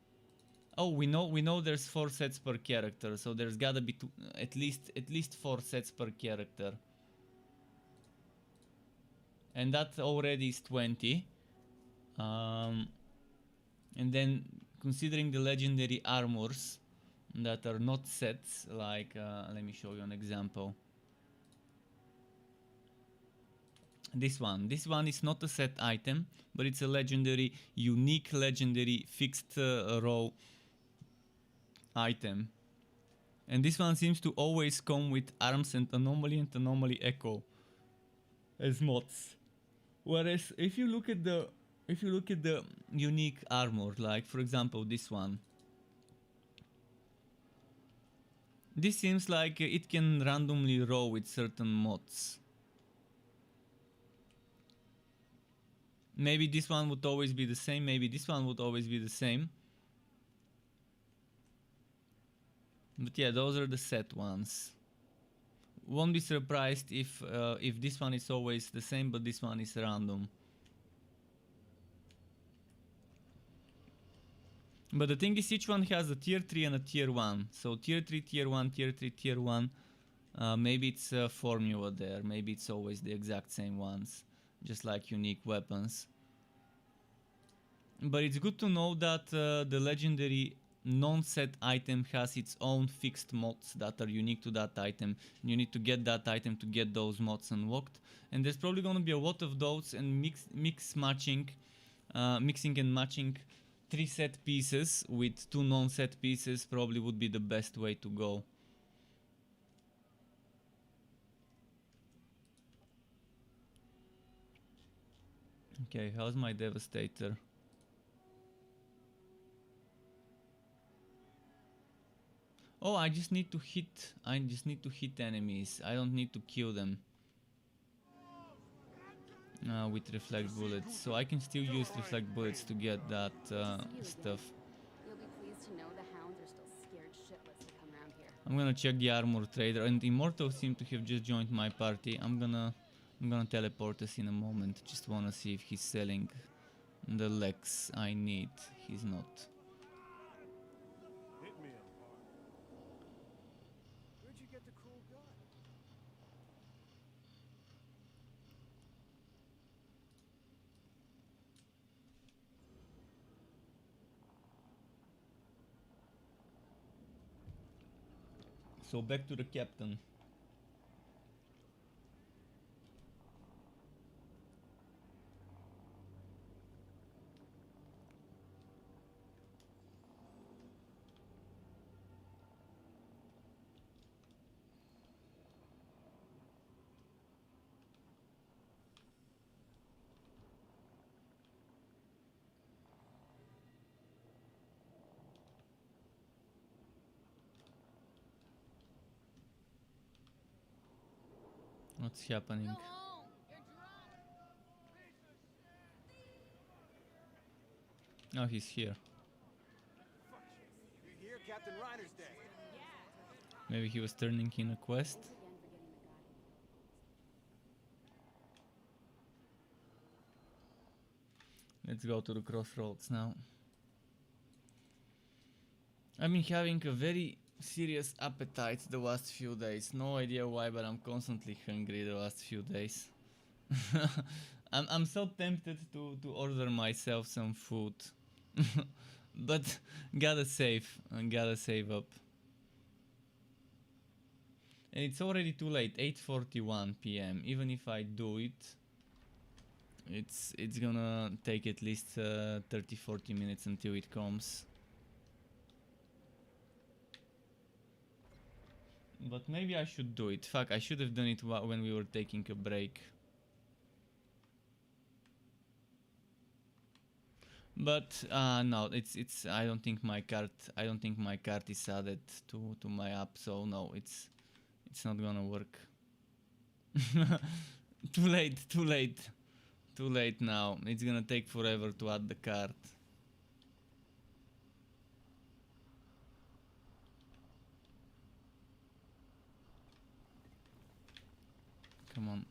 oh, we know there's 4 sets per character, so there's gotta be at least 4 sets per character, and that already is 20. And then considering the legendary armors that are not sets, like let me show you an example. This one is not a set item, but it's a legendary, unique legendary fixed row item. And this one seems to always come with arms and anomaly echo as mods. Whereas if you look at the unique armor, like for example this one, this seems like it can randomly row with certain mods. Maybe this one would always be the same, maybe this one would always be the same. But yeah, those are the set ones. Won't be surprised if this one is always the same, but this one is random. But the thing is, each one has a tier 3 and a tier 1. So tier 3, tier 1, tier 3, tier 1. Maybe it's a formula there. Maybe it's always the exact same ones. Just like unique weapons. But it's good to know that the legendary non-set item has its own fixed mods that are unique to that item. You need to get that item to get those mods unlocked. And there's probably going to be a lot of those, and mixing and matching 3 set pieces with 2 non-set pieces probably would be the best way to go. Okay, how's my Devastator? Oh, I just need to hit enemies. I don't need to kill them with reflect bullets. So I can still use reflect bullets to get that stuff.
You'll be pleased to know the hounds are still scared shitless to come around here.
I'm gonna check the armor trader, and Immortals seem to have just joined my party. I'm gonna teleport us in a moment. Just wanna see if he's selling the legs I need. He's not.
Hit me up, Park. Where'd you get the cool gun?
So back to the captain. What's happening?
Go home. You're drunk.
Oh, he's here.
You hear Captain Reiner's Day?
Maybe he was turning in a quest.
Thanks again for getting the guy.
Let's go to the crossroads now. I've been having a very serious appetite the last few days. No idea why, but I'm constantly hungry the last few days. I'm so tempted to order myself some food. But gotta save up. And it's already too late, 8:41 p.m. Even if I do it, it's gonna take at least 30-40 minutes until it comes. But maybe I should do it. Fuck, I should have done it when we were taking a break. But no, it's I don't think my card is added to my app, so no, it's not gonna work. Too late now. It's gonna take forever to add the card. Come on.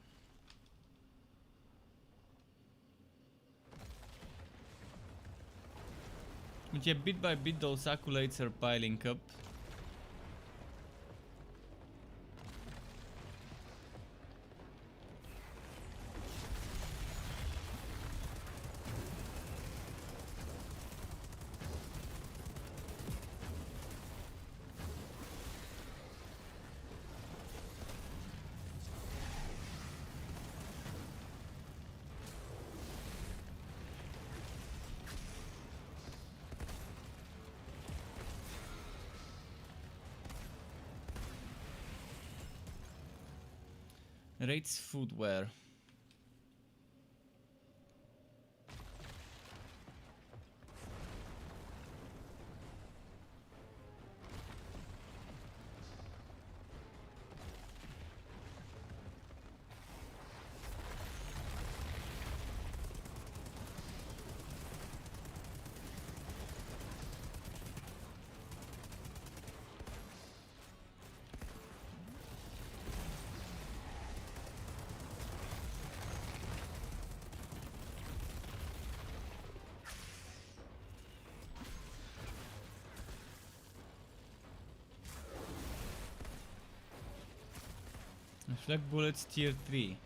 But yeah, bit by bit those accolades are piling up. Rates footwear. Reflect bullets tier 3.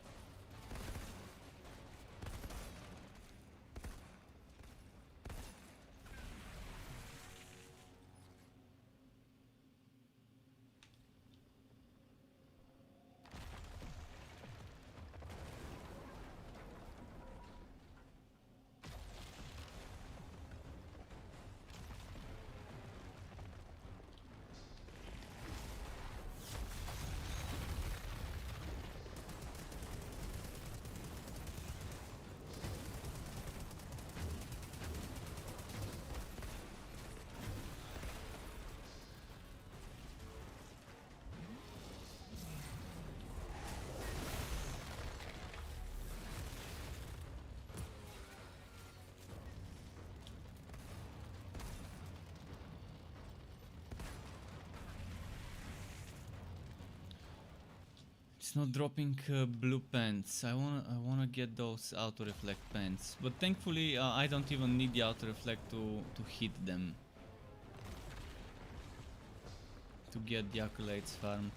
It's not dropping blue pants. I wanna get those auto reflect pants, but thankfully I don't even need the auto reflect to hit them to get the accolades farmed.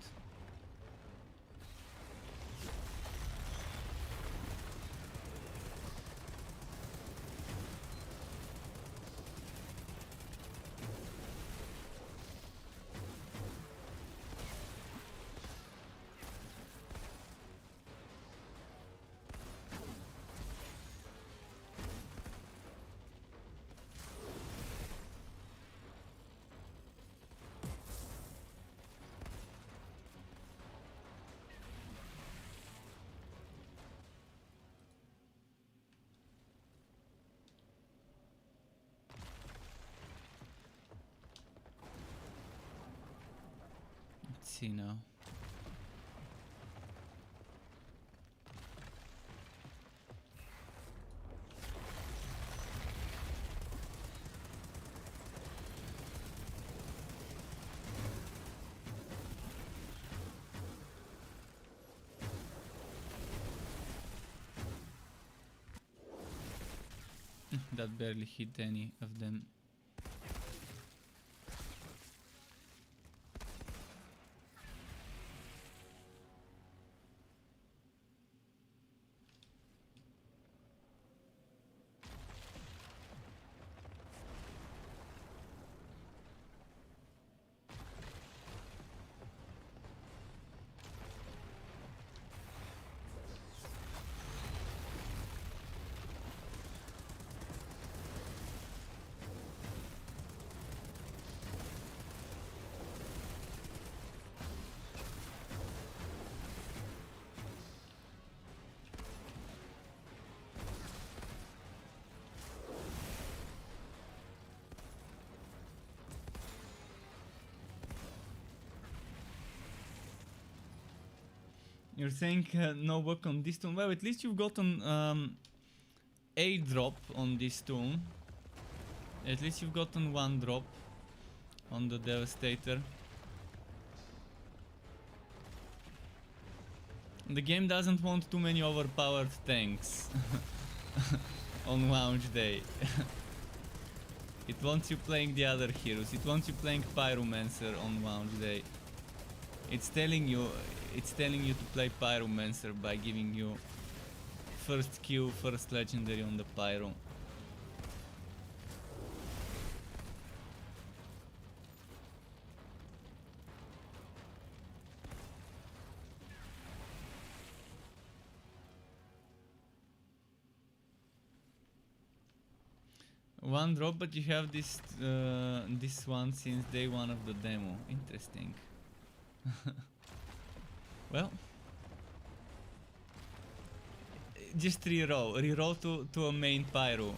Let's see now. That barely hit any of them. You're saying no work on this tune. Well, at least you've gotten a drop on this tune. At least you've gotten one drop on the Devastator. The game doesn't want too many overpowered tanks on launch day. It wants you playing the other heroes. It wants you playing Pyromancer on launch day. It's telling you to play Pyromancer by giving you first Q, first legendary on the Pyro. One drop, but you have this this one since day one of the demo. Interesting. Well, just reroll to a main Pyro.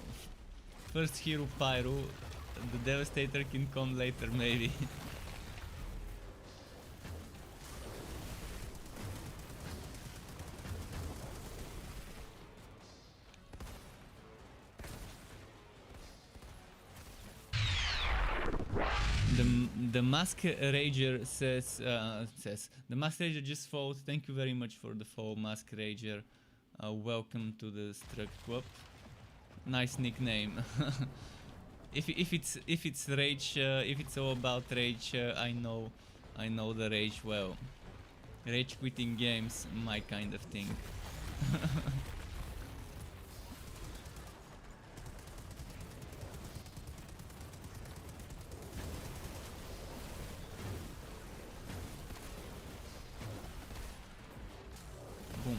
First hero Pyro, the Devastator can come later maybe. The Mask Rager says the Mask Rager just followed. Thank you very much for the follow, Mask Rager. Welcome to the Struck. Nice nickname. if it's rage, if it's all about rage, I know the rage well. Rage quitting games, my kind of thing. Boom.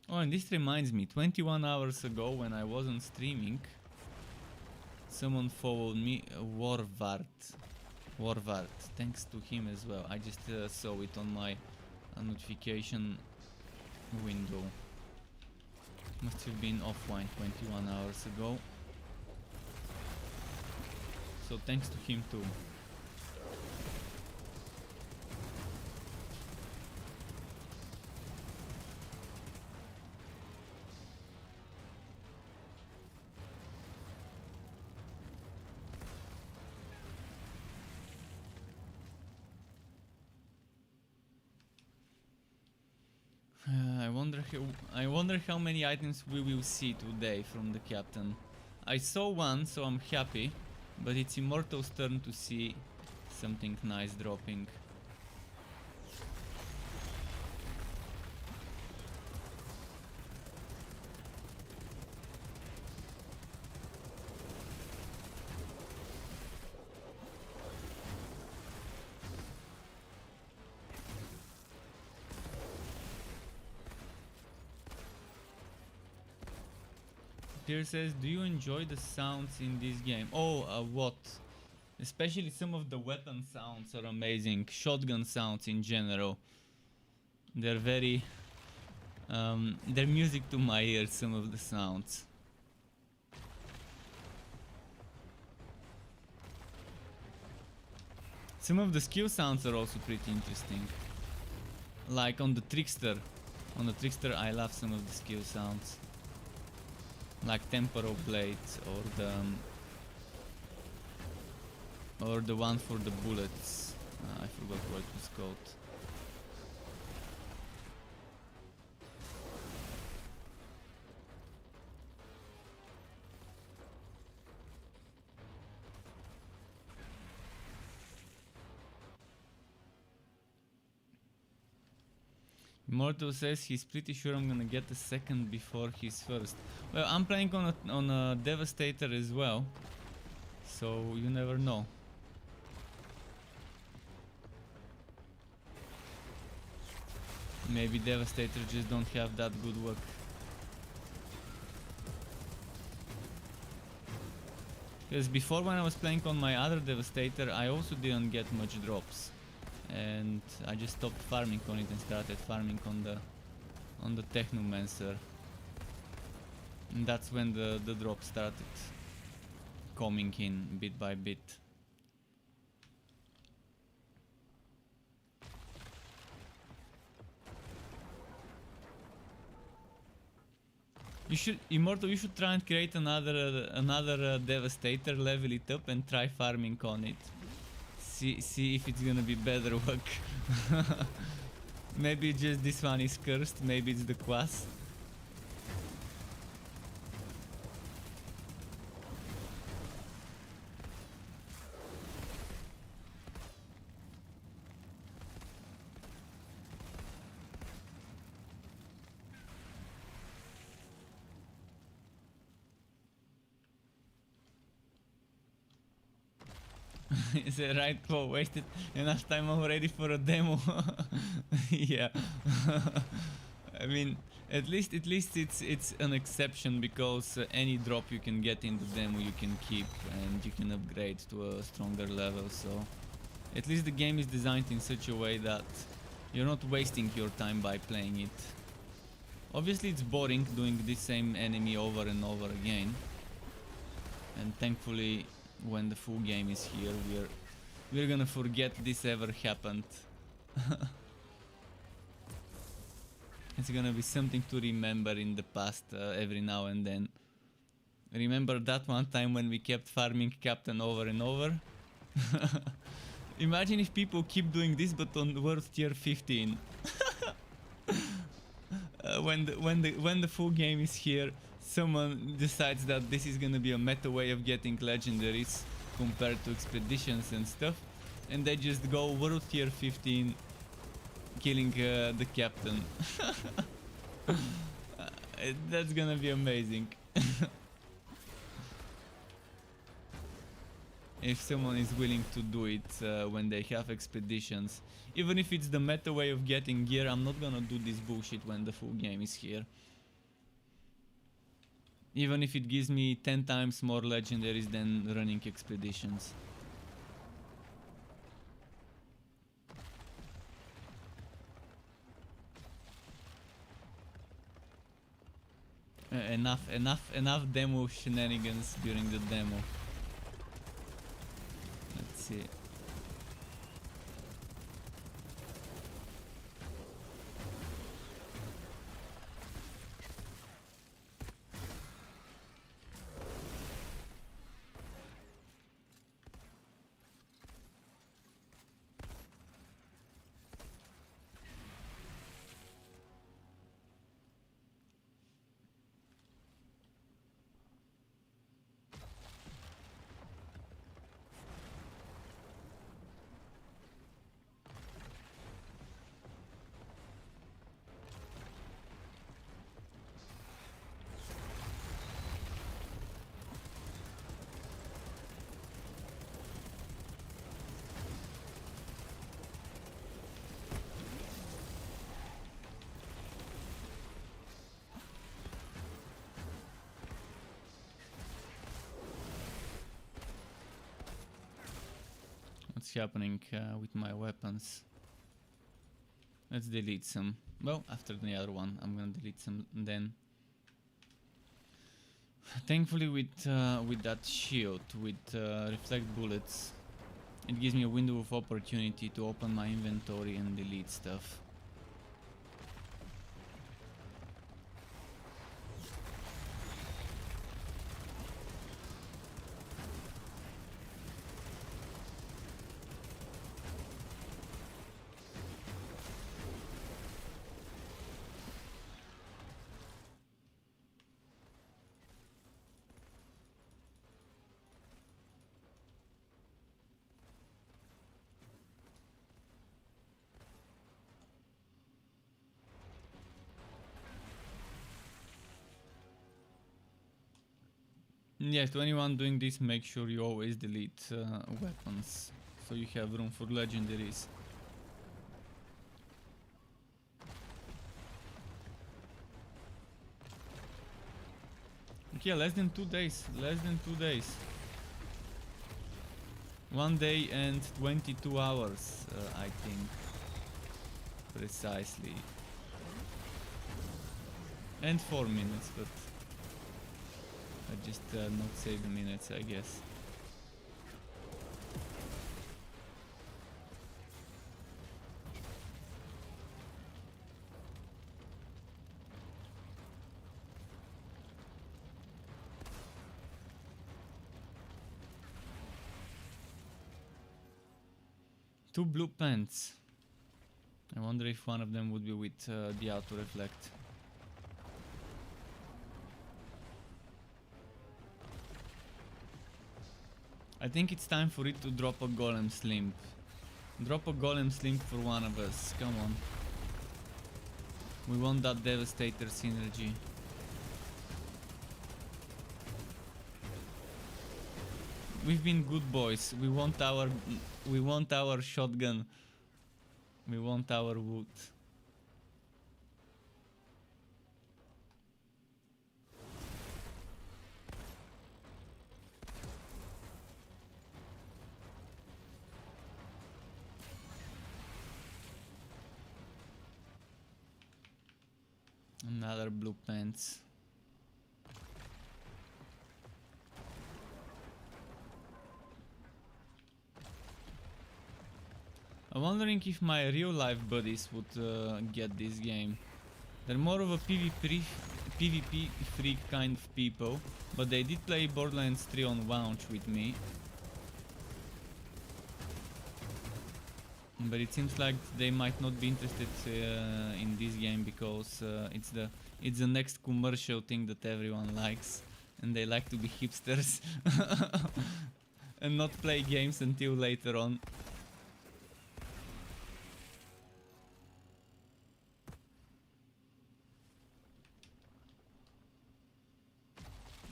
Oh, and this reminds me, 21 hours ago when I wasn't streaming, someone followed me, Warvart. Thanks to him as well. I just saw it on my notification window. Must have been offline 21 hours ago. So thanks to him too. I wonder how many items we will see today from the captain. I saw one, so I'm happy, but it's Immortal's turn to see something nice dropping. Pierre says, do you enjoy the sounds in this game? Oh, what? Especially some of the weapon sounds are amazing. Shotgun sounds in general. They're very... they're music to my ears, some of the sounds. Some of the skill sounds are also pretty interesting. Like on the Trickster. On the Trickster I love some of the skill sounds. Like Temporal Blade or Or the one for the bullets. I forgot what it was called. Immortal says he's pretty sure I'm gonna get a second before his first. Well, I'm playing on a Devastator as well, so you never know. Maybe Devastator just don't have that good luck. Because before, when I was playing on my other Devastator, I also didn't get much drops. And I just stopped farming on it and started farming on the Technomancer. And that's when the drop started coming in bit by bit. You should, Immortal, you should try and create another Devastator, level it up and try farming on it. See if it's gonna be better luck. Maybe just this one is cursed, maybe it's the quas. Is it right? Well, wasted enough time already for a demo. Yeah. I mean, at least it's an exception, because any drop you can get in the demo you can keep and you can upgrade to a stronger level. So at least the game is designed in such a way that you're not wasting your time by playing it. Obviously it's boring doing the same enemy over and over again, and thankfully when the full game is here, we're gonna forget this ever happened. It's gonna be something to remember in the past every now and then. Remember that one time when we kept farming Captain over and over? Imagine if people keep doing this but on world tier 15. When the full game is here, someone decides that this is gonna be a meta way of getting legendaries compared to expeditions and stuff, and they just go world tier 15 killing the captain. That's gonna be amazing. If someone is willing to do it when they have expeditions. Even if it's the meta way of getting gear, I'm not gonna do this bullshit when the full game is here. Even if it gives me 10 times more legendaries than running expeditions. Enough demo shenanigans during the demo. Let's see. What's happening with my weapons? Let's delete some. Well, after the other one, I'm gonna delete some then. Thankfully, with that shield, with reflect bullets, it gives me a window of opportunity to open my inventory and delete stuff. Yeah, to anyone doing this, make sure you always delete weapons, so you have room for legendaries. Okay, less than 2 days, less than 2 days. 1 day and 22 hours, I think. Precisely. And 4 minutes, but I just not say the minutes, I guess. Two blue pants. I wonder if one of them would be with the auto reflect. I think it's time for it to drop a golem slimp. Drop a golem slimp for one of us. Come on. We want that devastator synergy. We've been good boys. We want our shotgun. We want our wood. Another blue pants. I'm wondering if my real life buddies would get this game. They're more of a PvP freak kind of people, but they did play Borderlands 3 on launch with me. But it seems like they might not be interested in this game because it's the next commercial thing that everyone likes, and they like to be hipsters and not play games until later on.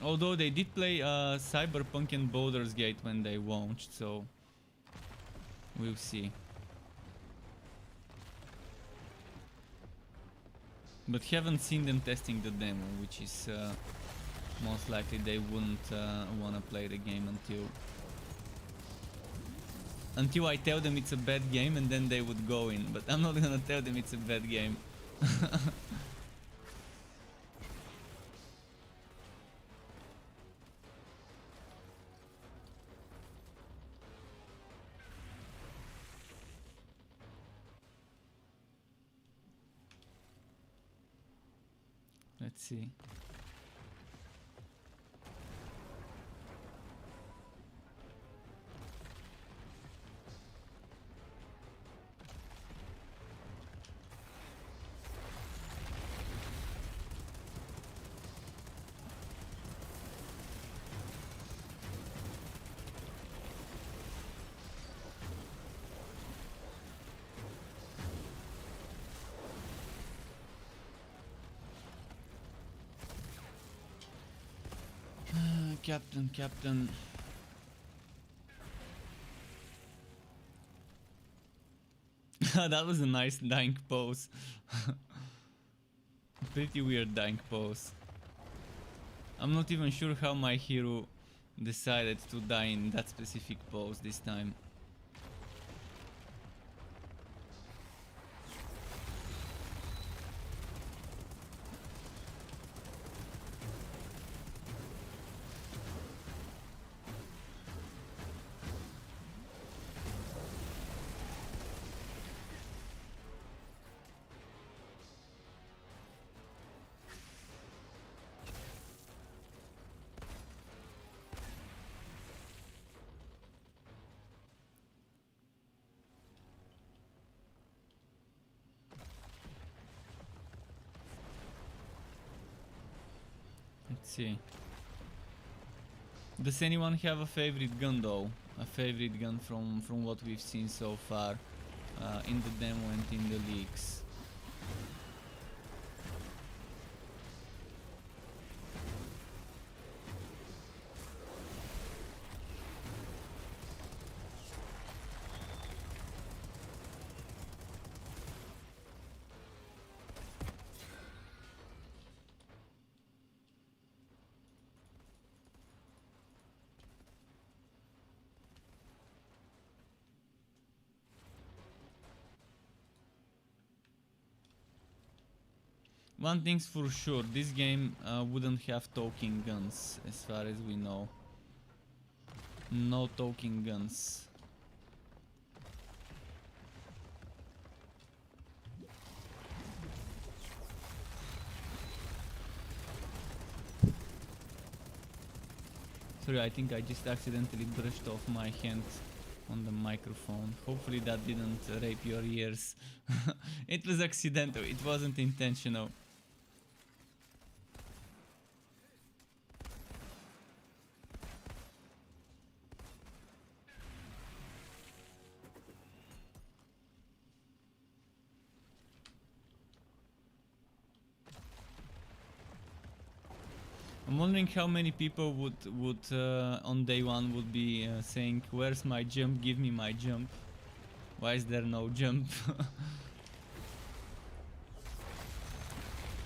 Although they did play Cyberpunk and Baldur's Gate when they launched, so we'll see. But haven't seen them testing the demo, which is most likely they wouldn't want to play the game until I tell them it's a bad game, and then they would go in. But I'm not gonna tell them it's a bad game. Let's see. Captain. That was a nice dying pose. Pretty weird dying pose. I'm not even sure how my hero decided to die in that specific pose this time. Let's see. Does anyone have a favorite gun though? A favorite gun from what we've seen so far in the demo and in the leaks? One thing's for sure, this game wouldn't have talking guns, as far as we know. No talking guns. Sorry, I think I just accidentally brushed off my hand on the microphone. Hopefully that didn't rape your ears. It was accidental, it wasn't intentional. I'm wondering how many people would on day one would be saying, "Where's my jump? Give me my jump." Why is there no jump?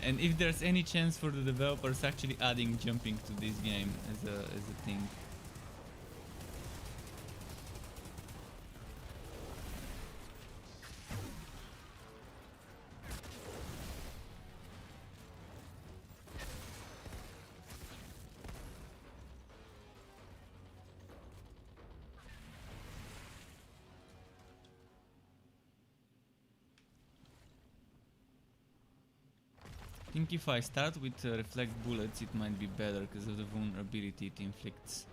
And if there's any chance for the developers actually adding jumping to this game as a thing. I think if I start with reflect bullets, it might be better because of the vulnerability it inflicts.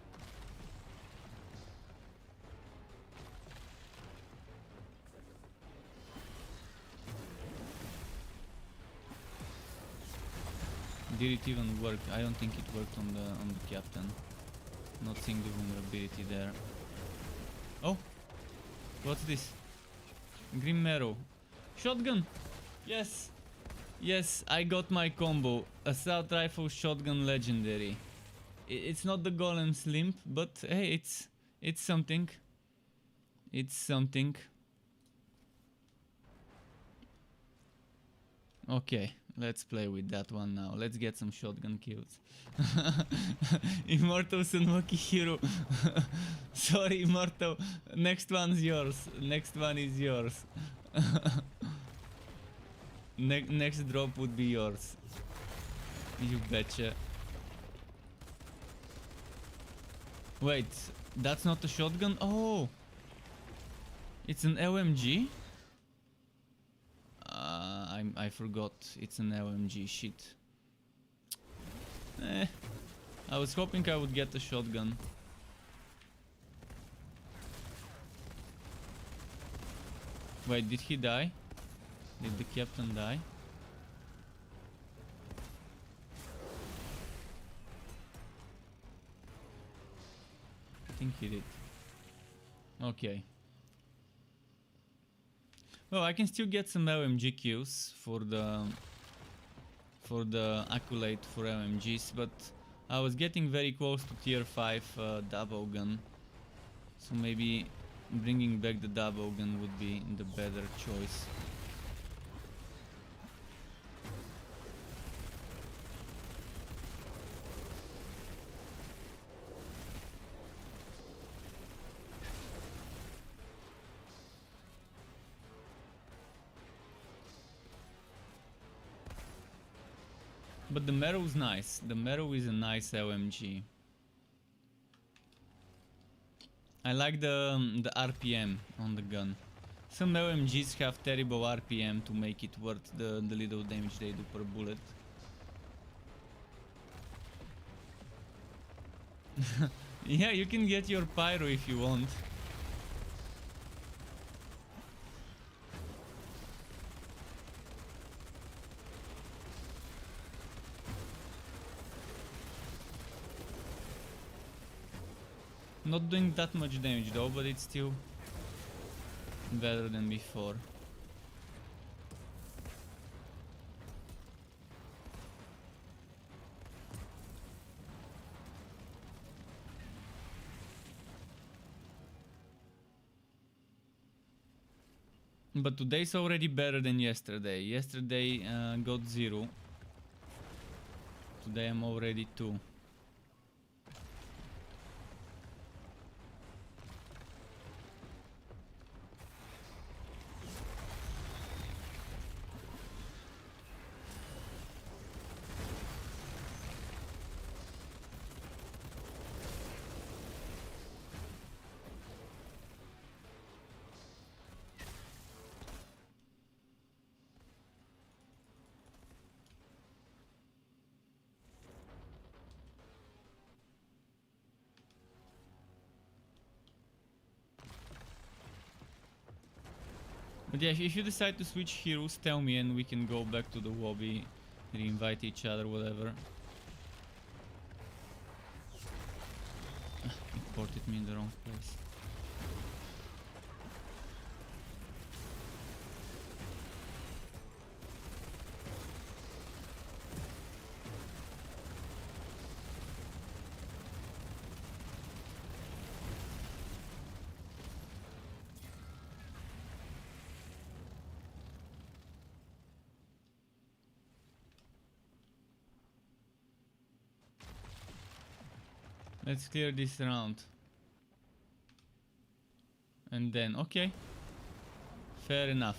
Did it even work? I don't think it worked on the captain. Not seeing the vulnerability there. Oh, what's this? Grim Marrow. Shotgun. Yes. Yes, I got my combo. Assault rifle, shotgun, legendary. It's not the golem's limp, but hey, it's something. It's something. Okay, let's play with that one now. Let's get some shotgun kills. Immortal Sunwaki Hero. Sorry, Immortal. Next one's yours. Next one is yours. Next drop would be yours. You betcha. Wait, that's not a shotgun? Oh! It's an LMG? I forgot. It's an LMG. Shit. I was hoping I would get a shotgun. Wait, did he die? Did the captain die? I think he did. Okay. Well, I can still get some LMG kills for the accolade for LMGs, but I was getting very close to tier 5 double gun, so maybe bringing back the double gun would be the better choice. But the Marrow's nice. The Marrow is a nice LMG. I like the RPM on the gun. Some LMGs have terrible RPM to make it worth the little damage they do per bullet. Yeah, you can get your pyro if you want. Not doing that much damage though, but it's still better than before. But today's already better than yesterday. Yesterday got 0. Today I'm already 2. But yeah, if you decide to switch heroes, tell me and we can go back to the lobby, re-invite each other, whatever. It ported me in the wrong place. Let's clear this round. And then, okay. Fair enough.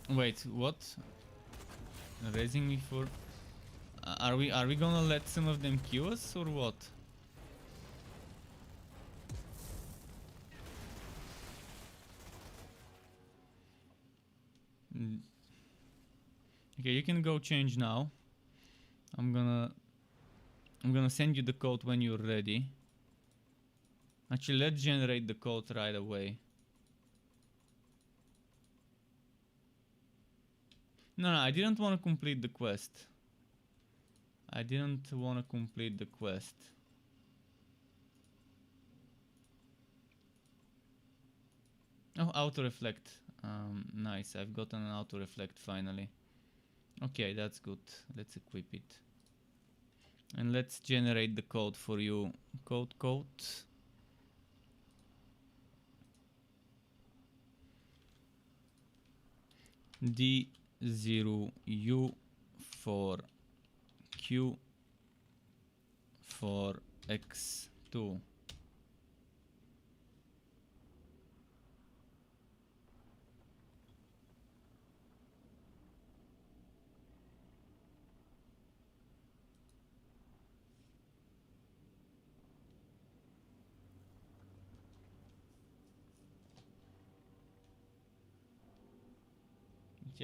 Wait, what? Raising me for... Are we gonna let some of them kill us or what? Mm. Okay, you can go change now. I'm gonna send you the code when you're ready. Actually, let's generate the code right away. No, I didn't want to complete the quest. I didn't want to complete the quest. Oh, auto reflect. Nice. I've gotten an auto reflect finally. Okay, that's good. Let's equip it. And let's generate the code for you. Code. D0U for Q for X2.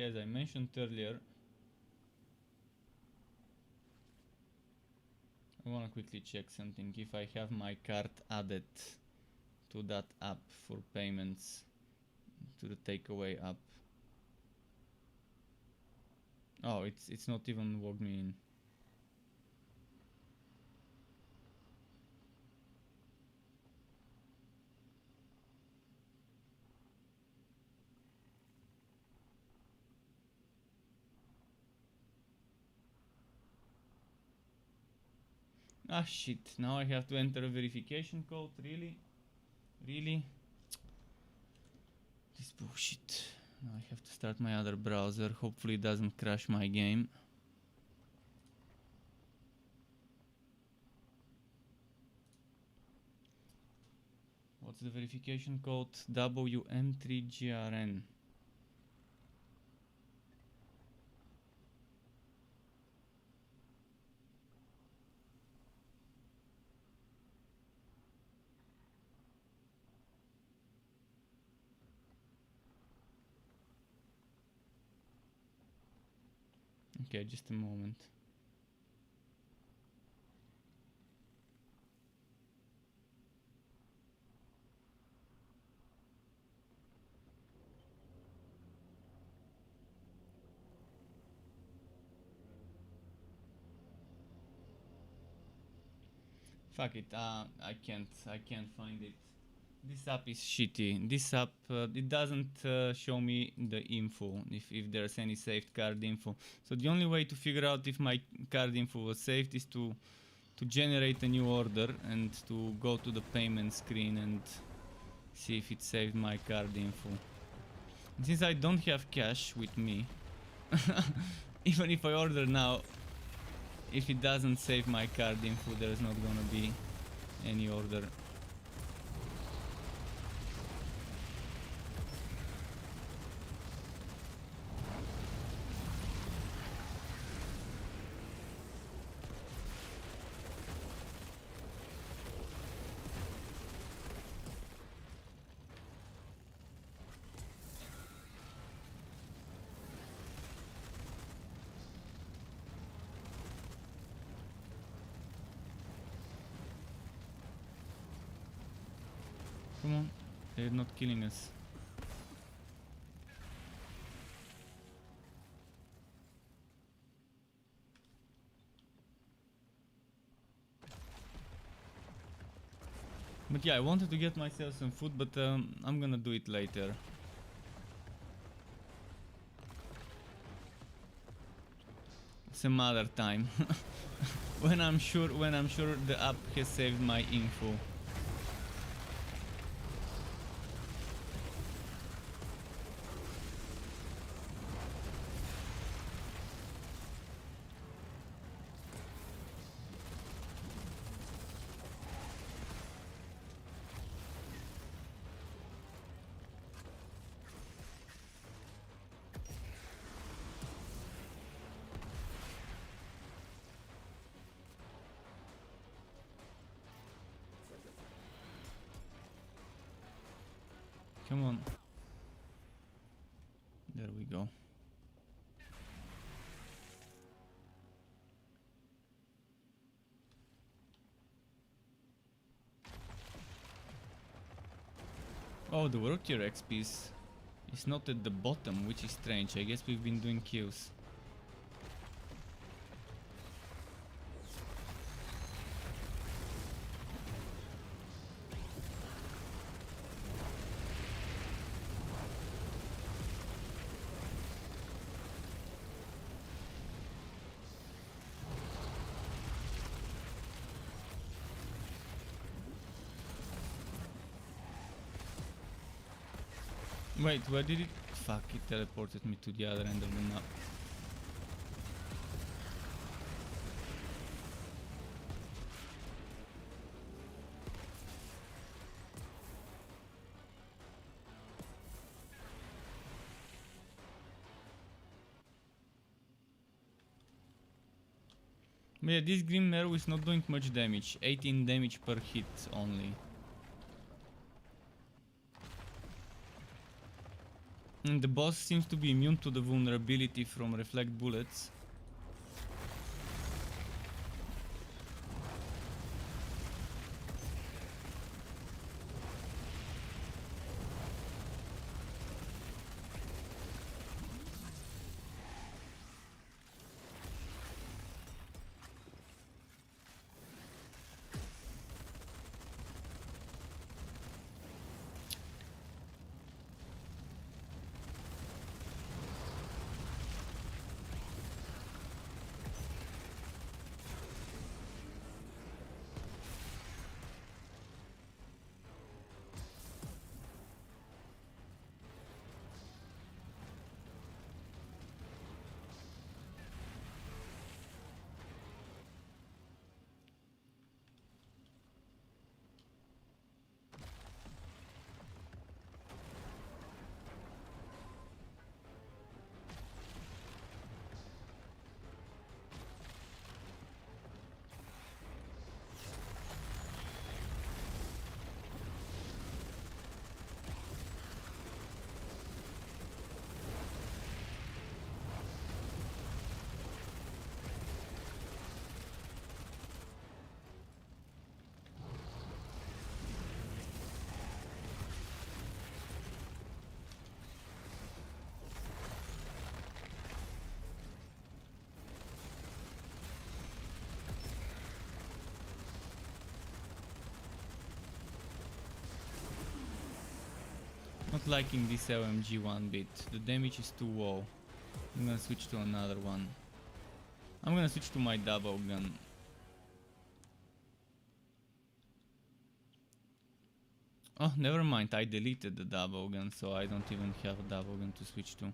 As I mentioned earlier, I want to quickly check something. If I have my card added to that app for payments, to the takeaway app. Oh, it's not even logged me in. Ah shit, now I have to enter a verification code, really? Really? This bullshit. Now I have to start my other browser, hopefully it doesn't crash my game. What's the verification code? WM3GRN. Okay, just a moment. Fuck it, I can't find it. This app is shitty. This app, it doesn't show me the info, if there's any saved card info. So the only way to figure out if my card info was saved is to to generate a new order and to go to the payment screen and see if it saved my card info. And since I don't have cash with me, even if I order now, if it doesn't save my card info, there's not gonna be any order. Come on, they're not killing us. But yeah, I wanted to get myself some food, but I'm gonna do it later. Some other time. when I'm sure the app has saved my info. Come on. There we go. Oh, the world tier XP is not at the bottom, which is strange. I guess we've been doing kills. Wait, where did it? Fuck, it teleported me to the other end of the map. But yeah, this green arrow is not doing much damage. 18 damage per hit only. And the boss seems to be immune to the vulnerability from reflect bullets. Not liking this LMG one bit. The damage is too low. I'm gonna switch to another one. I'm gonna switch to my double gun. Oh, never mind, I deleted the double gun, so I don't even have a double gun to switch to.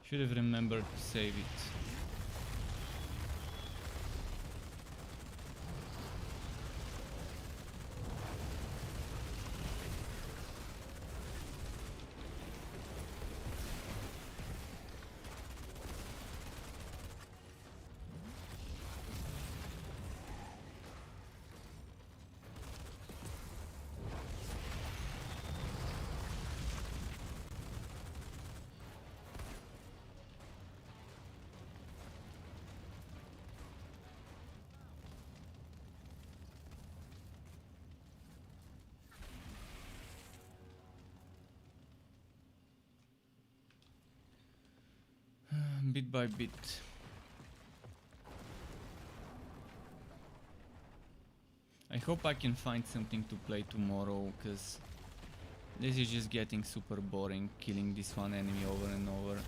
Should have remembered to save it. Bit by bit. I hope I can find something to play tomorrow, cause this is just getting super boring, killing this one enemy over and over.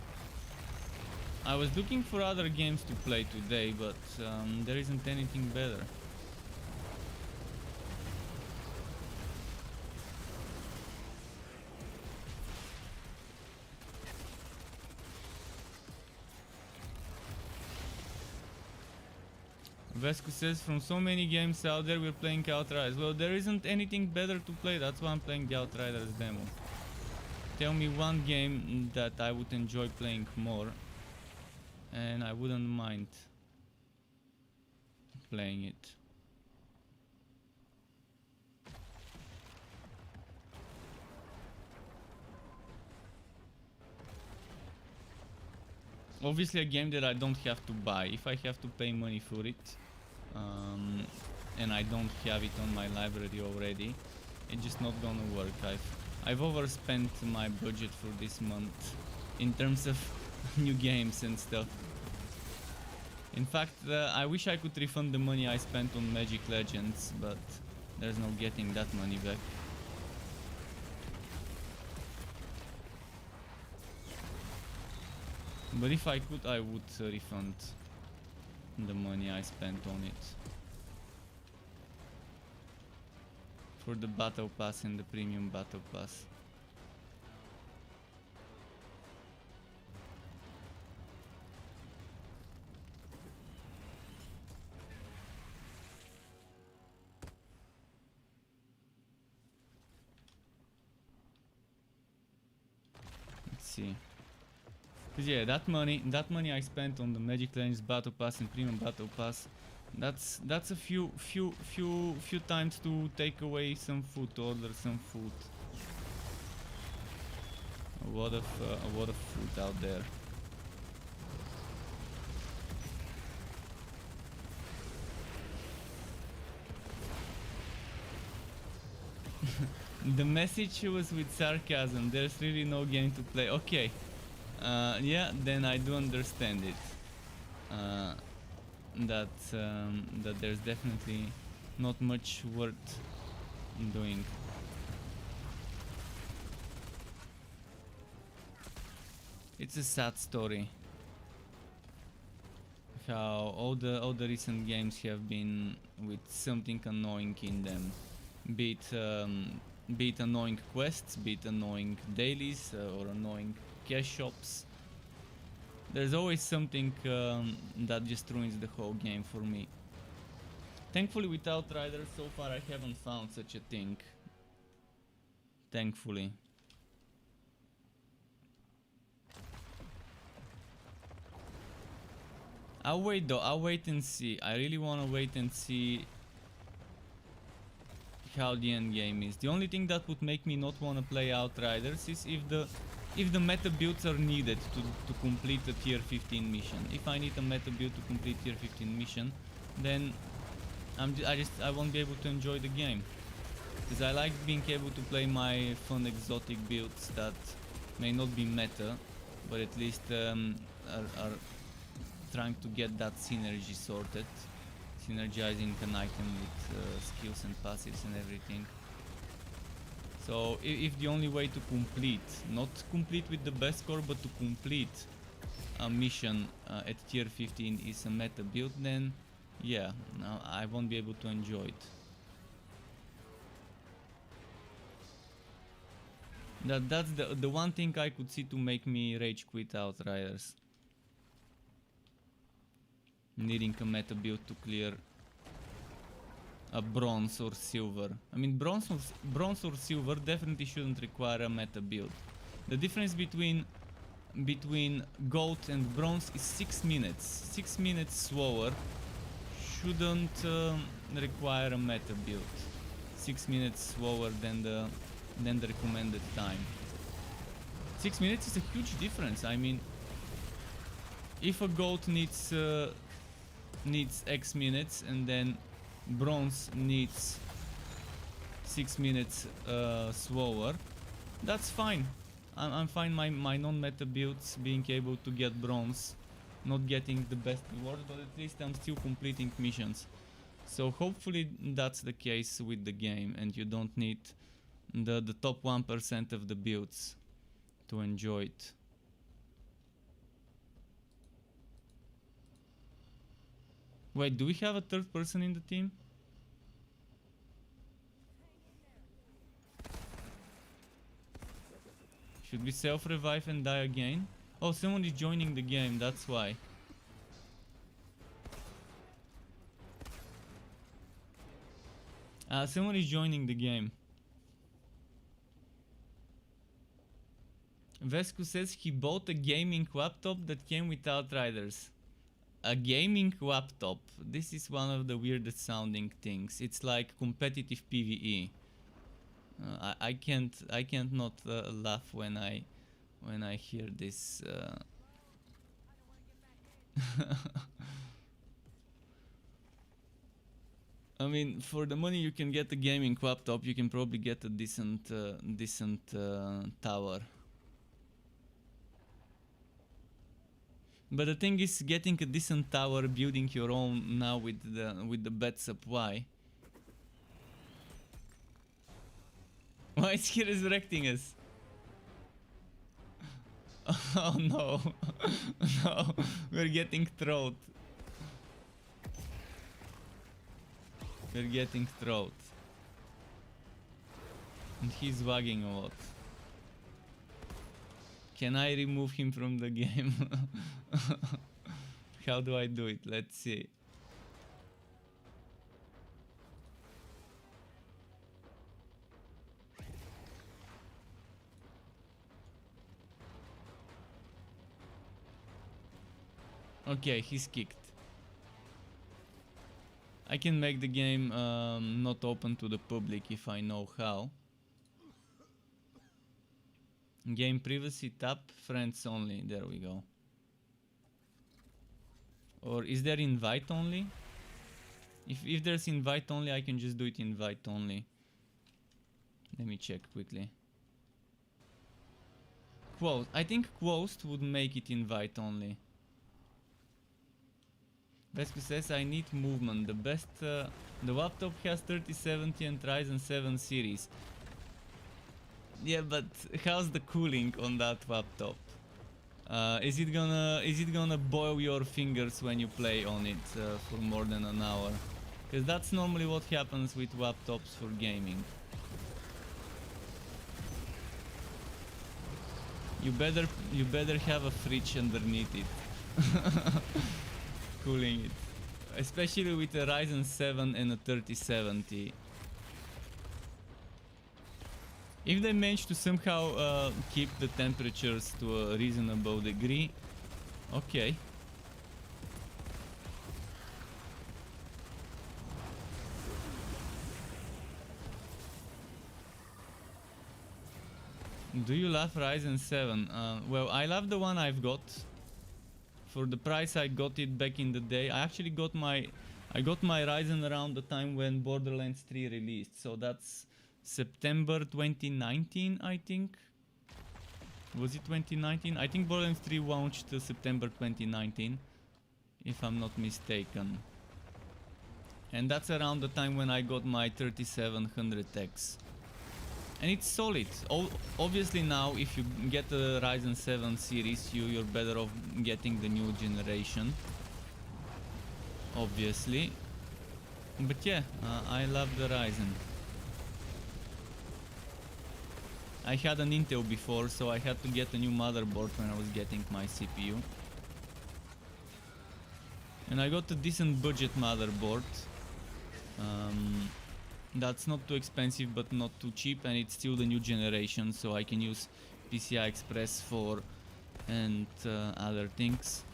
I was looking for other games to play today, but there isn't anything better. Vesco says, from so many games out there, we're playing Outriders. Well, there isn't anything better to play, that's why I'm playing the Outriders demo. Tell me one game that I would enjoy playing more, and I wouldn't mind playing it. Obviously a game that I don't have to buy. If I have to pay money for it, and I don't have it on my library already, it's just not gonna work. I've overspent my budget for this month in terms of new games and stuff. In fact, I wish I could refund the money I spent on Magic Legends, but there's no getting that money back. But if I could, I would refund the money I spent on it. For the Battle Pass and the Premium Battle Pass. Let's see. Cause yeah, that money I spent on the Magic Legends Battle Pass and Premium Battle Pass, that's a few times to take away some food, to order some food. A lot of food out there. The message was with sarcasm. There's really no game to play. Okay. Yeah, then I do understand it. That there's definitely not much worth doing. It's a sad story. How all the recent games have been with something annoying in them, be it annoying quests, be it annoying dailies, or annoying cash shops. There's always something that just ruins the whole game for me. Thankfully with Outriders so far I haven't found such a thing. Thankfully. I'll wait though, I'll wait and see. I really wanna wait and see how the end game is. The only thing that would make me not wanna play Outriders is if the meta builds are needed to complete a tier 15 mission. If I need a meta build to complete tier 15 mission, then I won't be able to enjoy the game. Because I like being able to play my fun exotic builds that may not be meta, but at least are trying to get that synergy sorted. Synergizing an item with skills and passives and everything. So if the only way to complete, not complete with the best score, but to complete a mission at tier 15 is a meta build, then yeah, no, I won't be able to enjoy it. That's the one thing I could see to make me rage quit Outriders. Needing a meta build to clear a bronze or silver. I mean, bronze or silver definitely shouldn't require a meta build. The difference between gold and bronze is 6 minutes. 6 minutes slower shouldn't require a meta build. 6 minutes slower than the recommended time. 6 minutes is a huge difference. I mean, if a gold needs X minutes and then bronze needs 6 minutes slower, that's fine. I'm fine my non-meta builds being able to get bronze, not getting the best rewards, but at least I'm still completing missions. So hopefully that's the case with the game and you don't need the top 1% of the builds to enjoy it. Wait, do we have a third person in the team? Should we self-revive and die again? Oh, someone is joining the game, that's why. Someone is joining the game. Vesku says he bought a gaming laptop that came with Outriders. A gaming laptop. This is one of the weirdest sounding things. It's like competitive PvE. I can't not laugh when I hear this. I mean, for the money you can get a gaming laptop, you can probably get a decent tower. But the thing is, getting a decent tower, building your own now with the bed supply. Why is he resurrecting us? Oh no, no, we're getting throat. We're getting throat. And he's wagging a lot. Can I remove him from the game? How do I do it? Let's see. Okay, he's kicked. I can make the game not open to the public if I know how. Game privacy, tap, friends only. There we go. Or is there invite only? If there's invite only, I can just do it invite only. Let me check quickly. Closed. I think closed would make it invite only. Vesku says I need movement. The best, the laptop has 3070 and Ryzen 7 series. Yeah, but how's the cooling on that laptop? Is it gonna boil your fingers when you play on it for more than an hour? Because that's normally what happens with laptops for gaming. You better have a fridge underneath it. Cooling it, especially with a Ryzen 7 and a 3070. If they manage to somehow keep the temperatures to a reasonable degree, okay. Do you love Ryzen 7? Well, I love the one I've got. For the price I got it back in the day. I actually got my Ryzen around the time when Borderlands 3 released. So that's September 2019, I think. Was it 2019? I think Borderlands 3 launched September 2019, if I'm not mistaken. And that's around the time when I got my 3700X. and it's solid. Obviously now if you get the Ryzen 7 series, you're better off getting the new generation, obviously. But yeah, I love the Ryzen. I had an Intel before, so I had to get a new motherboard when I was getting my CPU. And I got a decent budget motherboard. That's not too expensive but not too cheap, and it's still the new generation, so I can use PCI Express 4 and other things.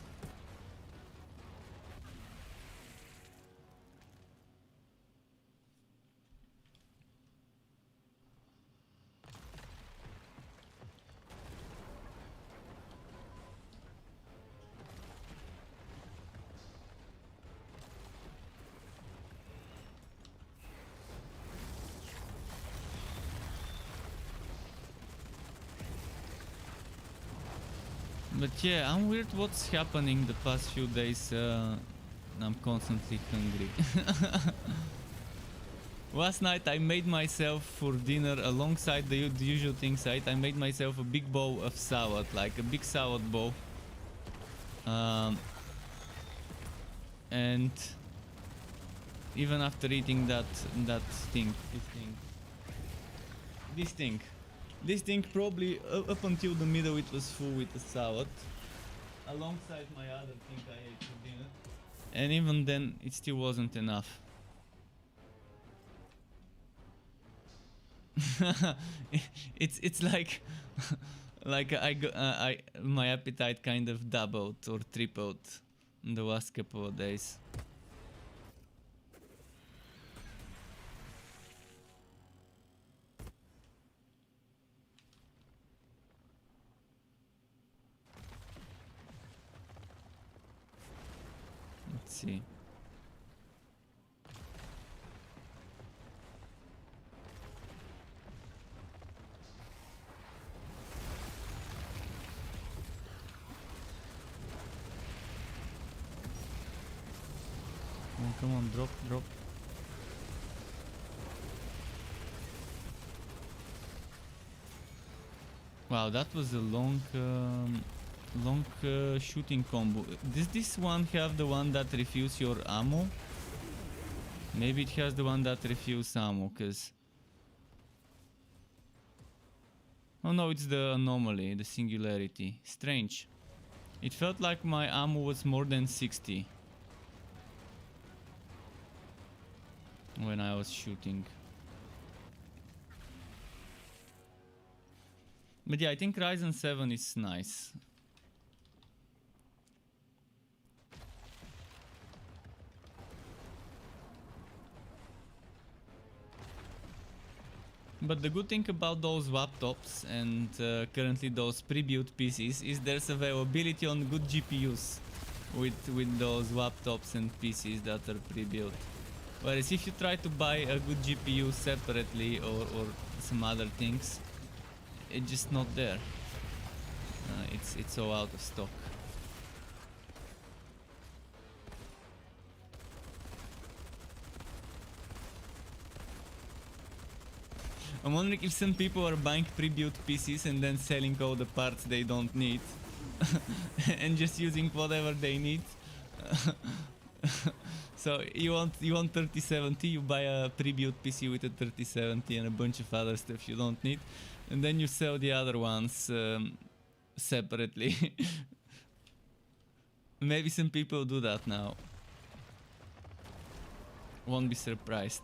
But yeah, I'm weird what's happening the past few days. I'm constantly hungry. Last night I made myself for dinner, alongside the usual things, I made myself a big bowl of salad, like a big salad bowl. And even after eating this thing probably up until the middle it was full with the salad, alongside my other thing I ate for dinner, and even then it still wasn't enough. It's like like I my appetite kind of doubled or tripled in the last couple of days. Let's see. Oh, come on, drop. Wow, that was a long shooting combo. Does this one have the one that refills your ammo? Maybe it has the one that refills ammo, cause... Oh no, it's the anomaly, the singularity. Strange. It felt like my ammo was more than 60 when I was shooting. But yeah, I think Ryzen 7 is nice. But the good thing about those laptops and currently those pre-built PCs is there's availability on good GPUs with those laptops and PCs that are pre-built. Whereas if you try to buy a good GPU separately or some other things, it's just not there. It's all out of stock. I'm wondering if some people are buying pre-built PCs and then selling all the parts they don't need and just using whatever they need. So you want 3070, you buy a pre-built PC with a 3070 and a bunch of other stuff you don't need, and then you sell the other ones separately. Maybe some people do that now. Won't be surprised.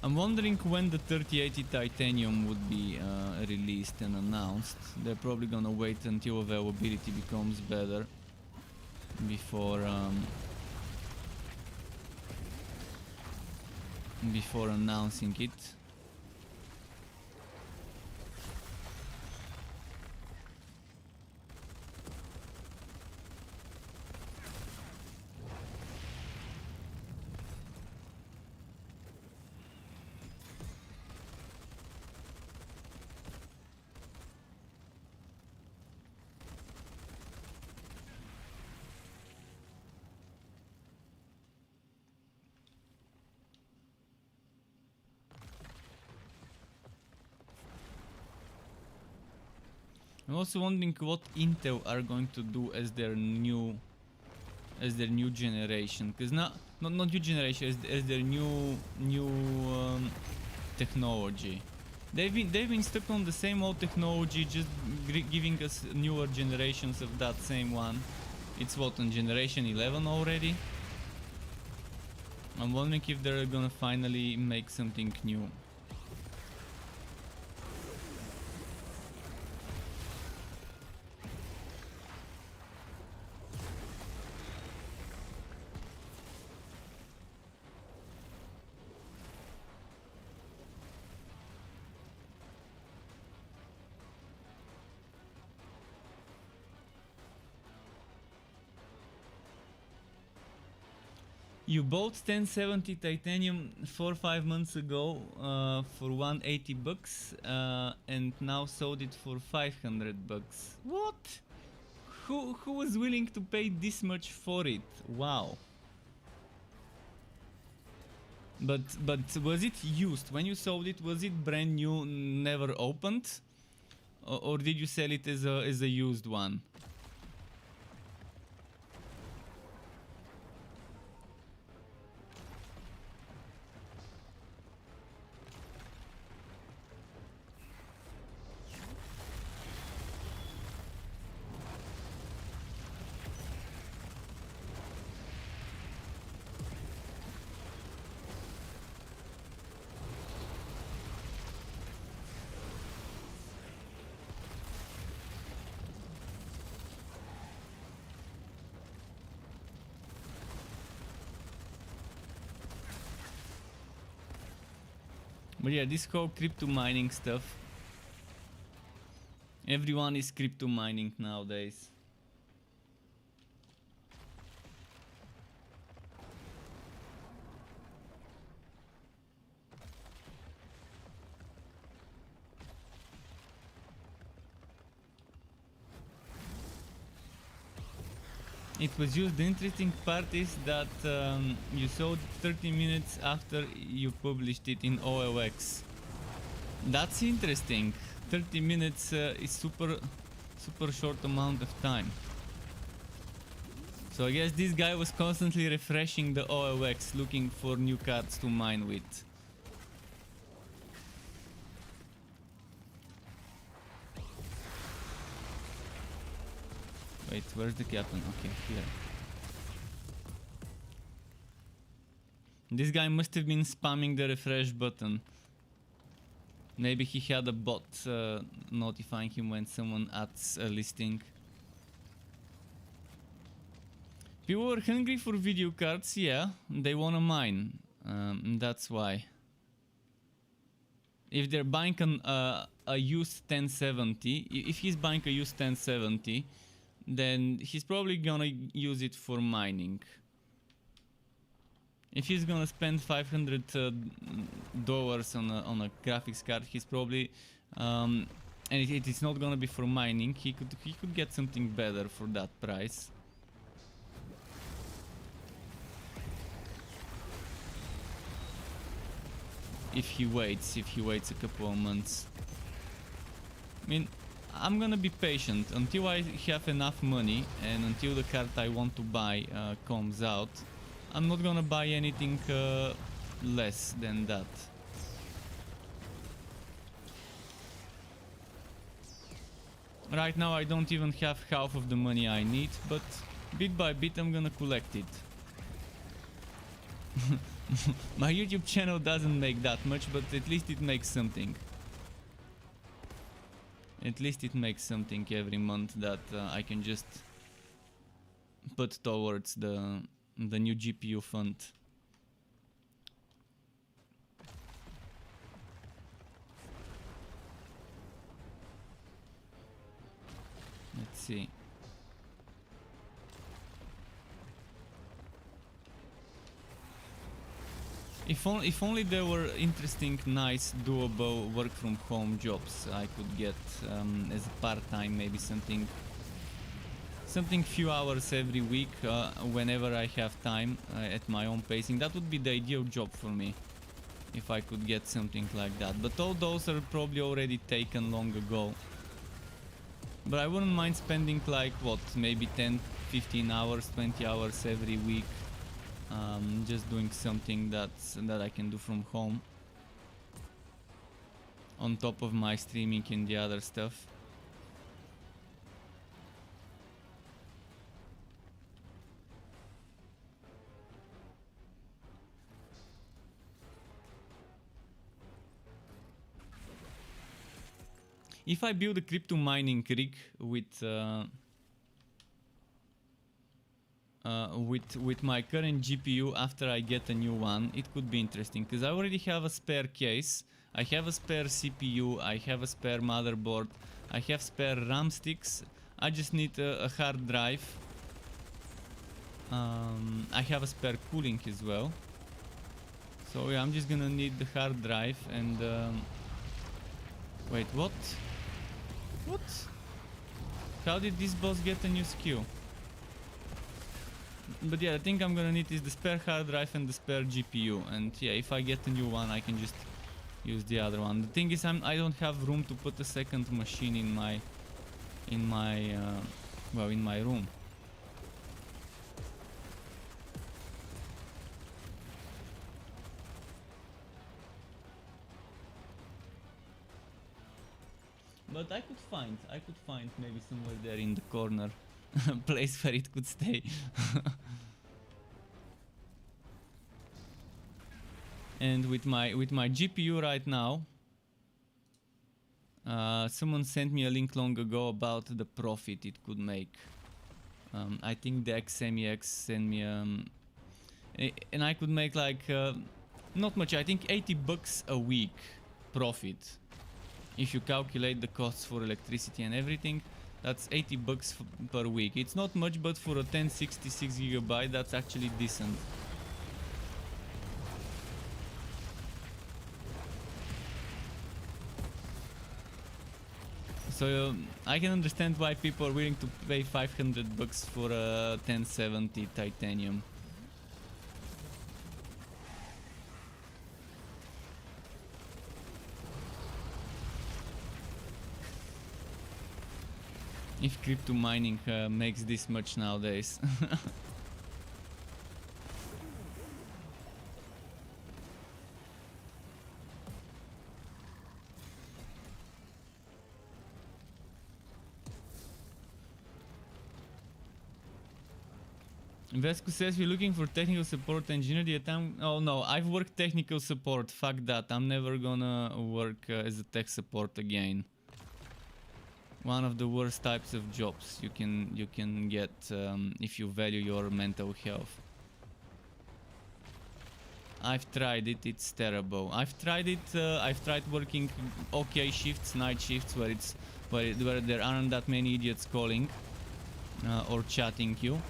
I'm wondering when the 3080 Titanium would be released and announced. They're probably gonna wait until availability becomes better before announcing it. I'm also wondering what Intel are going to do as their new generation, because not new generation, as their new technology. They've been stuck on the same old technology, just giving us newer generations of that same one. It's what, on generation 11 already? I'm wondering if they're gonna finally make something new. You bought 1070 titanium 4-5 months ago for 180 bucks and now sold it for 500 bucks. What? Who was willing to pay this much for it? Wow. But was it used? When you sold it, was it brand new, never opened? Or did you sell it as a used one? But yeah, this whole crypto mining stuff. Everyone is crypto mining nowadays. It was used. The interesting part is that you saw it 30 minutes after you published it in OLX. That's interesting. 30 minutes is super short amount of time. So I guess this guy was constantly refreshing the OLX looking for new cards to mine with. Wait, where's the captain? Okay, here. This guy must have been spamming the refresh button. Maybe he had a bot notifying him when someone adds a listing. People were hungry for video cards, yeah. They wanna mine. That's why. If they're buying a used 1070, if he's buying a used 1070, then he's probably gonna use it for mining. If he's gonna spend $500 on a graphics card, he's probably and it is not gonna be for mining. He could get something better for that price. If he waits a couple of months. I mean, I'm gonna be patient until I have enough money and until the card I want to buy comes out. I'm not gonna buy anything less than that. Right now I don't even have half of the money I need, but bit by bit I'm gonna collect it. My YouTube channel doesn't make that much, but at least it makes something. At least it makes something every month that I can just put towards the new GPU fund. Let's see. If only there were interesting, nice, doable work from home jobs I could get as a part-time, maybe something few hours every week whenever I have time at my own pacing. That would be the ideal job for me, if I could get something like that. But all those are probably already taken long ago. But I wouldn't mind spending like what, maybe 10, 15 hours, 20 hours every week, just doing something that I can do from home, on top of my streaming and the other stuff. If I build a crypto mining rig with my current GPU after I get a new one, it could be interesting, because I already have a spare case, I have a spare CPU, I have a spare motherboard, I have spare RAM sticks. I just need a hard drive. I have a spare cooling as well. So yeah, I'm just gonna need the hard drive and wait, what? What? How did this boss get a new skill? But yeah, I think I'm gonna need is the spare hard drive and the spare GPU, and yeah, if I get a new one I can just use the other one. The thing is I don't have room to put a second machine in my room. But I could find maybe somewhere there in the corner a place where it could stay. And with my GPU right now, someone sent me a link long ago about the profit it could make. I think the XMEX sent me and I could make like not much, I think $80 a week profit. If you calculate the costs for electricity and everything, that's $80 per week. It's not much, but for a 1066 GB, that's actually decent. So I can understand why people are willing to pay $500 for a 1070 titanium. If crypto mining makes this much nowadays. Vesku says we're looking for technical support engineer. Oh no, I've worked technical support. Fuck that. I'm never gonna work as a tech support again. One of the worst types of jobs you can get if you value your mental health. I've tried it, it's terrible. I've tried working okay shifts, night shifts, where there aren't that many idiots calling or chatting you.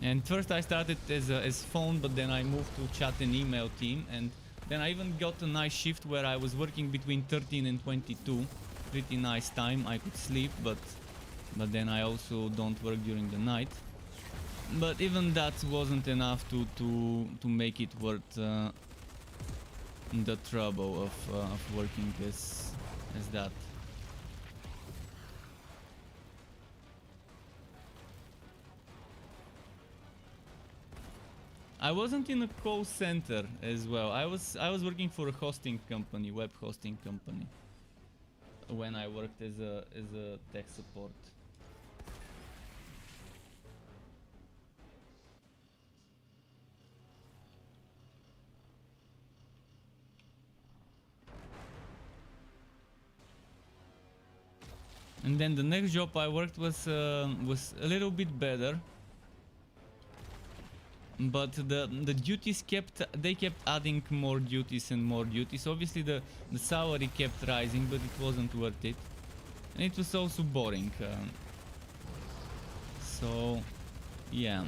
And first I started as phone, but then I moved to chat and email team, and then I even got a nice shift where I was working between 13 and 22. Pretty nice time. I could sleep, but then I also don't work during the night. But even that wasn't enough to make it worth the trouble of working as that. I wasn't in a call center as well. I was working for a hosting company, web hosting company, when I worked as a tech support. And then the next job I worked was a little bit better, but the duties kept adding more duties and more duties. Obviously the salary kept rising, but it wasn't worth it, and it was also boring. So yeah.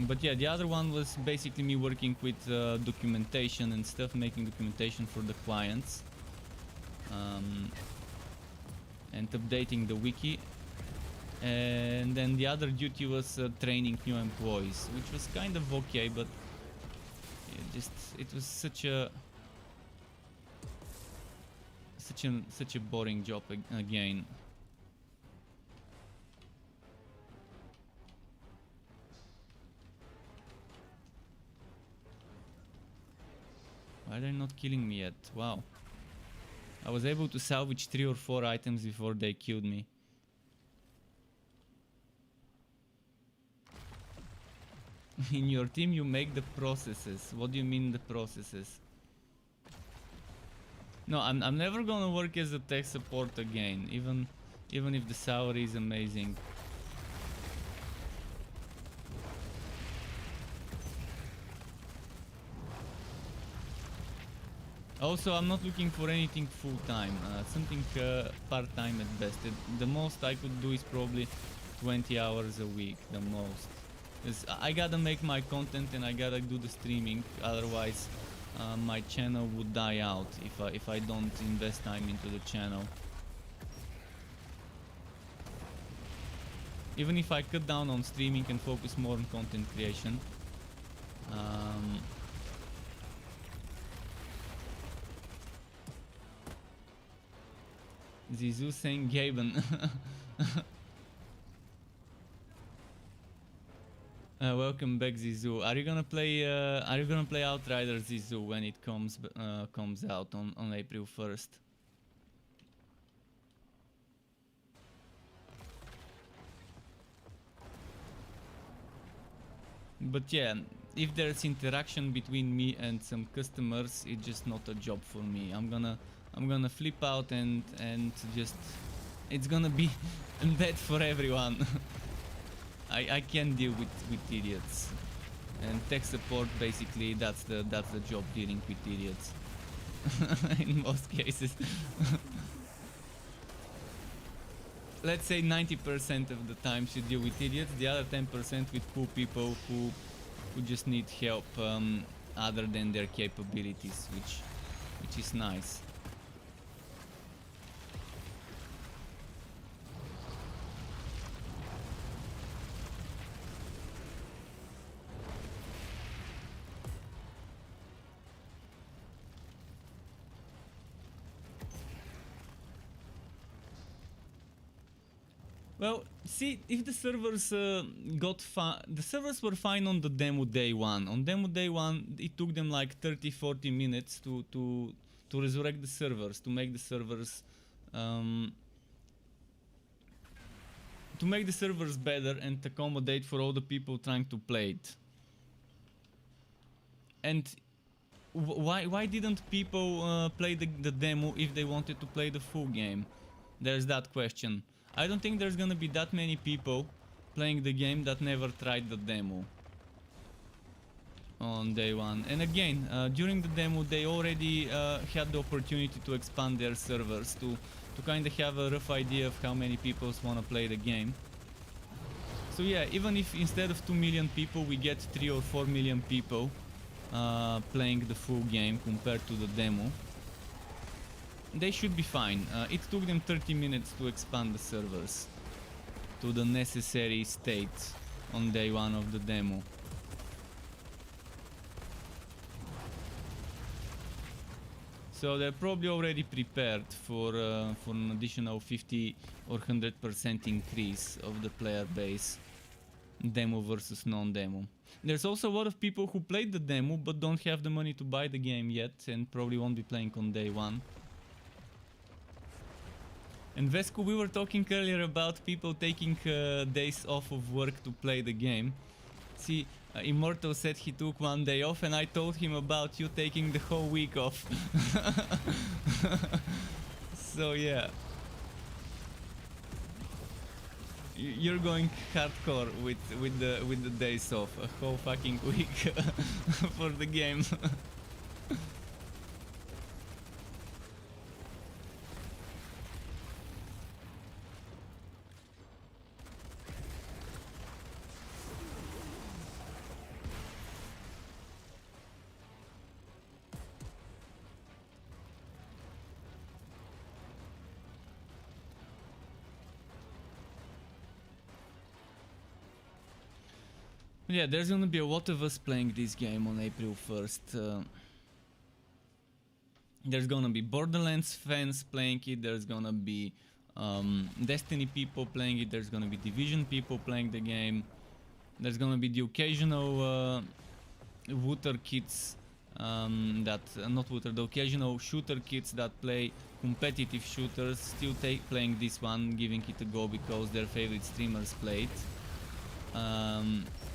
But yeah, the other one was basically me working with documentation and stuff, making documentation for the clients, and updating the wiki. And then the other duty was training new employees, which was kind of okay, but just it was such a boring job again. Why are they not killing me yet? Wow. I was able to salvage 3 or 4 items before they killed me. In your team you make the processes. What do you mean the processes? No, I'm never gonna work as a tech support again, even if the salary is amazing. Also, I'm not looking for anything full-time, something part-time at best. The most I could do is probably 20 hours a week, the most. 'Cause I gotta make my content and I gotta do the streaming, otherwise my channel would die out if I don't invest time into the channel. Even if I cut down on streaming and focus more on content creation. Zizou saying Gaben. Welcome back, Zizou. Are you gonna play Outriders, Zizou, when it comes out on April 1st? But yeah, if there's interaction between me and some customers, it's just not a job for me. I'm gonna flip out and just it's gonna be bad for everyone. I can't deal with idiots, and tech support basically that's the job, dealing with idiots. In most cases. Let's say 90% of the times you deal with idiots, the other 10% with cool people who just need help other than their capabilities, which is nice. Well, see, if the servers the servers were fine on the demo day one. On demo day one, it took them like 30-40 minutes to resurrect the servers, to make the servers better and accommodate for all the people trying to play it. And why didn't people play the demo if they wanted to play the full game? There's that question. I don't think there's gonna be that many people playing the game that never tried the demo on day one. And again, during the demo they already had the opportunity to expand their servers to kind of have a rough idea of how many people want to play the game. So yeah, even if instead of 2 million people we get 3 or 4 million people playing the full game compared to the demo, they should be fine. It took them 30 minutes to expand the servers to the necessary state on day one of the demo. So they're probably already prepared for an additional 50 or 100% increase of the player base, demo versus non-demo. There's also a lot of people who played the demo but don't have the money to buy the game yet and probably won't be playing on day one. And Vesco, we were talking earlier about people taking days off of work to play the game. See, Immortal said he took 1 day off and I told him about you taking the whole week off. So yeah. You're going hardcore with the days off, a whole fucking week for the game. Yeah, there's gonna be a lot of us playing this game on April 1st. There's gonna be Borderlands fans playing it, there's gonna be Destiny people playing it, there's gonna be Division people playing the game, there's gonna be the occasional Wooter kids not Wooter, the occasional shooter kids that play competitive shooters still playing this one, giving it a go because their favorite streamers play it.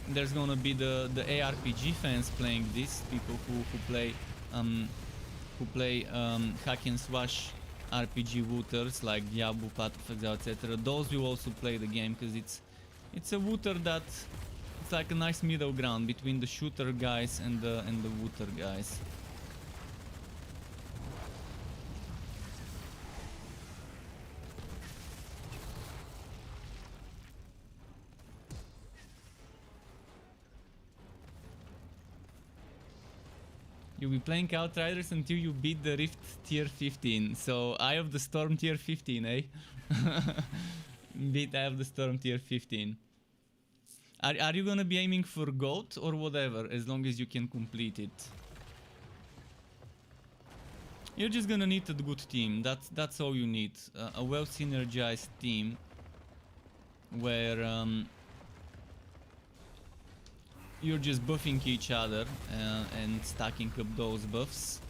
There's gonna be the ARPG fans playing this, people who play hack and slash RPG wooters like Diablo, Path of Exile, etc. Those will also play the game because it's a wooter that it's like a nice middle ground between the shooter guys and the wooter guys. You'll be playing Outriders until you beat the Rift tier 15. So Eye of the Storm tier 15, eh? Beat Eye of the Storm tier 15. Are you gonna be aiming for gold or whatever, as long as you can complete it? You're just gonna need a good team. That's all you need. A well synergized team where you're just buffing each other and stacking up those buffs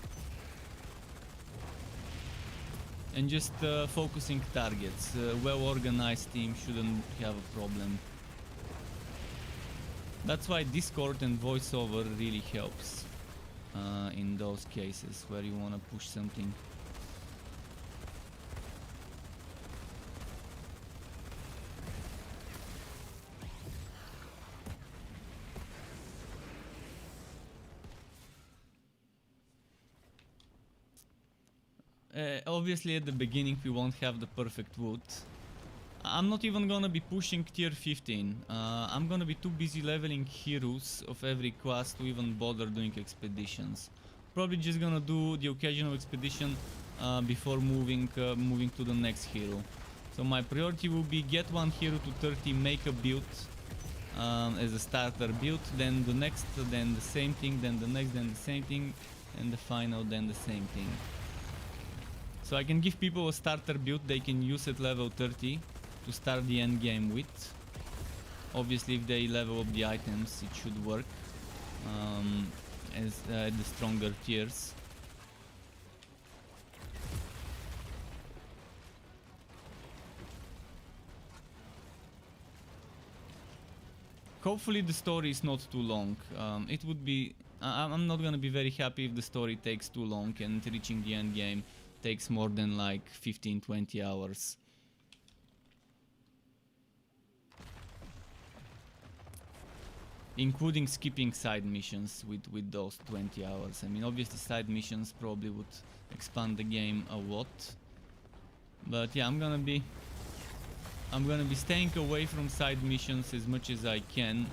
and just focusing targets. A well organized team shouldn't have a problem. That's why Discord and voiceover really helps in those cases where you want to push something. Obviously at the beginning we won't have the perfect wood. I'm not even gonna be pushing tier 15. I'm gonna be too busy leveling heroes of every class to even bother doing expeditions. Probably just gonna do the occasional expedition before moving to the next hero. So my priority will be get one hero to 30, make a build as a starter build, then the next, then the same thing, then the next, then the same thing, and the final, then the same thing. So I can give people a starter build they can use at level 30 to start the end game with. Obviously if they level up the items it should work as at the stronger tiers. Hopefully the story is not too long. It would be... I'm not gonna be very happy if the story takes too long and reaching the end game takes more than like 15-20 hours. Including skipping side missions with those 20 hours. I mean, obviously side missions probably would expand the game a lot. But yeah, I'm gonna be staying away from side missions as much as I can.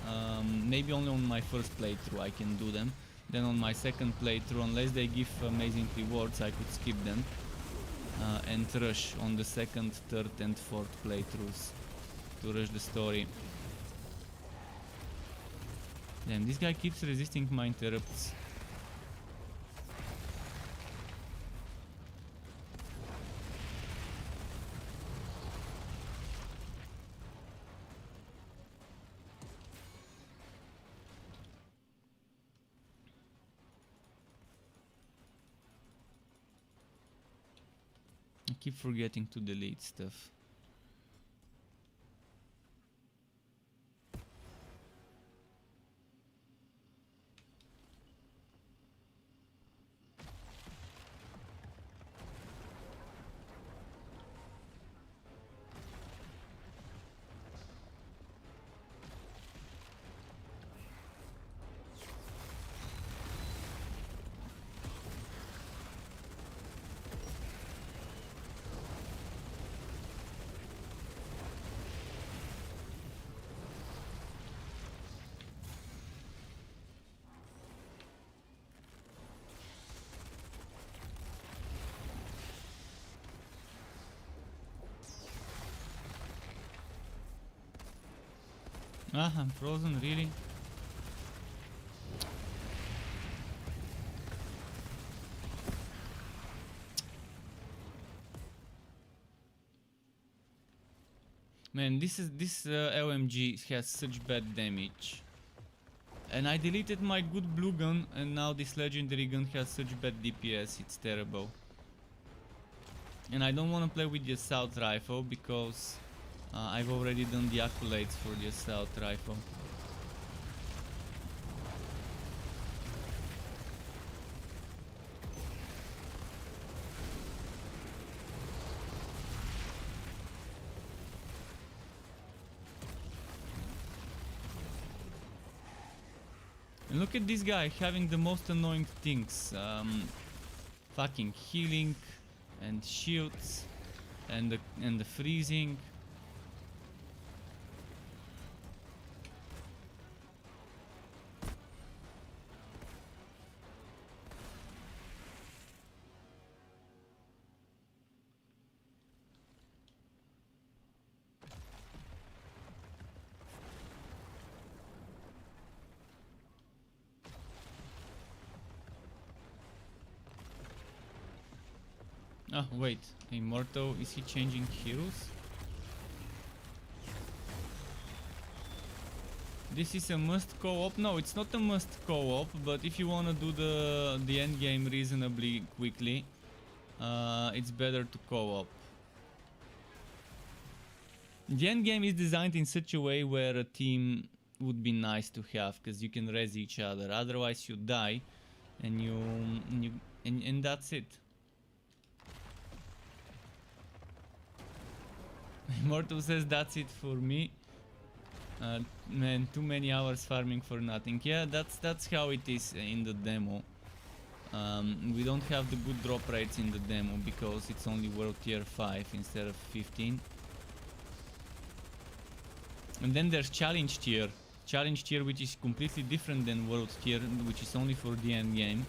Maybe only on my first playthrough I can do them. Then on my second playthrough, unless they give amazing rewards, I could skip them. And rush on the second, third and fourth playthroughs to rush the story. Damn, this guy keeps resisting my interrupts. I keep forgetting to delete stuff. Ah, I'm frozen, really? Man, this LMG has such bad damage. And I deleted my good blue gun, and now this legendary gun has such bad DPS, it's terrible. And I don't want to play with the assault rifle because I've already done the accolades for the assault rifle. And look at this guy having the most annoying things. Fucking healing and shields and the freezing. Oh wait, Immortal, is he changing heroes? This is a must co-op? No, it's not a must co-op, but if you wanna do the end game reasonably quickly, it's better to co-op. The end game is designed in such a way where a team would be nice to have, because you can res each other. Otherwise you die, and that's it. Immortal says that's it for me. Man, too many hours farming for nothing. Yeah, that's how it is in the demo. We don't have the good drop rates in the demo because it's only world tier 5 instead of 15. And then there's challenge tier. Challenge tier, which is completely different than world tier, which is only for the end game.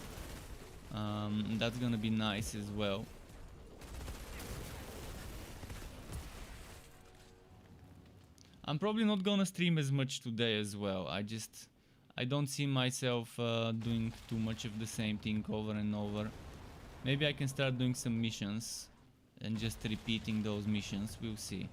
That's gonna be nice as well. I'm probably not gonna stream as much today as well. I don't see myself doing too much of the same thing over and over. Maybe I can start doing some missions and just repeating those missions. We'll see.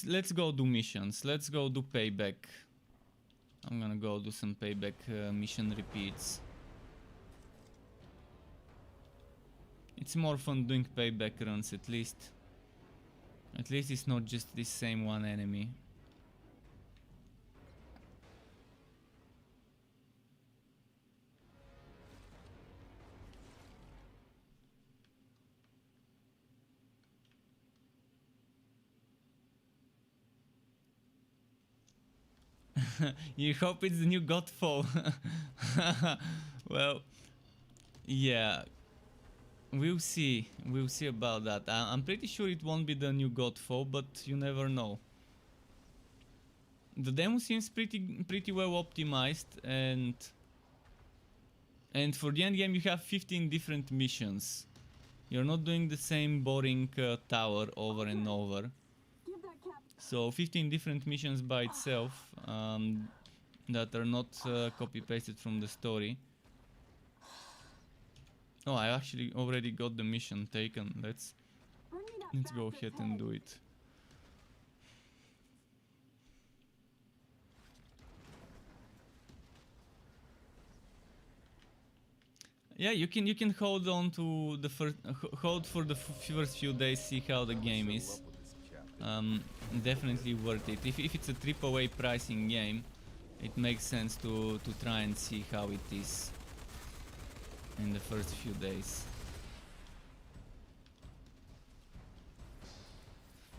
Let's go do missions. Let's go do payback. I'm gonna go do some payback mission repeats. It's more fun doing payback runs at least. At least it's not just this same one enemy. You hope it's the new Godfall. Well, yeah, we'll see. We'll see about that. I'm pretty sure it won't be the new Godfall, but you never know. The demo seems pretty well optimized, and for the end game you have 15 different missions. You're not doing the same boring tower over and over. So 15 different missions by itself that are not copy-pasted from the story. Oh, I actually already got the mission taken. Let's go ahead and do it. Yeah, you can hold on to the hold for the first few days, see how the game is. Definitely worth it. If it's a AAA pricing game, it makes sense to try and see how it is in the first few days.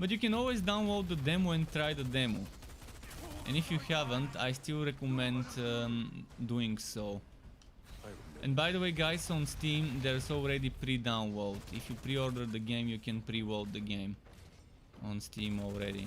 But you can always download the demo and try the demo. And if you haven't, I still recommend doing so. And by the way, guys, on Steam there's already pre-download. If you pre-order the game, you can pre-load the game on Steam already.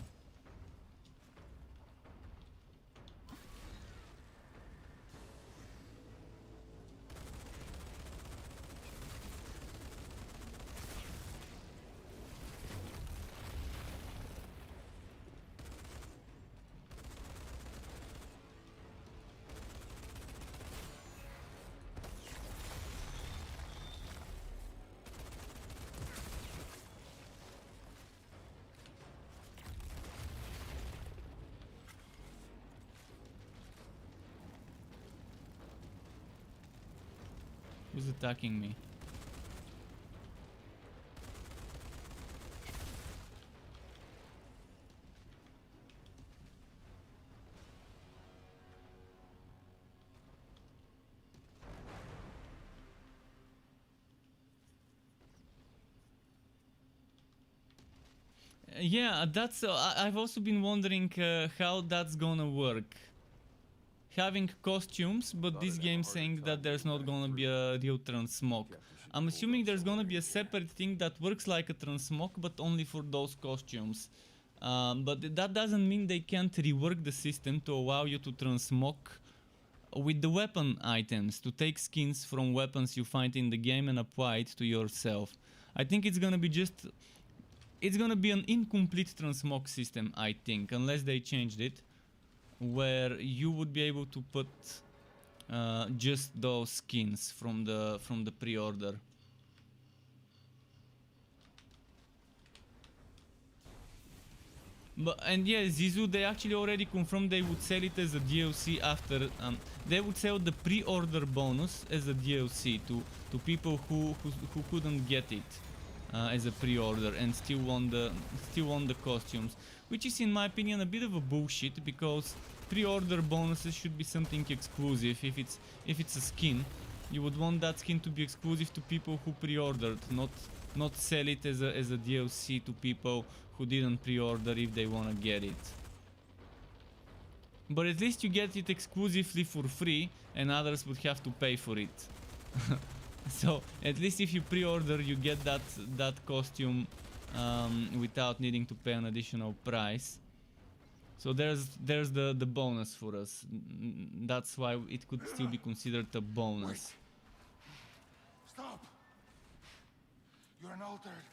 Who's attacking me? Yeah, that's. I've also been wondering how that's gonna work. Having costumes, but this game saying that there's not gonna be a real transmog. I'm assuming there's gonna be a separate thing that works like a transmog, but only for those costumes. But that doesn't mean they can't rework the system to allow you to transmog with the weapon items, to take skins from weapons you find in the game and apply it to yourself. I think it's gonna be just... It's gonna be an incomplete transmog system, I think, unless they changed it, where you would be able to put just those skins from the pre-order. And yeah, Zizou, they actually already confirmed they would sell it as a DLC after. They would sell the pre-order bonus as a DLC to people who couldn't get it as a pre-order and still want the costumes, which is in my opinion a bit of a bullshit, because pre-order bonuses should be something exclusive. If it's a skin, you would want that skin to be exclusive to people who pre-ordered, not sell it as a DLC to people who didn't pre-order if they wanna get it. But at least you get it exclusively for free, and others would have to pay for it. So at least if you pre-order, you get that costume without needing to pay an additional price. So there's the bonus for us. That's why it could still be considered a bonus.
Stop! You're an altered.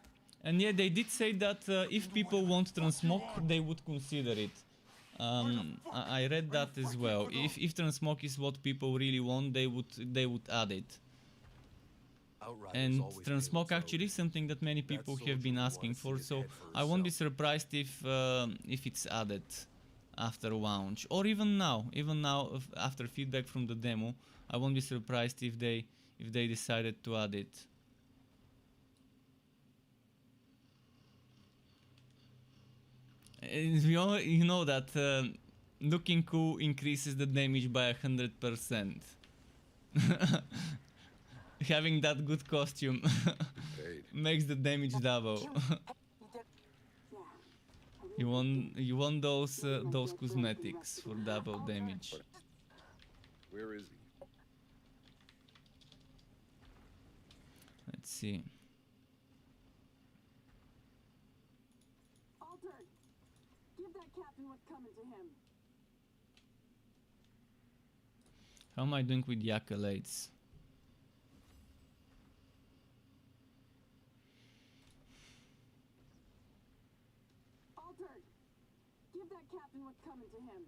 And yeah, they did say that if people want transmog, they would consider it. I read that as well. If transmog is what people really want, they would add it. And transmog actually is something that many people have been asking for, so I won't be surprised if it's added after launch, or even now after feedback from the demo. I won't be surprised if they decided to add it. You know that looking cool increases the damage by 100%. Having that good costume makes the damage double. You want those cosmetics for double damage.
Where is he?
Let's see.
Altered, give that captain what's coming to him.
How am I doing with the accolades?
Altered, give that captain what's coming to him.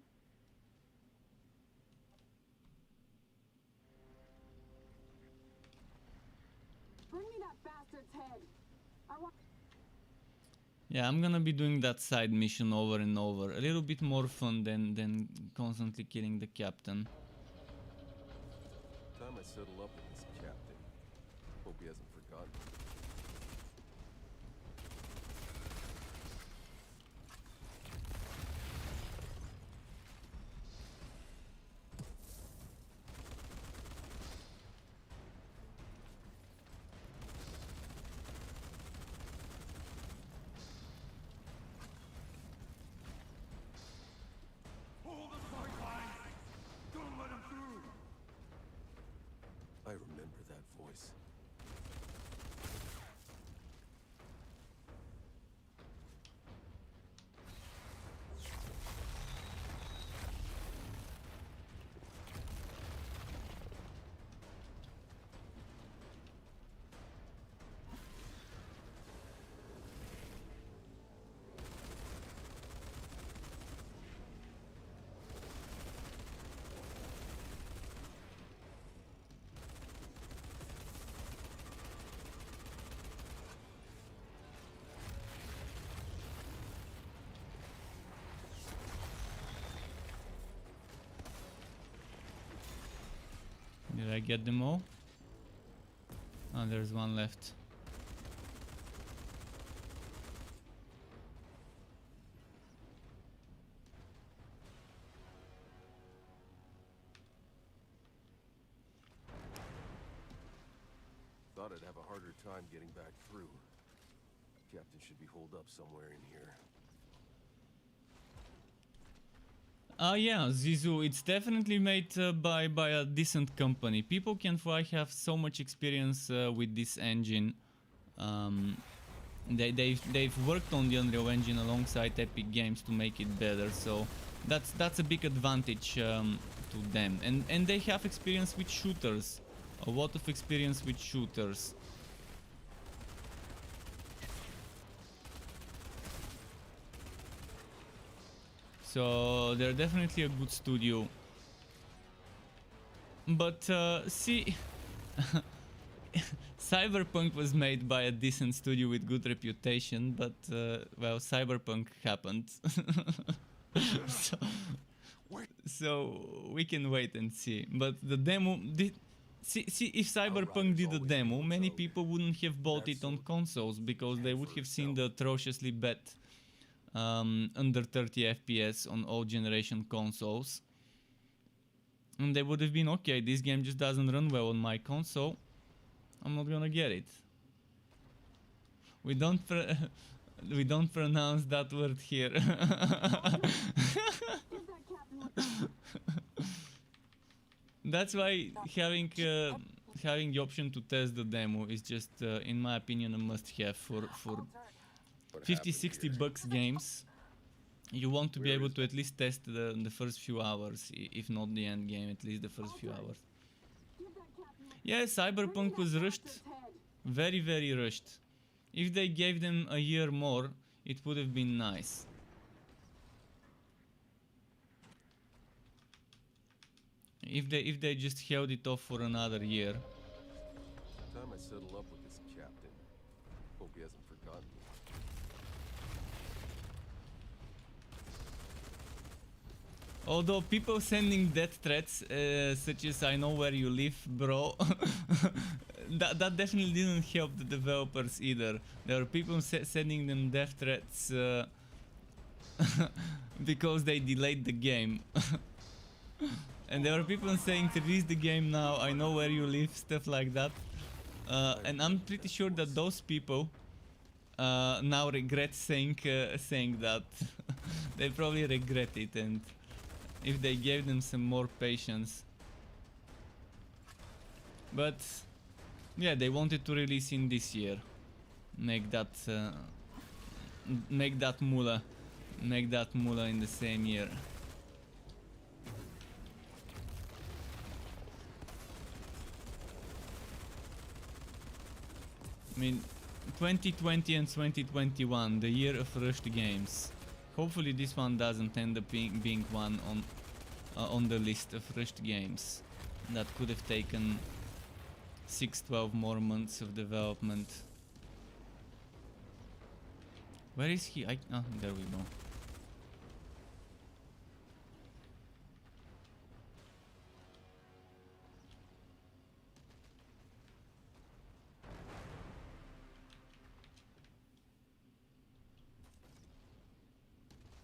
Bring me that bastard's head. I want.
Yeah, I'm gonna be doing that side mission over and over. A little bit more fun than constantly killing the captain.
Time I settle up with this captain. Hope he hasn't forgotten.
Hold the sidelines! Don't let him through!
I remember that voice.
Did I get them all? Oh, there's one left.
Thought I'd have a harder time getting back through. Captain should be holed up somewhere in here.
Yeah, Zizou, it's definitely made by a decent company. People can fly have so much experience with this engine. They've worked on the Unreal Engine alongside Epic Games to make it better, so that's a big advantage to them. And they have experience with shooters, a lot of experience with shooters. So they're definitely a good studio. But see, Cyberpunk was made by a decent studio with good reputation, but well, Cyberpunk happened. so, so we can wait and see. But the demo did. See, if Cyberpunk did a demo, many people wouldn't have bought it on consoles because they would have seen the atrociously bad under 30 FPS on old generation consoles. And they would have been, okay, this game just doesn't run well on my console, I'm not gonna get it. We don't we don't pronounce that word here.
Give that captain what's coming.
That's why having the option to test the demo is just, in my opinion, a must-have for
What
50,
happened
60
here?
bucks games. You want to be
Where
able
is
to at least test the first few hours, if not the end game, at least the first few hours.
Give that captain what's
Yeah, Cyberpunk was rushed,
his head.
very, very rushed. If they gave them a year more, it would have been nice. If they just held it off for another year.
Time I settle up with this captain. Hope he hasn't forgotten me.
Although people sending death threats, such as "I know where you live, bro," that definitely didn't help the developers either. There were people sending them death threats because they delayed the game. And there were people saying, "Release the game now, I know where you live," stuff like that. And I'm pretty sure that those people now regret saying that. They probably regret it, and if they gave them some more patience. But yeah, they wanted to release in this year. Make that moolah in the same year. I mean, 2020 and 2021, the year of rushed games. Hopefully this one doesn't end up being one on the list of rushed games that could have taken 6-12 more months of development. Where is he? Oh, there we go.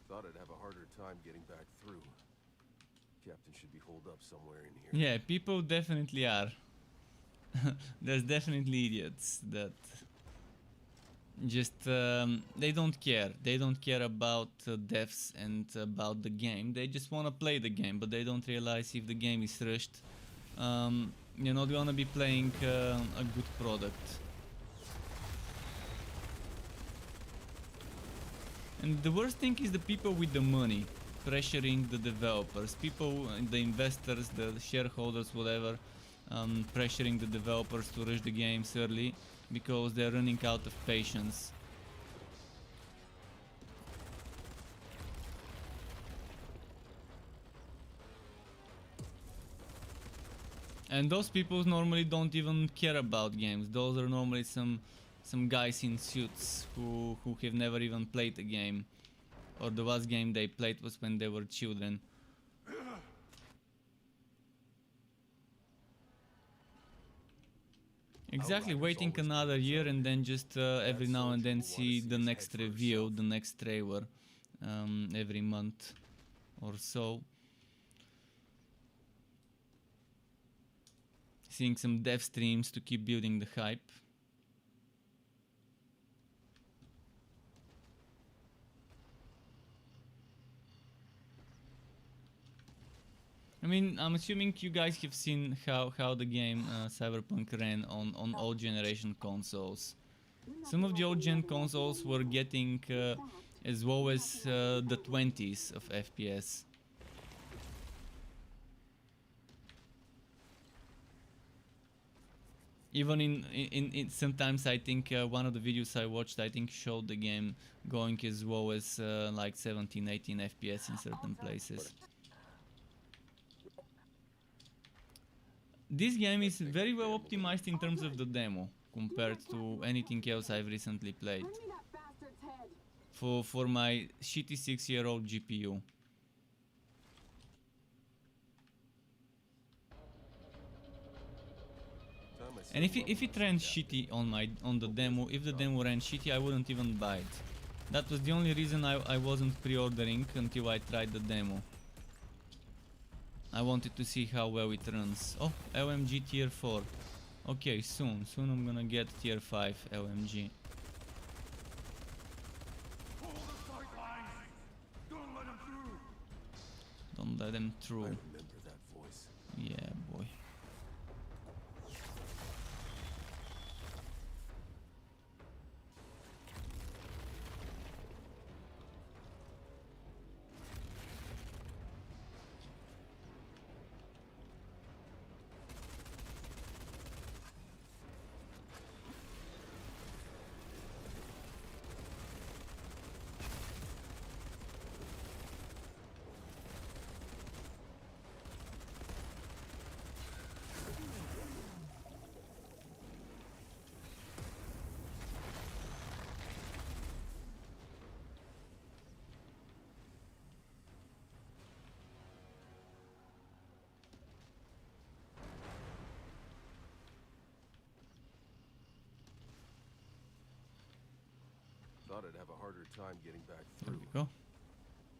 Thought I'd have a harder time getting back through. Captain should be holed up somewhere in here.
Yeah, people definitely are. There's definitely idiots that just they don't care. They don't care about devs and about the game. They just want to play the game, but they don't realize if the game is rushed, you're not gonna be playing a good product. And the worst thing is the people with the money pressuring the developers, people, the investors, the shareholders, whatever, pressuring the developers to rush the games early because they're running out of patience. And those people normally don't even care about games. Those are normally some guys in suits who have never even played a game, or the last game they played was when they were children. Exactly,
Outriders
waiting
always
another
pay
year
what's
and
owed.
then just every
That
now and
soldier
then
will wanna
see
see
the
his
next
head for
review,
himself.
the next trailer, every month or so. Seeing some dev streams to keep building the hype. I mean, I'm assuming you guys have seen how the game Cyberpunk ran on old generation consoles. Some of the old gen consoles were getting as low as the 20s of FPS. Even in sometimes I think one of the videos I watched I think showed the game going as low as like 17, 18 FPS in certain places. This game is very well optimized in terms of the demo compared to anything else I've recently played.
Bring me that bastard's head.
For my shitty 6-year-old GPU.
Time I set
And if
him up
it
with
ran
some
shitty on the demo, if the demo ran shitty, I wouldn't even buy it. That was the only reason I wasn't pre-ordering until I tried the demo. I wanted to see how well it runs. Oh, LMG tier 4. Okay, soon I'm gonna get tier 5 LMG.
Hold the sight lines! Don't let him through!
Don't let them
I
through.
remember that voice.
Yeah, boy.
Thought I'd have a harder time getting back
There
through.
we go.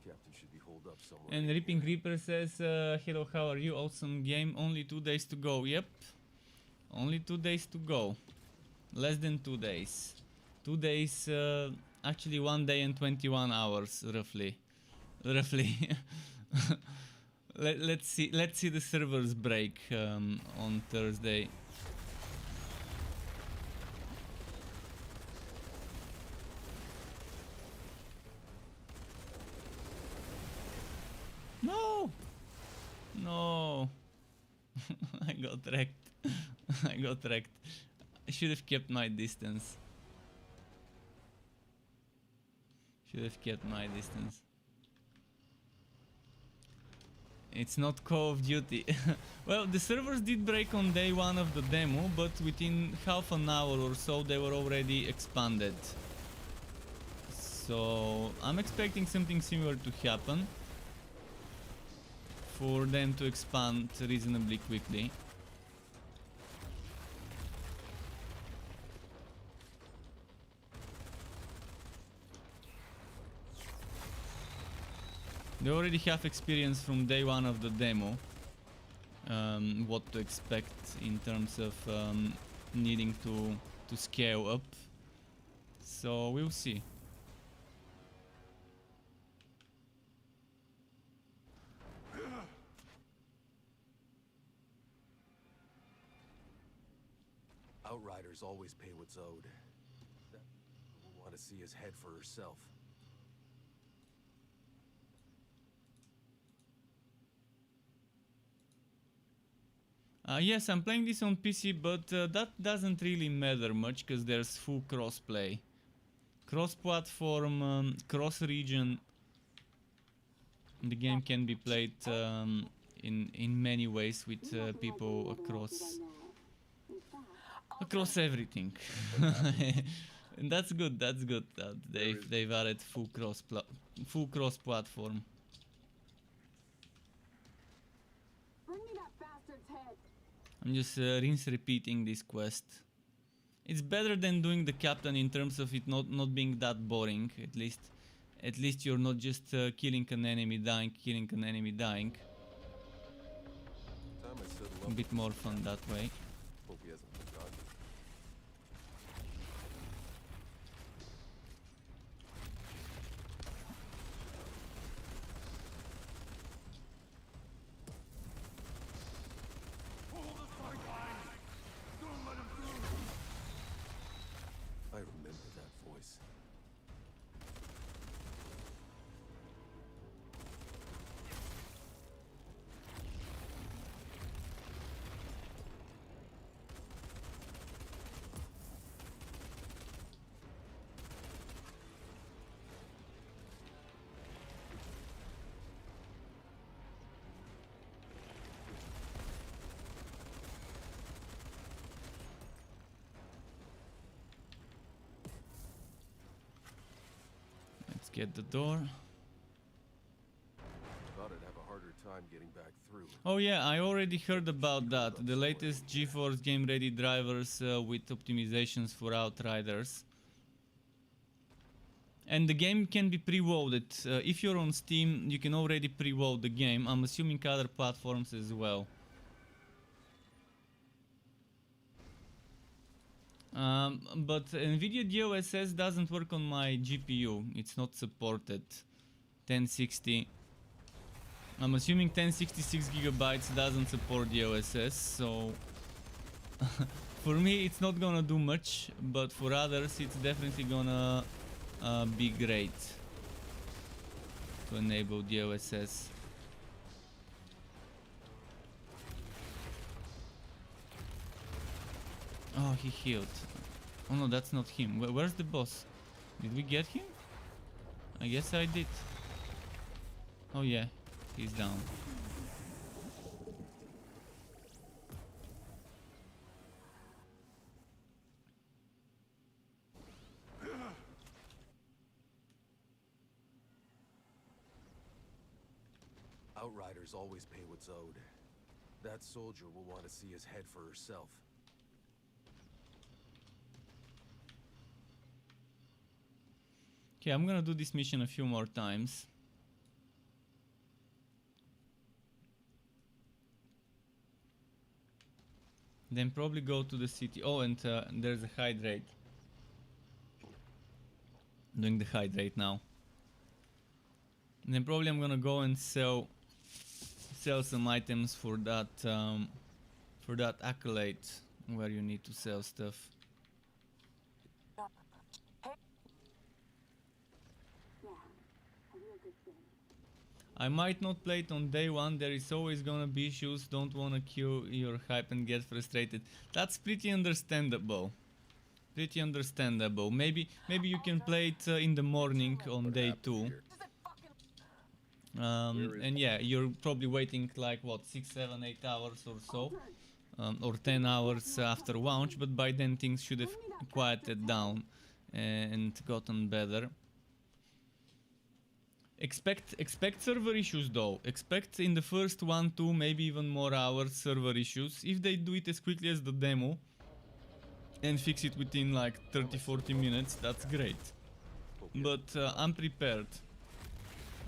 Captain should be holed up somewhere.
And
near
Ripping
here.
Reaper says, hello, how are you? Awesome game, only 2 days to go. Yep, only 2 days to go. Less than 2 days. 2 days, actually 1 day and 21 hours, roughly. Let's see the servers break on Thursday. No! No! I got wrecked. I got wrecked. I should have kept my distance. Should have kept my distance. It's not Call of Duty. Well, the servers did break on day 1 of the demo, but within half an hour or so they were already expanded. So I'm expecting something similar to happen. For them to expand reasonably quickly. They already have experience from day 1 of the demo. What to expect in terms of needing to scale up. So we'll see.
Outriders always pay what's owed. That will want to see his head for herself.
Yes, I'm playing this on PC, but that doesn't really matter much because there's full crossplay. Cross-platform, cross-region. The game can be played in many ways with people across everything. And that's good. That's good that they've added full cross-platform.
Bring me that bastard's head.
I'm just rinse repeating this quest It's better than doing the captain in terms of it not being that boring. At least you're not just killing an enemy, dying, killing an enemy, dying.
Time I settle
A
up,
bit more fun that way.
hope he hasn't forgotten.
Pull the sideline! Don't let him through!
I remember that voice.
Let's get the door.
Thought I'd have a harder time getting back through.
Oh yeah, I already heard about that. The latest GeForce Game Ready drivers with optimizations for Outriders. And the game can be pre-loaded. If you're on Steam, you can already pre-load the game. I'm assuming other platforms as well. But NVIDIA DLSS doesn't work on my GPU. It's not supported. 1060. I'm assuming 1066 gigabytes doesn't support DLSS, so for me it's not gonna do much, but for others it's definitely gonna be great to enable DLSS. Oh, he healed. Oh no, that's not him. Where's the boss? Did we get him? I guess I did. Oh yeah, he's down.
Outriders always pay what's owed. That soldier will want to see his head for herself.
Okay, I'm gonna do this mission a few more times. Then probably go to the city. Oh, and there's a hydrate. Doing the hydrate now. And then probably I'm gonna go and sell some items for that accolade where you need to sell stuff.
Yeah, a real good thing.
I might not play it on day one. There is always gonna be issues. Don't wanna kill your hype and get frustrated. That's pretty understandable. Pretty understandable. Maybe you can play it in the morning on
What
day
happened
2.
here?
And yeah, you're probably waiting like what 6, 7, 8 hours or so, or 10 hours after launch. But by then things should have quieted down and gotten better. Expect server issues though. Expect in the first 1, 2, maybe even more hours server issues. If they do it as quickly as the demo and fix it within like 30-40 minutes, that's great. But I'm prepared.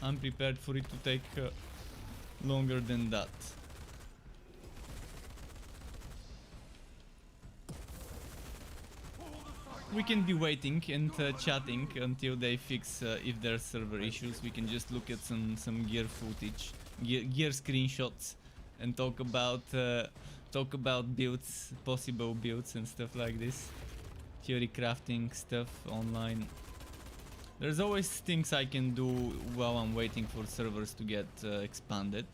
I'm prepared for it to take longer than that. We can be waiting and chatting until they fix if there's server issues. We can just look at some gear footage, gear screenshots, and talk about builds, possible builds and stuff like this. Theory crafting stuff online. There's always things I can do while I'm waiting for servers to get expanded.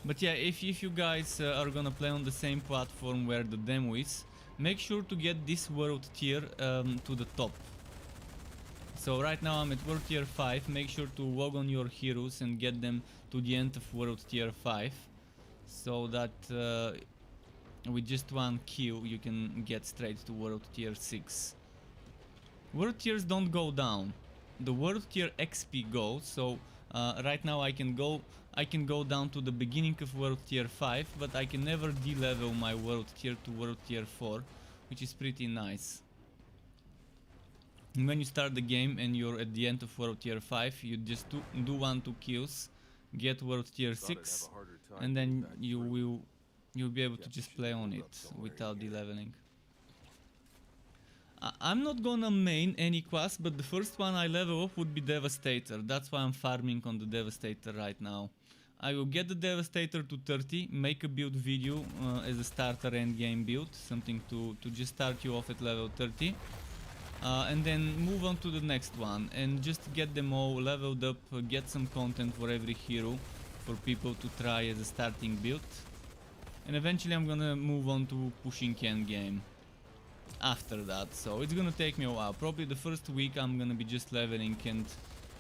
But yeah, if you guys are gonna play on the same platform where the demo is, make sure to get this world tier to the top. So right now I'm at world tier 5, make sure to log on your heroes and get them to the end of world tier 5. So that with just one kill you can get straight to world tier 6. World tiers don't go down. The world tier XP goes, so Right now I can go down to the beginning of world tier 5, but I can never de-level my world tier to world tier 4, which is pretty nice. When you start the game and you're at the end of world tier 5, you just do 1-2 kills, get world tier 6, and then you'll be able to just play on it without de-leveling. I'm not gonna main any class, but the first one I level up would be Devastator. That's why I'm farming on the Devastator right now. I will get the Devastator to 30, make a build video as a starter endgame build, something to just start you off at level 30. And then move on to the next one and just get them all leveled up, get some content for every hero for people to try as a starting build. And eventually I'm gonna move on to pushing endgame after that, so it's gonna take me a while. Probably the first week I'm gonna be just leveling and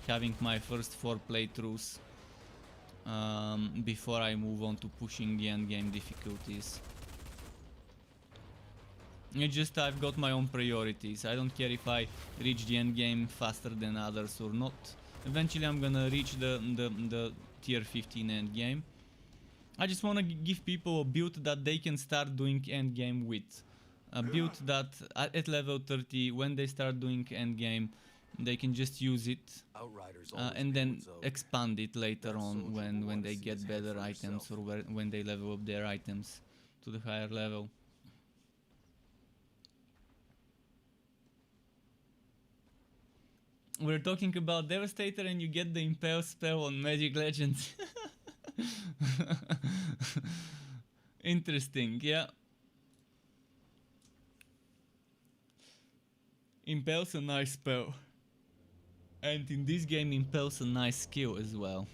having my first 4 playthroughs before I move on to pushing the endgame difficulties. It's just I've got my own priorities. I don't care if I reach the end game faster than others or not. Eventually I'm gonna reach the tier 15 end game. I just wanna give people a build that they can start doing end game with. A build that at level 30, when they start doing end game, they can just use it and then expand it later on when they get better items or when they level up their items to the higher level. We're talking about Devastator and you get the Impale spell on Magic Legends. Interesting, yeah. Impale's a nice spell. And in this game Impale's a nice skill as well.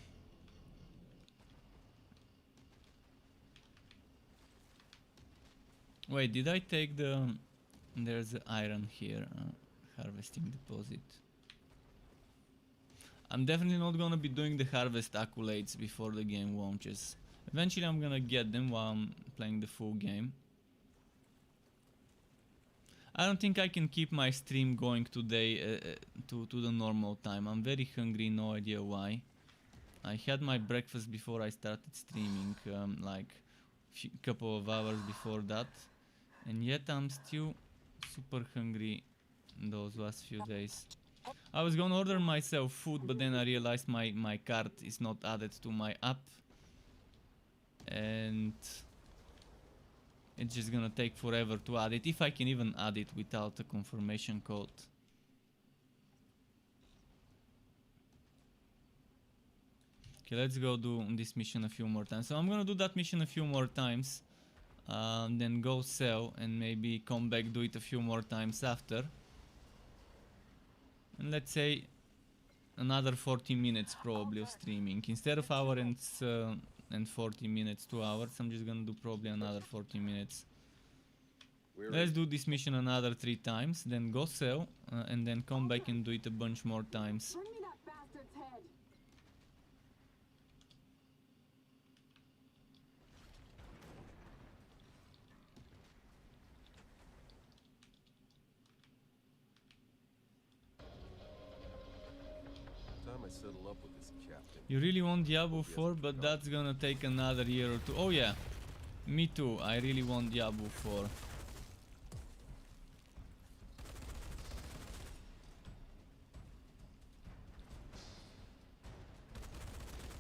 Wait, did I take the... There's the iron here. Harvesting deposit. I'm definitely not gonna be doing the harvest accolades before the game launches. Eventually I'm gonna get them while I'm playing the full game. I don't think I can keep my stream going today to the normal time. I'm very hungry, no idea why. I had my breakfast before I started streaming, like a couple of hours before that. And yet I'm still super hungry those last few days. I was gonna order myself food, but then I realized my card is not added to my app. And it's just gonna take forever to add it, if I can even add it without a confirmation code. Okay, let's go do this mission a few more times. So I'm gonna do that mission a few more times, then go sell and maybe come back, do it a few more times after. And let's say another 40 minutes probably of streaming. Instead of hour and 40 minutes, 2 hours, I'm just gonna do probably another 40 minutes. Let's do this mission another 3 times, then go sell, and then come back and do it a bunch more times.
Bring me that bastard's head.
Time I settle up with this captain.
You really want Diablo 4, but that's gonna take another year or 2. Oh yeah, me too, I really want Diablo 4.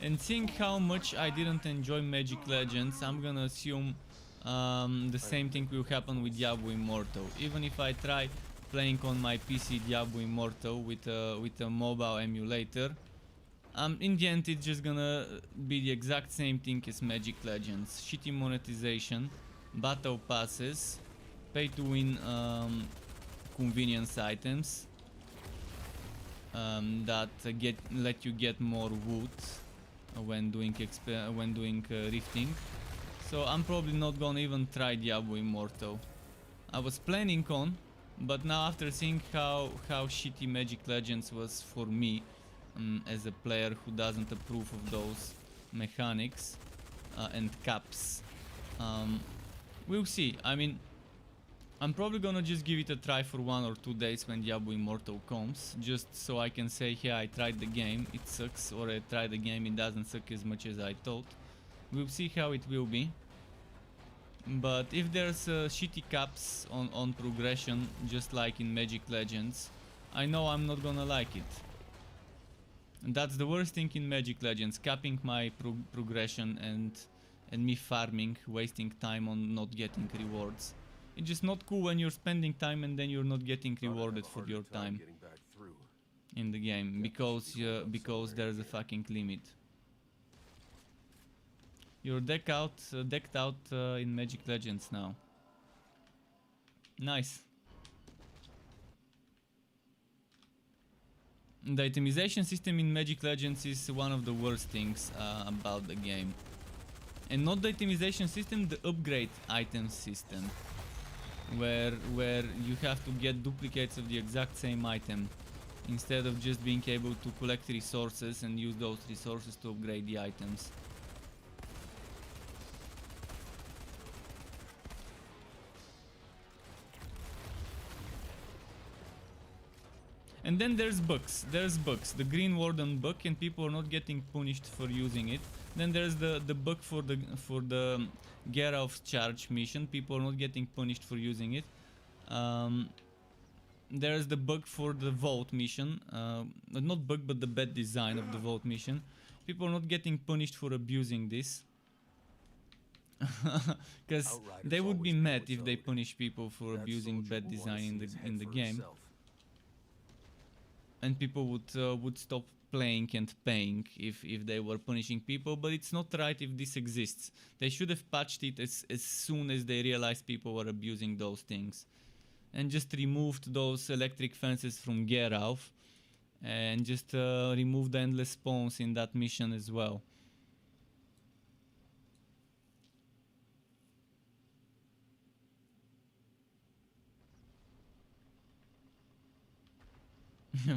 And seeing how much I didn't enjoy Magic Legends, I'm gonna assume the same thing will happen with Diablo Immortal. Even if I try playing on my PC Diablo Immortal with a mobile emulator, in the end it's just gonna be the exact same thing as Magic Legends. Shitty monetization, battle passes, pay to win convenience items that let you get more wood when doing rifting. So I'm probably not gonna even try Diablo Immortal. I was planning on, but now after seeing how shitty Magic Legends was for me as a player who doesn't approve of those mechanics and caps, we'll see. I mean, I'm probably gonna just give it a try for 1 or 2 days when Diablo Immortal comes, just so I can say, yeah, I tried the game, it sucks, or I tried the game, it doesn't suck as much as I thought. We'll see how it will be. But if there's shitty caps on progression, just like in Magic Legends, I know I'm not gonna like it. And that's the worst thing in Magic Legends, capping my progression and me farming, wasting time on not getting rewards. It's just not cool when you're spending time and then you're not getting rewarded for your time in the game, because there's a fucking limit. You're decked out in Magic Legends now. Nice. The itemization system in Magic Legends is one of the worst things about the game. And not the itemization system, the upgrade item system. Where you have to get duplicates of the exact same item, instead of just being able to collect resources and use those resources to upgrade the items. And then there's bugs. The Green Warden bug, and people are not getting punished for using it. Then there's the bug for the Geralt's Charge mission. People are not getting punished for using it. There's the bug for the Vault mission. Not bug, but the bad design of the Vault mission. People are not getting punished for abusing this. Because they would be mad if they punish people for abusing bad design in the game. And people would stop playing and paying if they were punishing people, but it's not right if this exists. They should have patched it as soon as they realized people were abusing those things. And just removed those electric fences from Geralt, and just removed the endless spawns in that mission as well.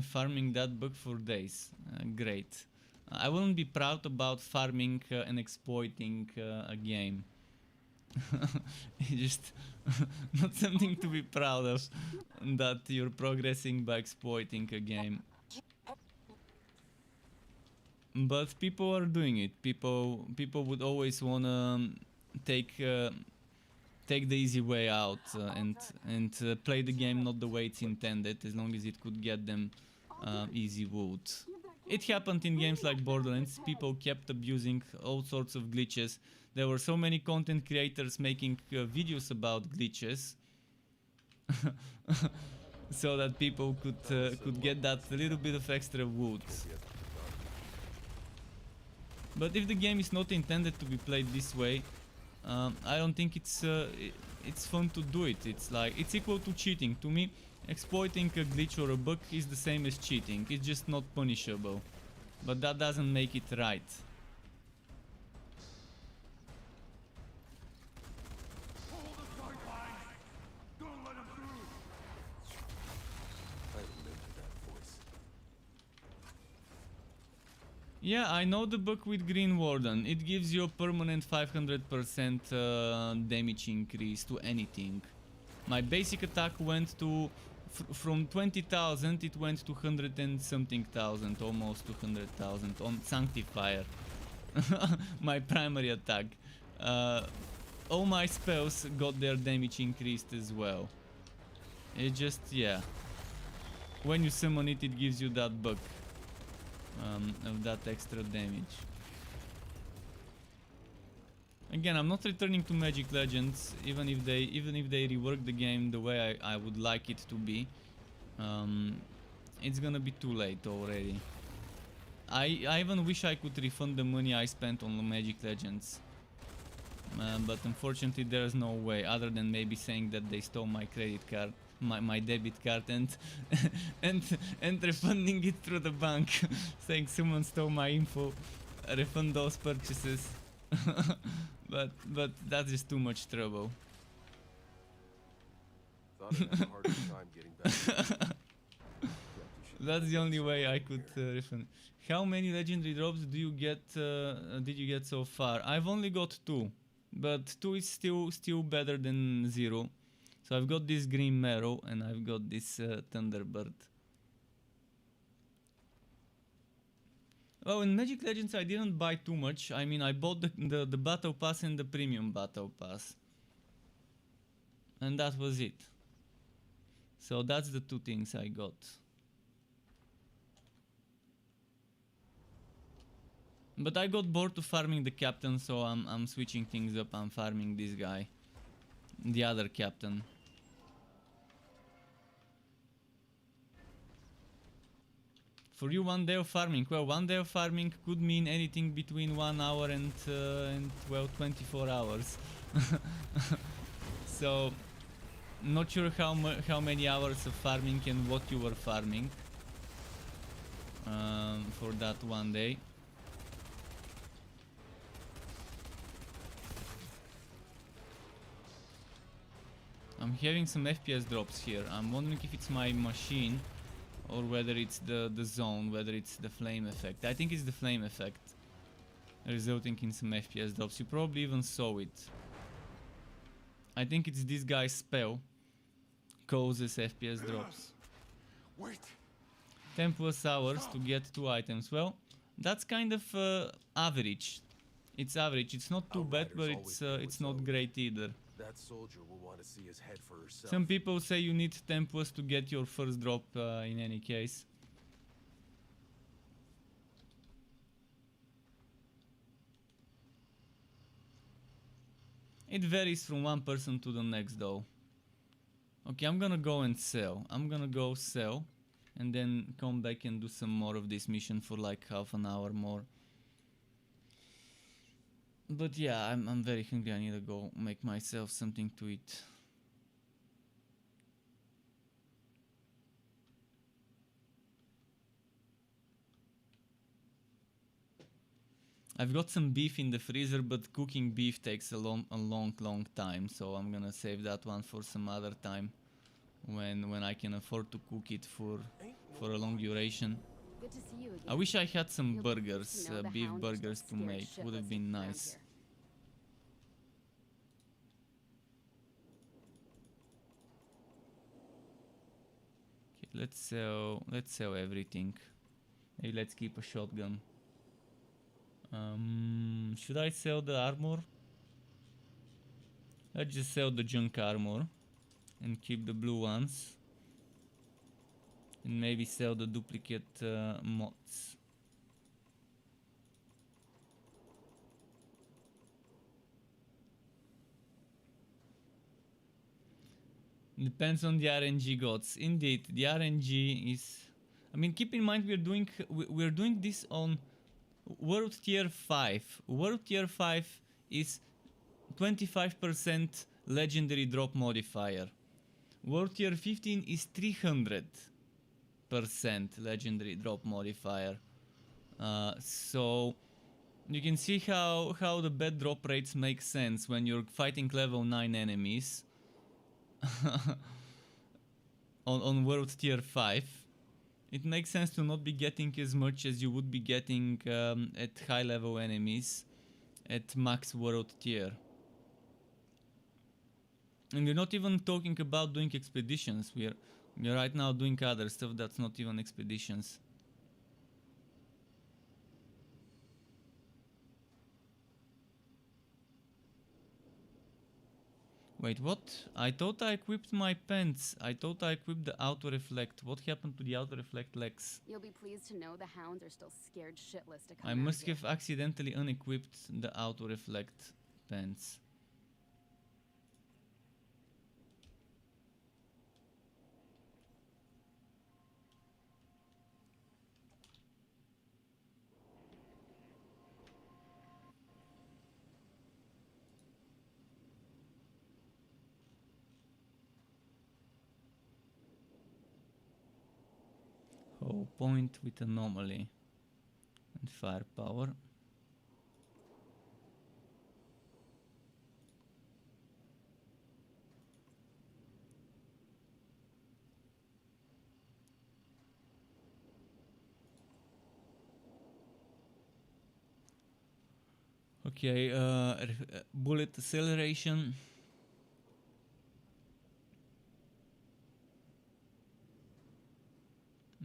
Farming that bug for days. Great. I wouldn't be proud about farming and exploiting a game. It's just not something to be proud of, that you're progressing by exploiting a game. But people are doing it. People would always wanna take the easy way out and play the game not the way it's intended, as long as it could get them easy wood. It happened in games like Borderlands. People kept abusing all sorts of glitches. There were so many content creators making videos about glitches so that people could get that little bit of extra wood. But if the game is not intended to be played this way, I don't think it's fun to do it. It's equal to cheating. To me, exploiting a glitch or a bug is the same as cheating. It's just not punishable. But that doesn't make it right.
Hold the sidelines! Don't let him through!
I remember that voice.
Yeah, I know the bug with Green Warden. It gives you a permanent 500% damage increase to anything. My basic attack went to... from 20,000 it went to 100 and something thousand, almost 200,000 on Sanctifier. My primary attack. All my spells got their damage increased as well. It just, yeah. When you summon it, it gives you that bug of that extra damage. Again, I'm not returning to Magic Legends, even if they rework the game the way I would like it to be. It's gonna be too late already. I even wish I could refund the money I spent on Magic Legends, but unfortunately there's no way, other than maybe saying that they stole my credit card, my debit card, and and refunding it through the bank, saying someone stole my info, refund those purchases. But that's just too much trouble.
Thought I'd have a harder time getting back.
That's the only way I could refund. How many legendary drops do you get? Did you get so far? I've only got 2, but 2 is still better than 0. So I've got this green marrow and I've got this thunderbird. Well, in Magic Legends I didn't buy too much. I mean, I bought the battle pass and the premium battle pass. And that was it. So that's the two things I got. But I got bored of farming the captain, so I'm switching things up. I'm farming this guy. The other captain. For you, 1 day of farming. Well, 1 day of farming could mean anything between 1 hour and well, 24 hours. So, not sure how many hours of farming and what you were farming for that 1 day. I'm having some FPS drops here. I'm wondering if it's my machine or whether it's the zone, whether it's the flame effect. I think it's the flame effect resulting in some FPS drops. You probably even saw it. I think it's this guy's spell causes FPS drops.
Wait.
10 plus hours to get 2 items. Well, that's kind of average. It's average. It's not too bad, but it's not great either.
That soldier will want to see his head for herself.
Some people say you need 10 plus to get your first drop in any case. It varies from one person to the next though. Okay, I'm gonna go and sell. I'm gonna go sell and then come back and do some more of this mission for like half an hour more. But yeah, I'm very hungry. I need to go make myself something to eat. I've got some beef in the freezer, but cooking beef takes a long time, so I'm gonna save that one for some other time when I can afford to cook it for a long duration.
Good to see you again.
I wish I had some
You'll be pleased
burgers,
to know the
beef
hounds are
burgers to
still scared
make. Would have
shitless
been
around
nice.
here.
Okay, let's sell everything. Maybe let's keep a shotgun. Should I sell the armor? Let's just sell the junk armor and keep the blue ones. And maybe sell the duplicate mods. Depends on the RNG gods. Indeed, the RNG is. I mean, keep in mind we're doing this on World Tier 5. World Tier 5 is 25% legendary drop modifier. World Tier 15 is 300% legendary drop modifier. So you can see how the bad drop rates make sense when you're fighting level 9 enemies on World Tier 5. It makes sense to not be getting as much as you would be getting at high level enemies at max world tier. And we're not even talking about doing expeditions. We're right now doing other stuff that's not even expeditions. Wait, what? I thought I equipped my pants. I thought I equipped the auto reflect. What happened to the auto reflect legs?
You'll be pleased to know the hounds are still scared shitless to come
I
around
must
here.
have accidentally unequipped the auto reflect pants. Oh, point with anomaly and firepower. Okay, bullet acceleration.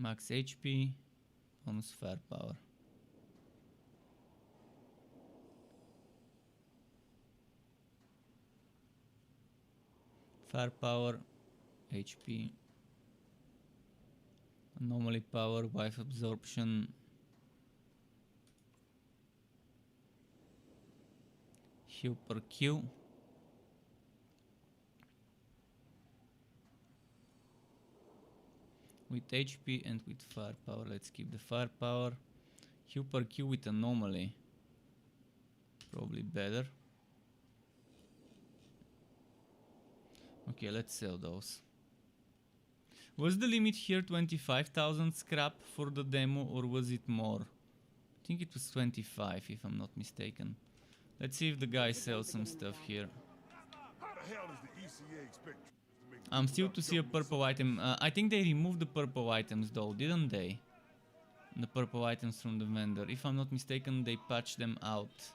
Max HP, bonus firepower. Firepower, HP, anomaly power, wife absorption, Q per Q. With HP and with firepower, let's keep the firepower. Q per Q with anomaly, probably better. Okay, let's sell those. Was the limit here 25,000 scrap for the demo, or was it more? I think it was 25 if I'm not mistaken. Let's see if the guy sells some stuff here.
How the hell does the ECA expect to make
I'm still to see a purple item. I think they removed the purple items though, didn't they? The purple items from the vendor. If I'm not mistaken, they patched them out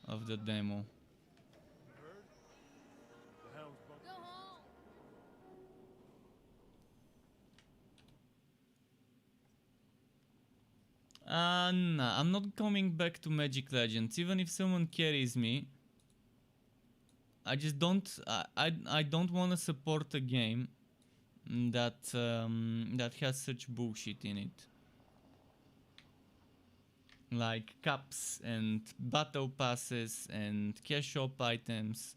of the demo.
the hounds bump?
Go home.
Nah, I'm not coming back to Magic Legends. Even if someone carries me, I just don't. I don't want to support a game that that has such bullshit in it, like caps and battle passes and cash shop items.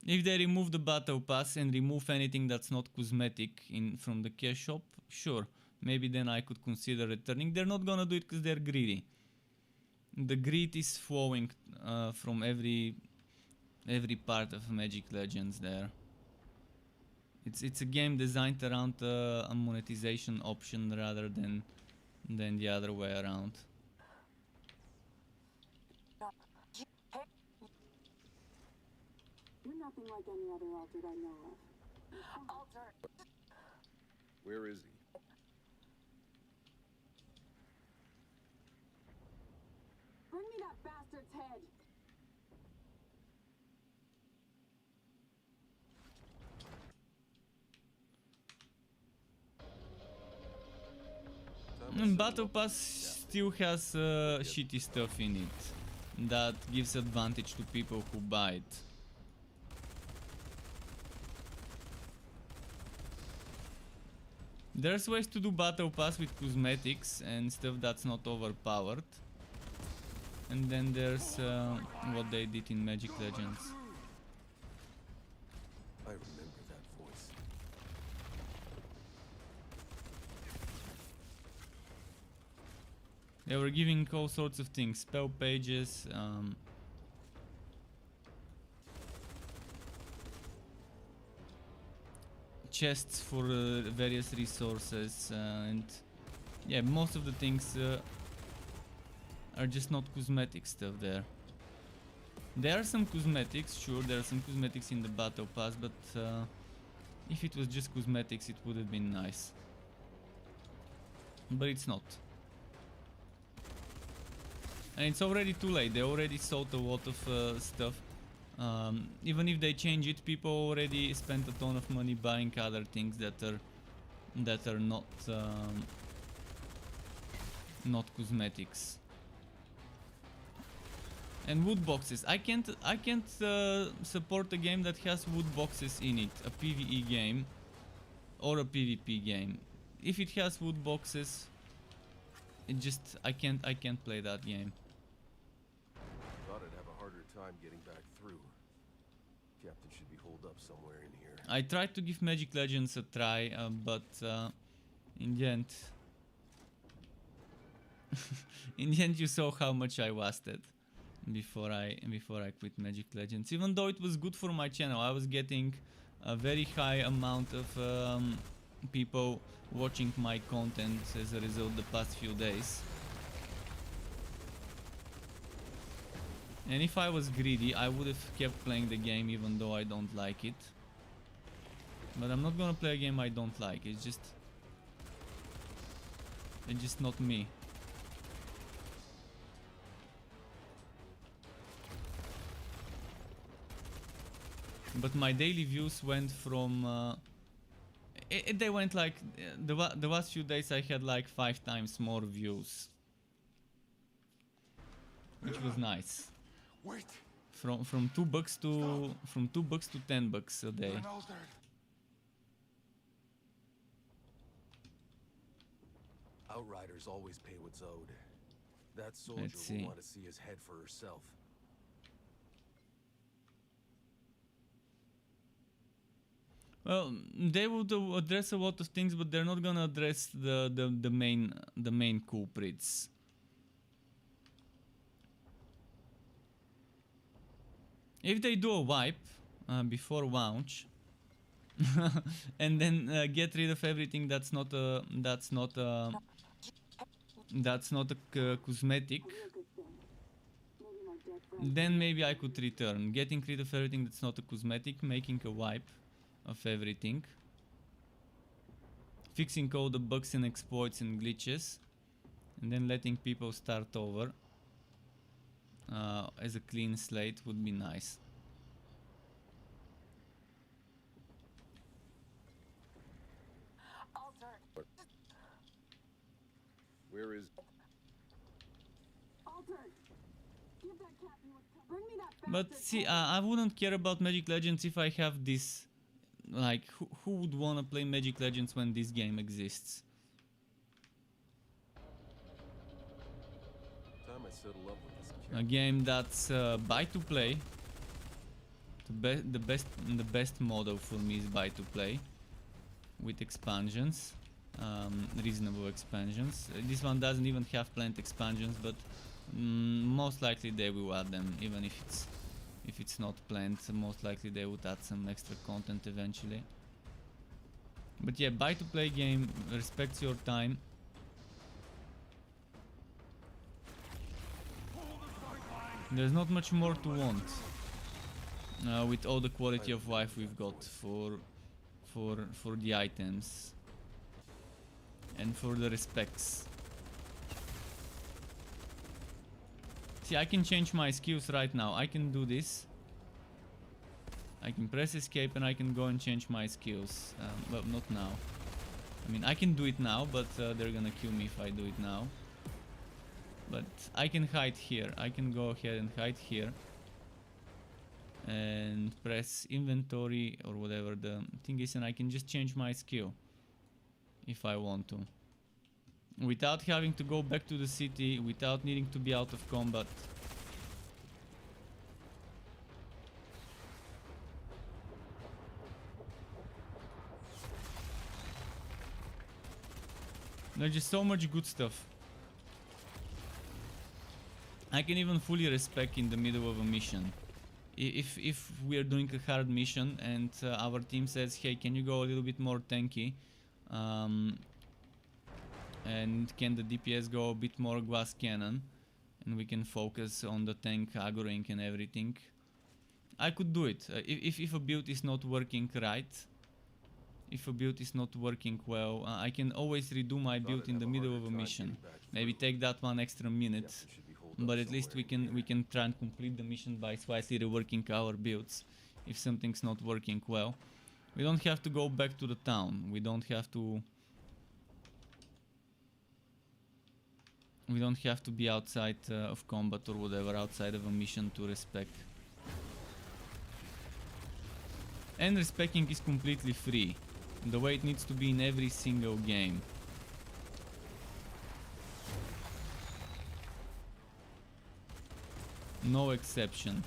If they remove the battle pass and remove anything that's not cosmetic from the cash shop, sure, maybe then I could consider returning. They're not gonna do it because they're greedy. The greed is flowing from every part of Magic Legends there. It's a game designed around a monetization option rather than the other way around.
You're nothing like any other altered I know of. Altered.
Where is he?
Bring me that bastard's head.
Battle Pass still has shitty stuff in it that gives advantage to people who buy it. There's ways to do Battle Pass with cosmetics and stuff that's not overpowered. And then there's what they did in Magic Legends.
I remember that voice.
They were giving all sorts of things, spell pages, chests for various resources, and yeah, most of the things are just not cosmetic stuff there. There are some cosmetics, sure, there are some cosmetics in the Battle Pass, but if it was just cosmetics it would have been nice. But it's not. And it's already too late, they already sold a lot of stuff. Even if they change it, people already spent a ton of money buying other things that are not cosmetics. And wood boxes. I can't support a game that has wood boxes in it. A PvE game or a PvP game. If it has wood boxes, it just I can't play that game.
Thought I'd have a harder time getting back through. Captain should be holed up somewhere in here.
I tried to give Magic Legends a try, but in the end, you saw how much I wasted before I quit Magic Legends. Even though it was good for my channel, I was getting a very high amount of people watching my content as a result the past few days. And if I was greedy, I would have kept playing the game even though I don't like it. But I'm not gonna play a game I don't like. It's just not me. But my daily views went from they went like the last few days I had like 5 times more views, which was nice.
Wait.
From $2 to $10 a day.
You're an altered.
Outriders always pay what's owed. That soldier
Let's see.
will want to see his head for herself.
Well, they would address a lot of things, but they're not gonna address the main culprits. If they do a wipe before launch, and then get rid of everything that's not a cosmetic, then maybe I could return. Getting rid of everything that's not a cosmetic, making a wipe of everything, fixing all the bugs and exploits and glitches, and then letting people start over as a clean slate would be nice.
Where is...
Altered. Give that captain what's coming. Bring me that
But
bastard
see,
home.
I wouldn't care about Magic Legends if I have this. Like, who would wanna play Magic Legends when this game exists?
Time I settle up with this
A game that's buy to play. The best model for me is buy to play, with expansions, reasonable expansions. This one doesn't even have planned expansions, but most likely they will add them, even if it's not planned. Most likely they would add some extra content eventually. But yeah, buy to play game, respects your time. There's not much more to want with all the quality of life we've got for the items and for the respects. See, I can change my skills right now. I can do this. I can press escape and I can go and change my skills. Well, not now. I mean, I can do it now, but they're gonna kill me if I do it now. But I can hide here. I can go ahead and hide here. And press inventory or whatever the thing is, and I can just change my skill if I want to. Without having to go back to the city, without needing to be out of combat. There's just so much good stuff. I can even fully respec in the middle of a mission. If we are doing a hard mission and our team says, hey, can you go a little bit more tanky? And can the DPS go a bit more glass cannon? And we can focus on the tank aggroing and everything. I could do it. If a build is not working right, if a build is not working well, I can always redo my build in the middle of a mission. Maybe take that one extra minute. But at least we can try and complete the mission by slightly reworking our builds if something's not working well. We don't have to go back to the town. We don't have to be outside of combat or whatever, outside of a mission to respec. And respecing is completely free, the way it needs to be in every single game. No exception.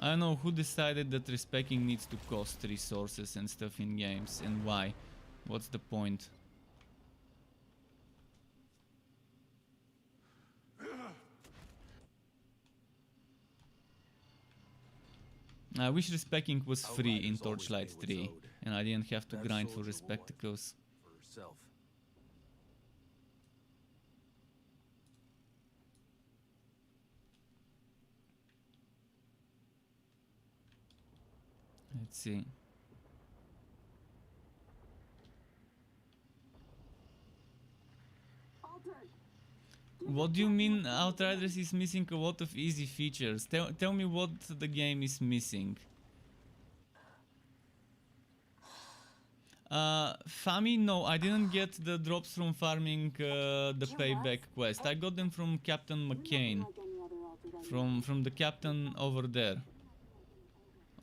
I don't know who decided that respecking needs to cost resources and stuff in games, and why. What's the point? I wish respecking was free in Torchlight 3, and I didn't have to grind for respectacles.
For herself.
Let's see. What do you mean Outriders is missing a lot of easy features? Tell me what the game is missing. Fami, no, I didn't get the drops from farming the payback quest. I got them from Captain McCain. From the captain over there.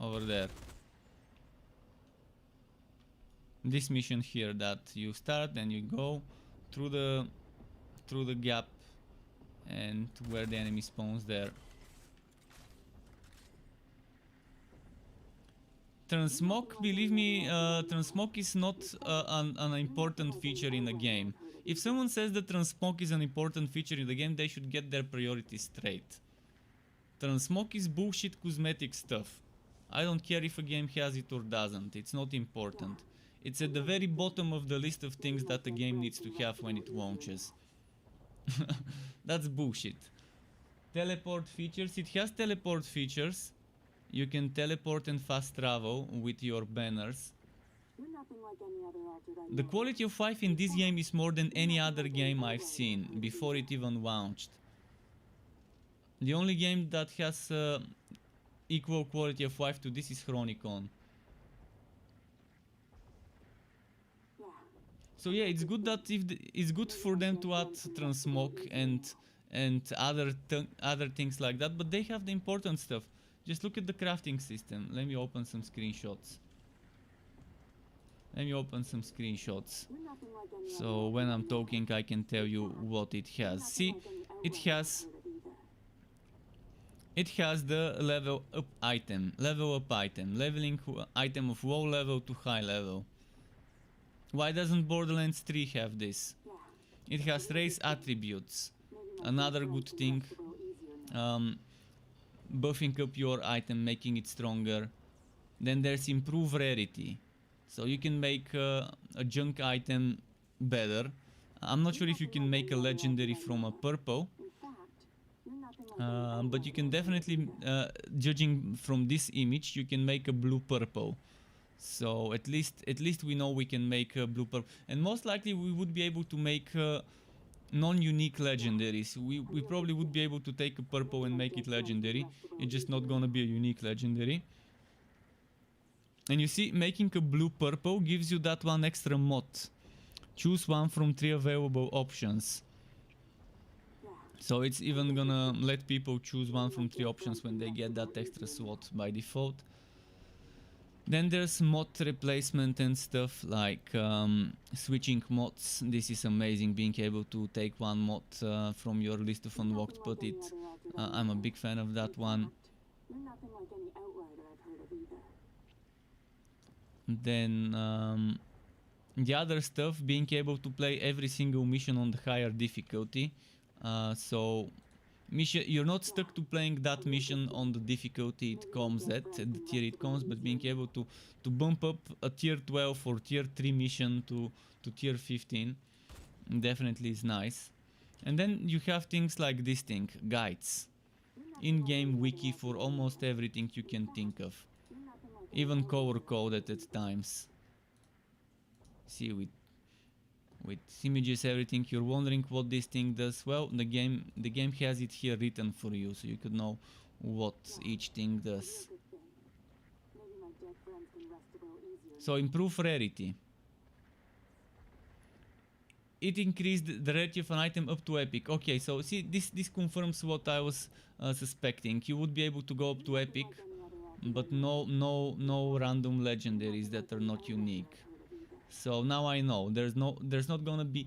Over there. This mission here that you start and you go through the gap and where the enemy spawns there. Transmog, believe me, transmog is not an important feature in the game. If someone says that transmog is an important feature in the game, they should get their priorities straight. Transmog is bullshit cosmetic stuff. I don't care if a game has it or doesn't, it's not important. It's at the very bottom of the list of things that the game needs to have when it launches. That's bullshit. Teleport features, it has teleport features. You can teleport and fast travel with your banners. The quality of life in this game is more than any other game I've seen before it even launched. The only game that has equal quality of life to this is Chronicon. So yeah, it's good that it's good for them to add transmog and other things like that, but they have the important stuff. Just look at the crafting system. Let me open some screenshots. So when I'm talking, I can tell you what it has. See, it has the level up item, leveling item of low level to high level. Why doesn't Borderlands 3 have this? It has race attributes. Another good thing. Buffing up your item, making it stronger. Then there's improve rarity. So you can make a junk item better. I'm not sure if you can make a legendary from a purple. But you can definitely, judging from this image, you can make a blue purple. So at least we know we can make a blue purple. And most likely we would be able to make non-unique legendaries. We probably would be able to take a purple and make it legendary. It's just not gonna be a unique legendary. And you see, making a blue purple gives you that one extra mod. Choose one from 3 available options. So it's even gonna let people choose one from 3 options when they get that extra slot by default. Then there's mod replacement and stuff like switching mods. This is amazing, being able to take one mod from your list of unlocked, put it. I'm a big fan of that one. Then the other stuff, being able to play every single mission on the higher difficulty. So mission, you're not stuck to playing that mission on the difficulty it comes at the tier it comes, but being able to bump up a tier 12 or tier 3 mission to tier 15 definitely is nice. And then you have things like this thing, guides, in-game wiki for almost everything you can think of, even color coded at times. See, with images, everything. You're wondering what this thing does. Well, the game has it here written for you, so you could know what each thing does. So improve rarity. It increased the rarity of an item up to epic. Okay, so see, this confirms what I was suspecting. You would be able to go up to epic, but no random legendaries that are not unique. So now I know there's not gonna be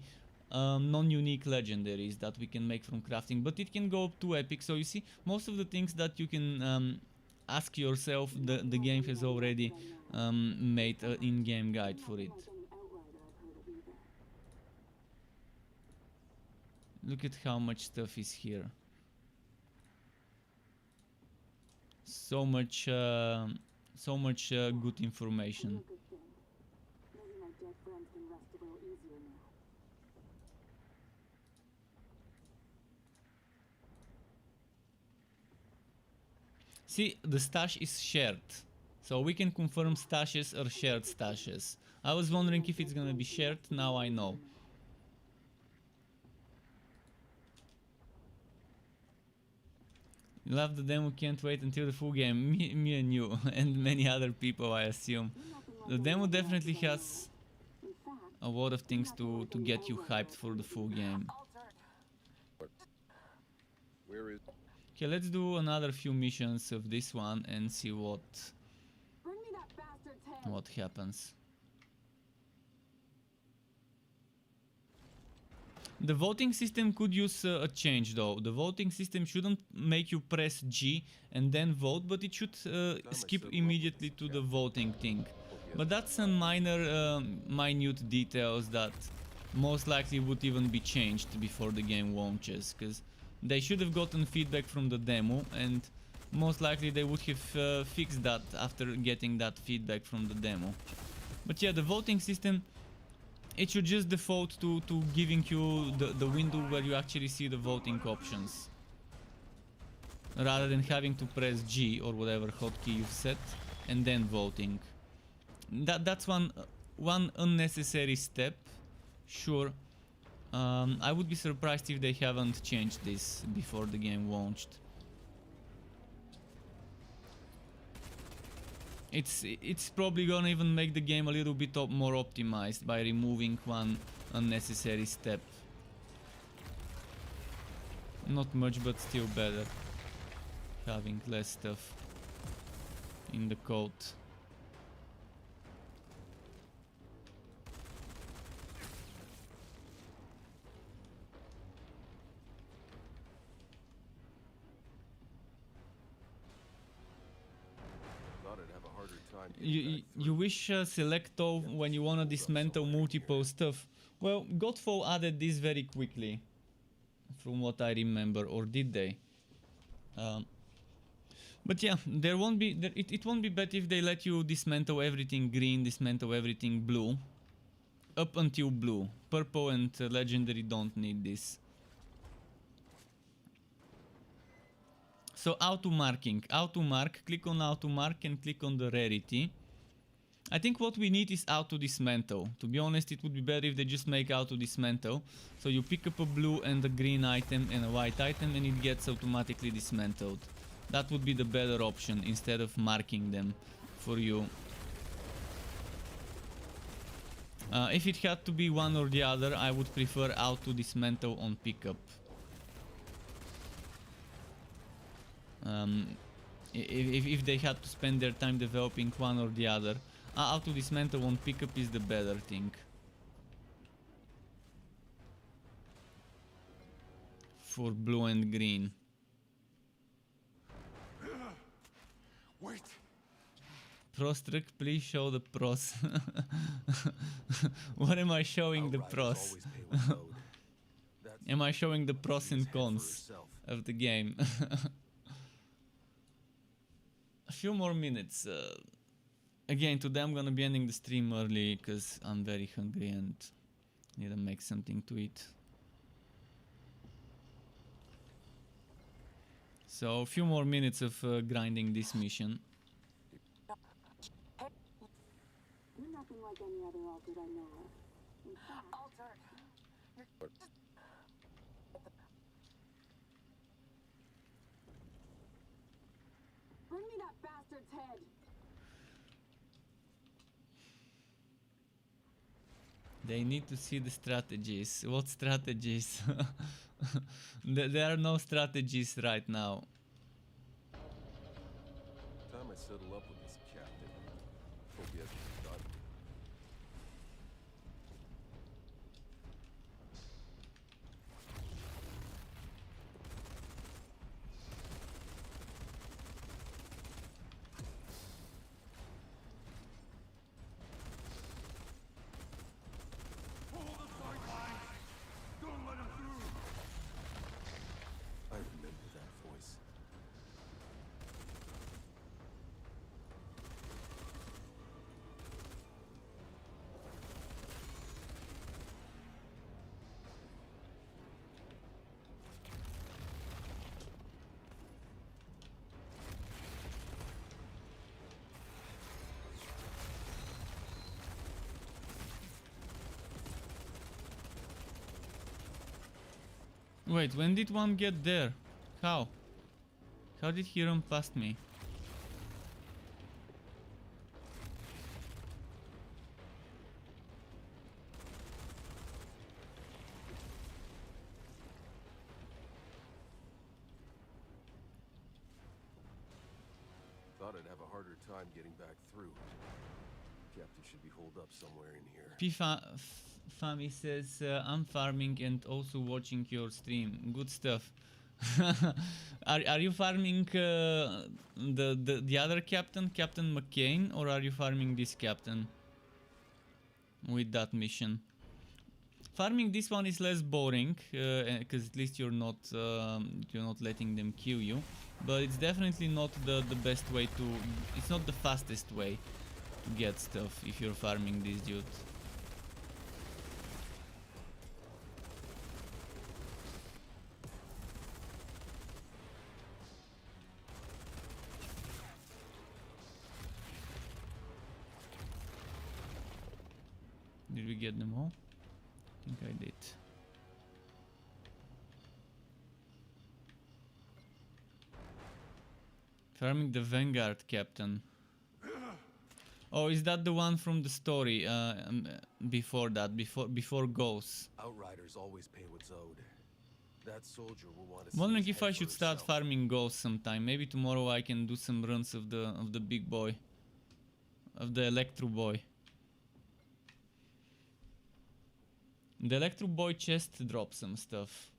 non-unique legendaries that we can make from crafting, but it can go up to epic. So you see, most of the things that you can ask yourself, the game has already made an in-game guide for it. Look at how much stuff is here. So much good information. See, the stash is shared, so we can confirm stashes are shared stashes. I was wondering if it's gonna be shared, now I know. You love the demo, can't wait until the full game. Me and you, and many other people, I assume. The demo definitely has a lot of things to get you hyped for the full game.
Where is...
Okay, let's do another few missions of this one and see what
Bring me that bastard's head.
what happens. The voting system could use a change though. The voting system shouldn't make you press G and then vote, but it should skip immediately to the voting thing. But that's some minor, minute details that most likely would even be changed before the game launches, because they should have gotten feedback from the demo, and most likely they would have fixed that after getting that feedback from the demo. But yeah, the voting system, it should just default to giving you the window where you actually see the voting options, rather than having to press G or whatever hotkey you've set and then voting. That's one unnecessary step, sure. I would be surprised if they haven't changed this before the game launched. It's probably gonna even make the game a little bit more optimized by removing one unnecessary step. Not much, but still better, having less stuff in the code. You wish select all when you wanna dismantle multiple stuff. Well, Godfall added this very quickly, from what I remember, or did they? But yeah, it won't be bad if they let you dismantle everything green, dismantle everything blue, up until blue. Purple and legendary don't need this. So auto marking, click on auto mark and click on the rarity. I think what we need is auto dismantle. To be honest, it would be better if they just make auto dismantle. So you pick up a blue and a green item and a white item and it gets automatically dismantled. That would be the better option instead of marking them for you. If it had to be one or the other, I would prefer auto dismantle on pickup. If they had to spend their time developing one or the other, auto dismantle on pickup is the better thing. For blue and green.
Wait.
Pros trick, please show the pros. What am I showing the pros? Am I showing the pros and cons of the game? A few more minutes. Again, today I'm gonna be ending the stream early because I'm very hungry and need to make something to eat. So a few more minutes of grinding this mission.
You're nothing like any other altered I know of. In fact, bring me that bastard's head.
They need to see the strategies. What strategies? There are no strategies right now.
Time I settle up with this captain. Hope he hasn't forgotten me.
Pull the sidelines. Don't let him through.
I remember that voice.
Wait, when did one get there? How? How did he run past me?
Thought I'd have a harder time getting back through. Captain should be holed up somewhere in here.
Fami says, I'm farming and also watching your stream. Good stuff. Are you farming the other captain, Captain McCain, or are you farming this captain with that mission? Farming this one is less boring because at least you're not letting them kill you, but it's definitely not the best way to. It's not the fastest way to get stuff if you're farming this dude. Did we get them all? I think I did. Farming the Vanguard captain. Oh, is that the one from the story before that, before Ghosts?
Outriders always pay what's owed. That soldier will want to.
Wondering if I should start farming Ghosts sometime. Maybe tomorrow I can do some runs of the big boy, of the Electro boy. The Electro boy chest drops some stuff.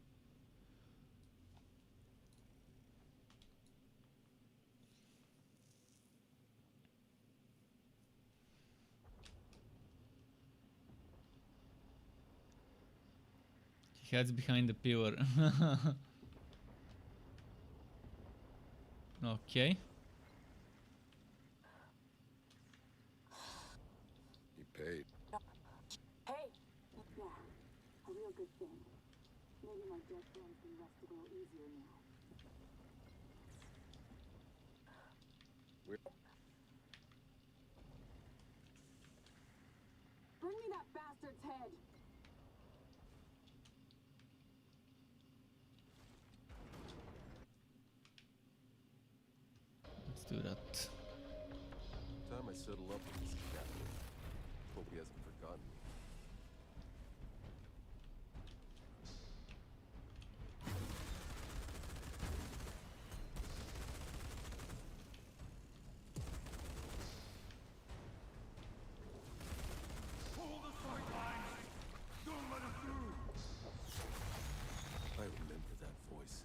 He hides behind the pillar. Okay.
He paid.
Hey! Yeah, a real good thing. Maybe my death bones can rest a little easier now. Bring me that bastard's head!
Let's do that.
Time I settle up with this captain. Hope he hasn't forgotten me.
Hold the sidelines! Don't let him through!
I remember that voice.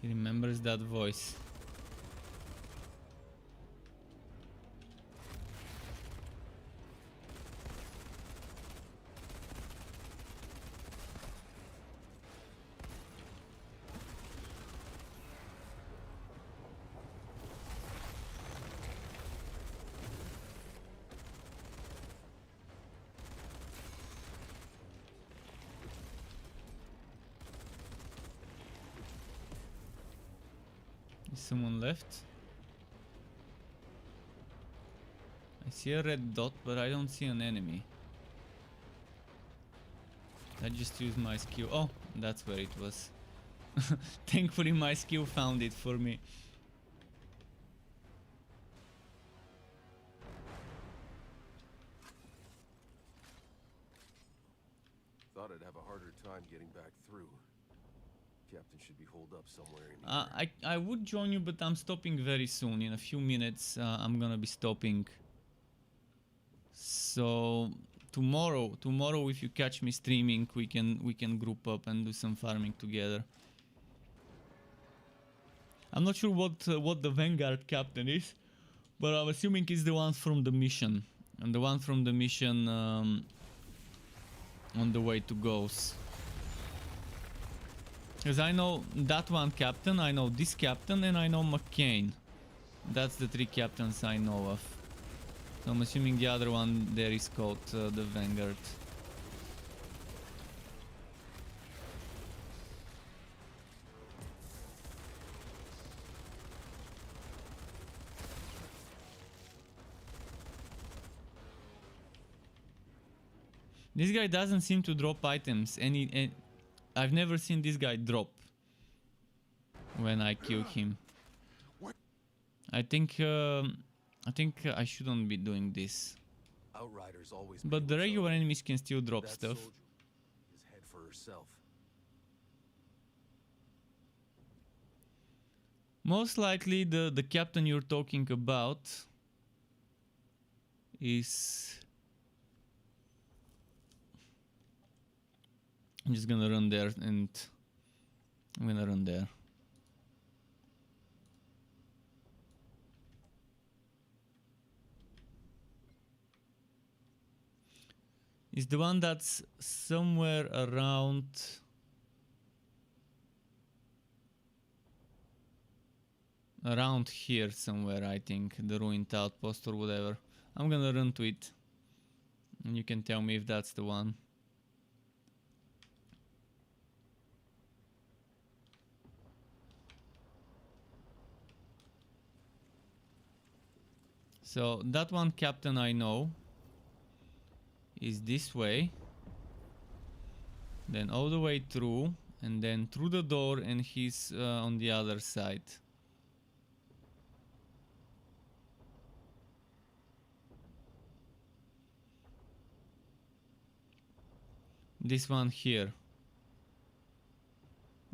He remembers that voice. Is someone left? I see a red dot, but I don't see an enemy. I just used my skill. Oh, that's where it was. Thankfully my skill found it for me.
Thought I'd have a harder time getting back through. Captain should be holed up somewhere in here.
I would join you, but I'm stopping very soon. In a few minutes, I'm gonna be stopping. So tomorrow, if you catch me streaming, we can group up and do some farming together. I'm not sure what the Vanguard captain is, but I'm assuming it's the one from the mission, and the one from the mission on the way to Ghosts. Because I know that one captain, I know this captain, and I know McCain. That's the three captains I know of. So I'm assuming the other one there is called the Vanguard. This guy doesn't seem to drop items. I've never seen this guy drop. when I kill him.
What?
I think I shouldn't be doing this.
Outriders always.
But the regular enemies can still drop
that
stuff.
soldier is head for herself.
Most likely the captain you're talking about is... I'm just gonna run there and I'm gonna run there. Is the one that's somewhere around here somewhere, I think, the ruined outpost or whatever. I'm gonna run to it and you can tell me if that's the one. So that one captain I know is this way, then all the way through, and then through the door, and he's on the other side. This one here.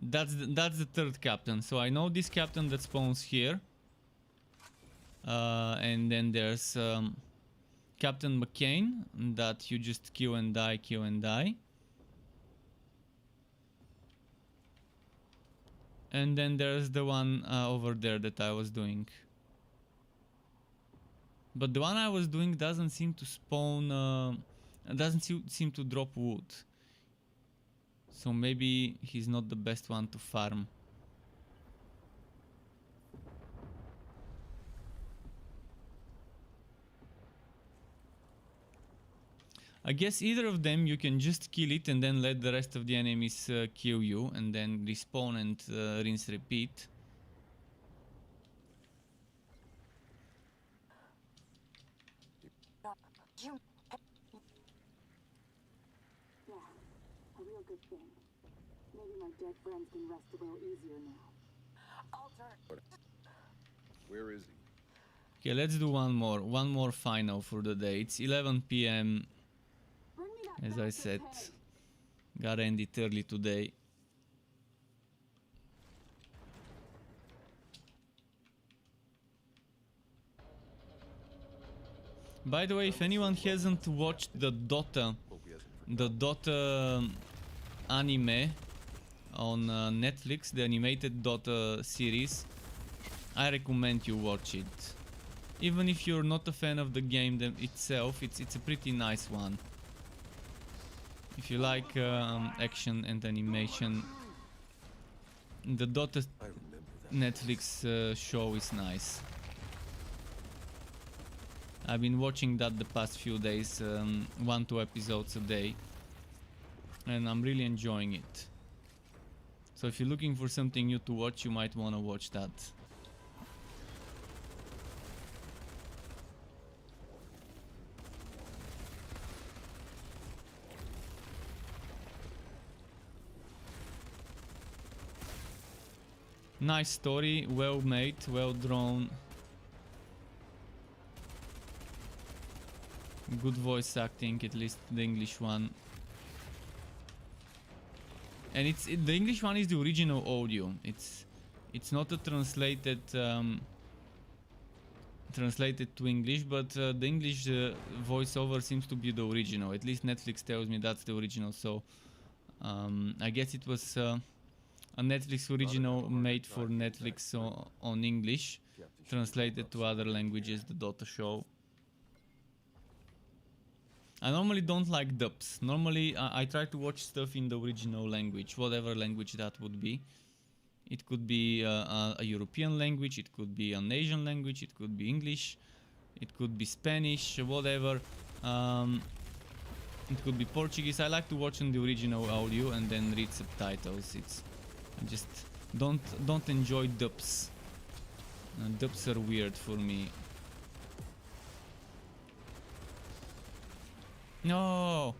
That's the third captain. So I know this captain that spawns here. And then there's Captain McCain that you just kill and die, kill and die. And then there's the one over there that I was doing. But the one I was doing doesn't seem to spawn, doesn't seem to drop wood. So maybe he's not the best one to farm. I guess either of them you can just kill it and then let the rest of the enemies kill you and then respawn and rinse repeat.
Yeah, a real good thing. Maybe my dead friends can rest a little easier now.
Where is he?
Okay, let's do one more final for the day. It's 11 PM.
Bring me that
As I
bastard's
said,
head.
gotta end it early today. By the way, if anyone hasn't watched the Dota anime on Netflix, the animated Dota series, I recommend you watch it. Even if you're not a fan of the game itself, it's a pretty nice one. If you like action and animation, the Dota
I remember that.
Netflix show is nice. I've been watching that the past few days, 1-2 episodes a day, and I'm really enjoying it. So if you're looking for something new to watch, you might want to watch that. Nice story, well made, well drawn. Good voice acting, at least the English one. And the English one is the original audio. It's not a translated to English, but the English voiceover seems to be the original. At least Netflix tells me that's the original. So I guess it was a Netflix original made for Netflix on English, translated to other languages, the Dota show. I normally don't like dubs. Normally I try to watch stuff in the original language, whatever language that would be. It could be a European language, it could be an Asian language, it could be English, it could be Spanish, whatever. It could be Portuguese. I like to watch on the original audio and then read subtitles. I just don't enjoy dubs. Dubs are weird for me. No!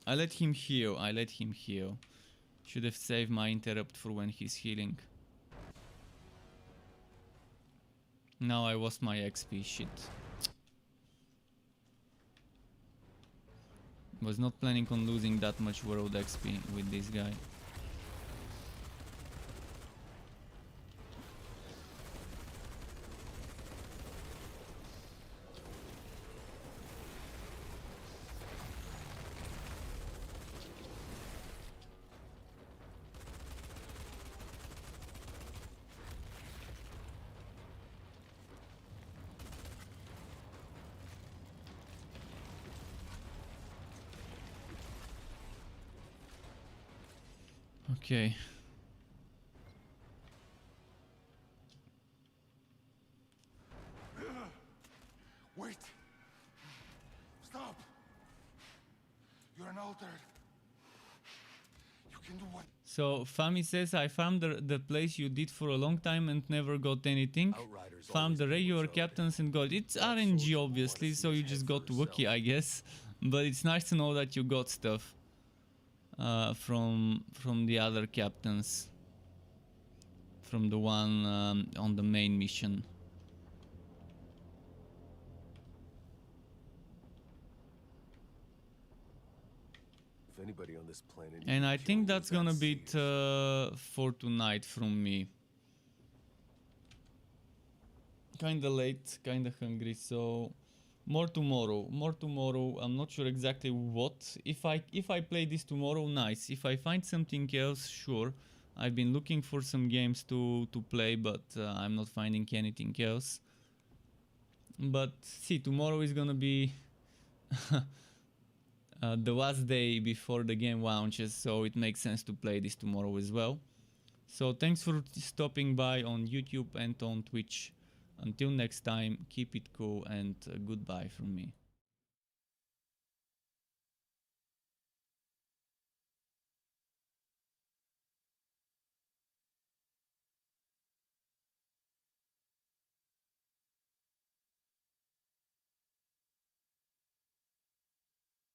I let him heal. Should have saved my interrupt for when he's healing. Now I lost my XP, shit. Was not planning on losing that much world XP with this guy. Okay.
Wait! Stop! You're an altered. You can do what?
So Fami says, I farmed the place you did for a long time and never got anything.
Outriders
Farmed the
always
regular
do what's owed.
captains and got. It's
That
RNG
soldier will
obviously,
wanna see
so you
his
just
head
got
for
lucky,
himself.
I guess. But it's nice to know that you got stuff from the other captains, from the one on the main mission.
If anybody on this planet
And I
needed
think
killing,
that's
it was
gonna
that
be it
Sears.
for tonight from me. Kinda late, kinda hungry, so more tomorrow. More tomorrow. I'm not sure exactly what. If I play this tomorrow, nice. If I find something else, sure. I've been looking for some games to play, but I'm not finding anything else. But see, tomorrow is gonna be the last day before the game launches, so it makes sense to play this tomorrow as well. So thanks for stopping by on YouTube and on Twitch. Until next time, keep it cool and goodbye from me.